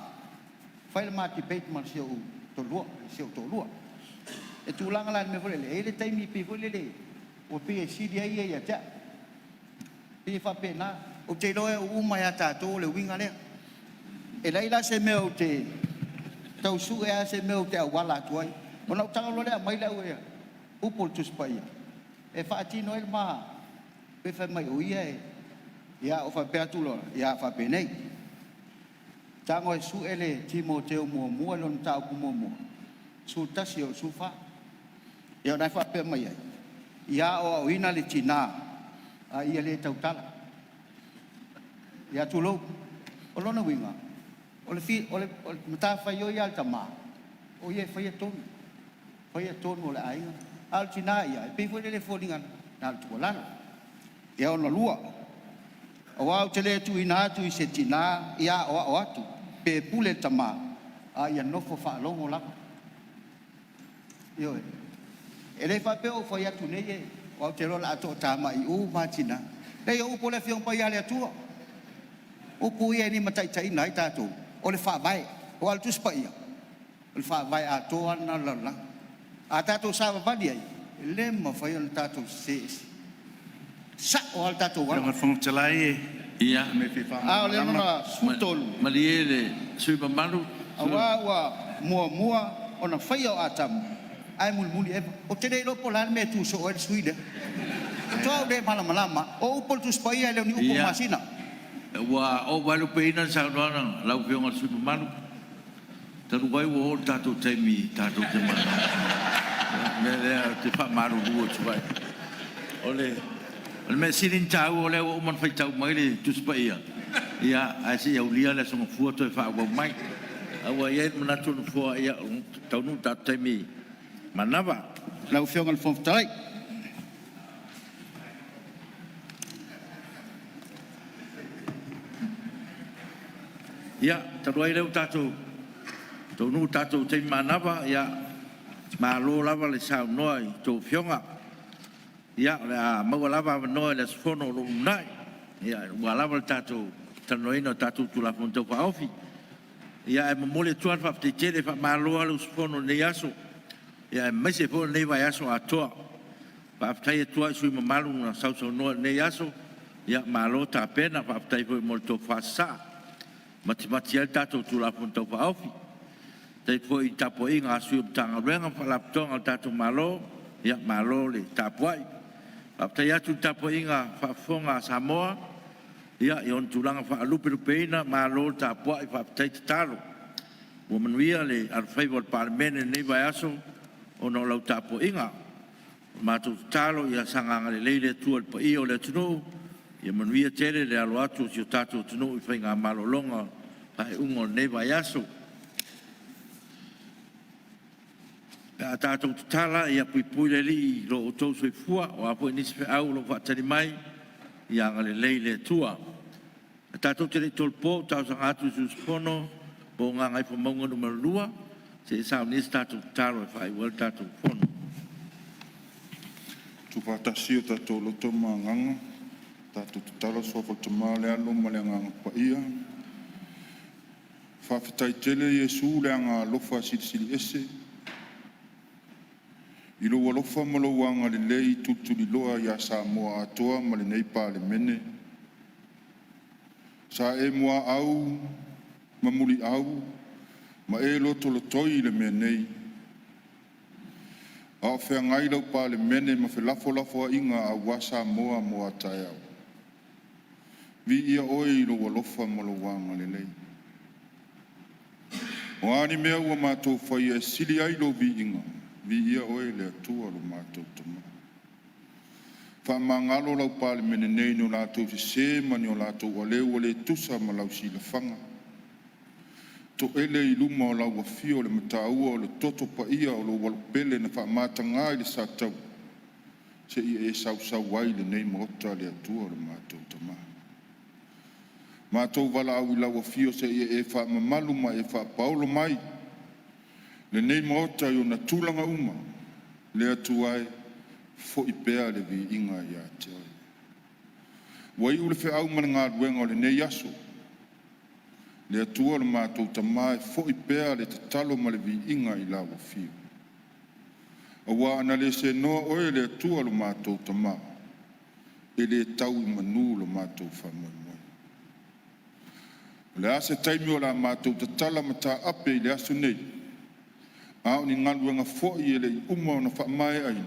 fa le ma ti pe ma sio to luo e tu langa la me vole le tai mi pe vole le o pe si dia ye ya cha pe fa pe na o te loe o mai ata to le winga le e lai la se me o te tau su e se me o te wala tuai ona tanga lo le mai la o o pol tu spaia e fa ti no el ma pe fa mai o ia ya o fa pe atu lo ya fa pe nei tango e su ele Timoteo mo lon ta ku mo su tasi o su fa ya na fa pe mai ya o ina le tina a ia le tau tala ya tu lo o lo na winga o le mata fa yo ya tama o ye fa ye ton o le ai al tina ya pe fo le fo linga na tu la ya o no lua o wa te le tu ina tu se tina ya o atu pe pule tama a ya no fo fa lo la yo e le fa pe o fo ya tu ne ye o te lo la to tama i u ma tina le yo po le fiong pa ya le tu o pu ye ni matai tai nai ta tu o le fa vai o al tu spa ia o le fa vai a to ana la a ta tu sa va dia le ma fa yo ta tu se sa o al ta tu wa Nga fong talai Ia. me fi fa. a o le no sutol Maliele sui mamalu. awa mua ona fa yo atam ai muli o te le lo polar me tu so o suide to de malama o pol tu spa ia le ni upo masina Wa o walu peina sa dona lau fiona sui mamalu. Tanu wai wo tatu temi tatu te mana. Le te fa maru wo tuai. Ole me sirin tau ole o man fai tau mai le tu spa ia. Ia asi au lia le so foto fa wa mai. Awa ye mana tu fo ia tau nu tatu temi. Manava lau fiona fon tai ia tau ai le tatu. Tau nu tatu temi manava ia ma lo lava le sa noi to fionga. Ia le mau lava noi le fono lo nai. Ia wa lava tatu tanoina tatu tu la fonto fa ofi. Ia e mole tuan fa te tele fa malo lo fono ne yaso. Ia me se fo ne va yaso a to. Fa tai tua sui malu na sau no ne yaso. Ia malo ta pena fa tai fo molto fa sa. Mati el tatu tu la fonto fa ofi. Tai fo i tapo inga sui tanga renga fa la tonga tatu malo. Ia malo le tapuai. Apta tu tapo inga fa fonga Sāmoa ia yon tulanga fa lupeina ma lo tapo i fa tai talo o manuia le al favor Parliamentary nei vai aso o no lo tapo inga ma tu talo ia sanga le leile tu al pai o le tunu ia manuia tele le alo atu si tatu tunu i fa inga malo longa pa ungo nei vai aso a tātou tala ia pui le li lo o tau soi fua o apo nisi fe au lo whatari mai ia ngale leile tua. A tātou te rei tolpo tau sang atu sus pono po ngā ngai po maunga numero lua se e sao nisi tātou talo e whai wal tātou pono. Tupatasi o tātou loto mā nganga, tātou tala sofa te mā le alo ma le nganga pa ia. Whawhitai tele Iesu le anga lofa sili ese. I lo walofa malawanga le lei tutuli loa ia Sāmoa atoa ma le nei Parliamentary. Sa e mua au, ma muli au, ma e loto lotoi le mea nei. A o whea ngai lau Parliamentary ma whelafo a inga a wa Sāmoa mo atai au. Vi ia oi i lo walofa malawanga le lei. O ani mea ua mātou whai e sili ai lo vi inga. Vi ia oe le atua lo mātou tama. Wha mangalo lau Parliamentary nei no lātou se mani o lātou waleu le tusa ma lau si la whanga. To ele I luma o lau wafio le mataua o le toto pa ia o lo walupele na wha mātanga I le sātau. Se ia e sau wai le nei maota le atua lo mātou tama. Mātou wala au ila wa fio se ia e wha mamalu mai e wha paolo mai. Le nei maota i o na tūlanga uma. Le atu ai fo i pēa le vi inga i a te oi. Wai ule whi au mana ngā ruenga o le nei aso. Le atua le mātou tamai fo i pēa le te talo ma le vi inga i la wa fio. Awa ana le se noa oe le atua le mātou tamai. E le tau i manu le mātou whamoi. Le ase taimi o la mātou ta tala ma ta ape i le aso nei. Ao ni ngaluanga fōi e le uma o na whaamae aina.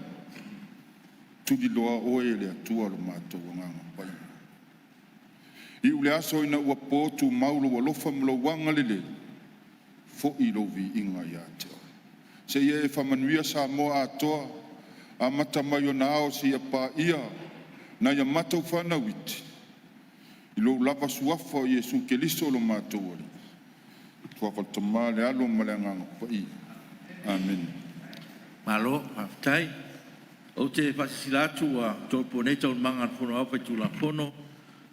Tuli loa oe le atua lo mātou o nganga pai. I ule aso ina ua pōtu maulo wa lofa mlo wanga lele. Fōi lo vi inga i ate o. Se ia e whamanuia Sāmoa atoa. A mata mai o na ao si a pā ia. Na ia matau whana witi. I lo lava suafa o Iesu Keliso lo mātou ari. Tua kaltama le alo ma le nganga pai. Amen. Malo, haftai. O te whasilatu a tōponeta o manga whono awhai tūla whono.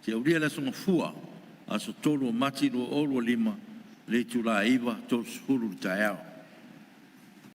Te auria la songa fua. A so tōru o mati lo olu o lima. Le tūla iwa tōru sukuru taeao.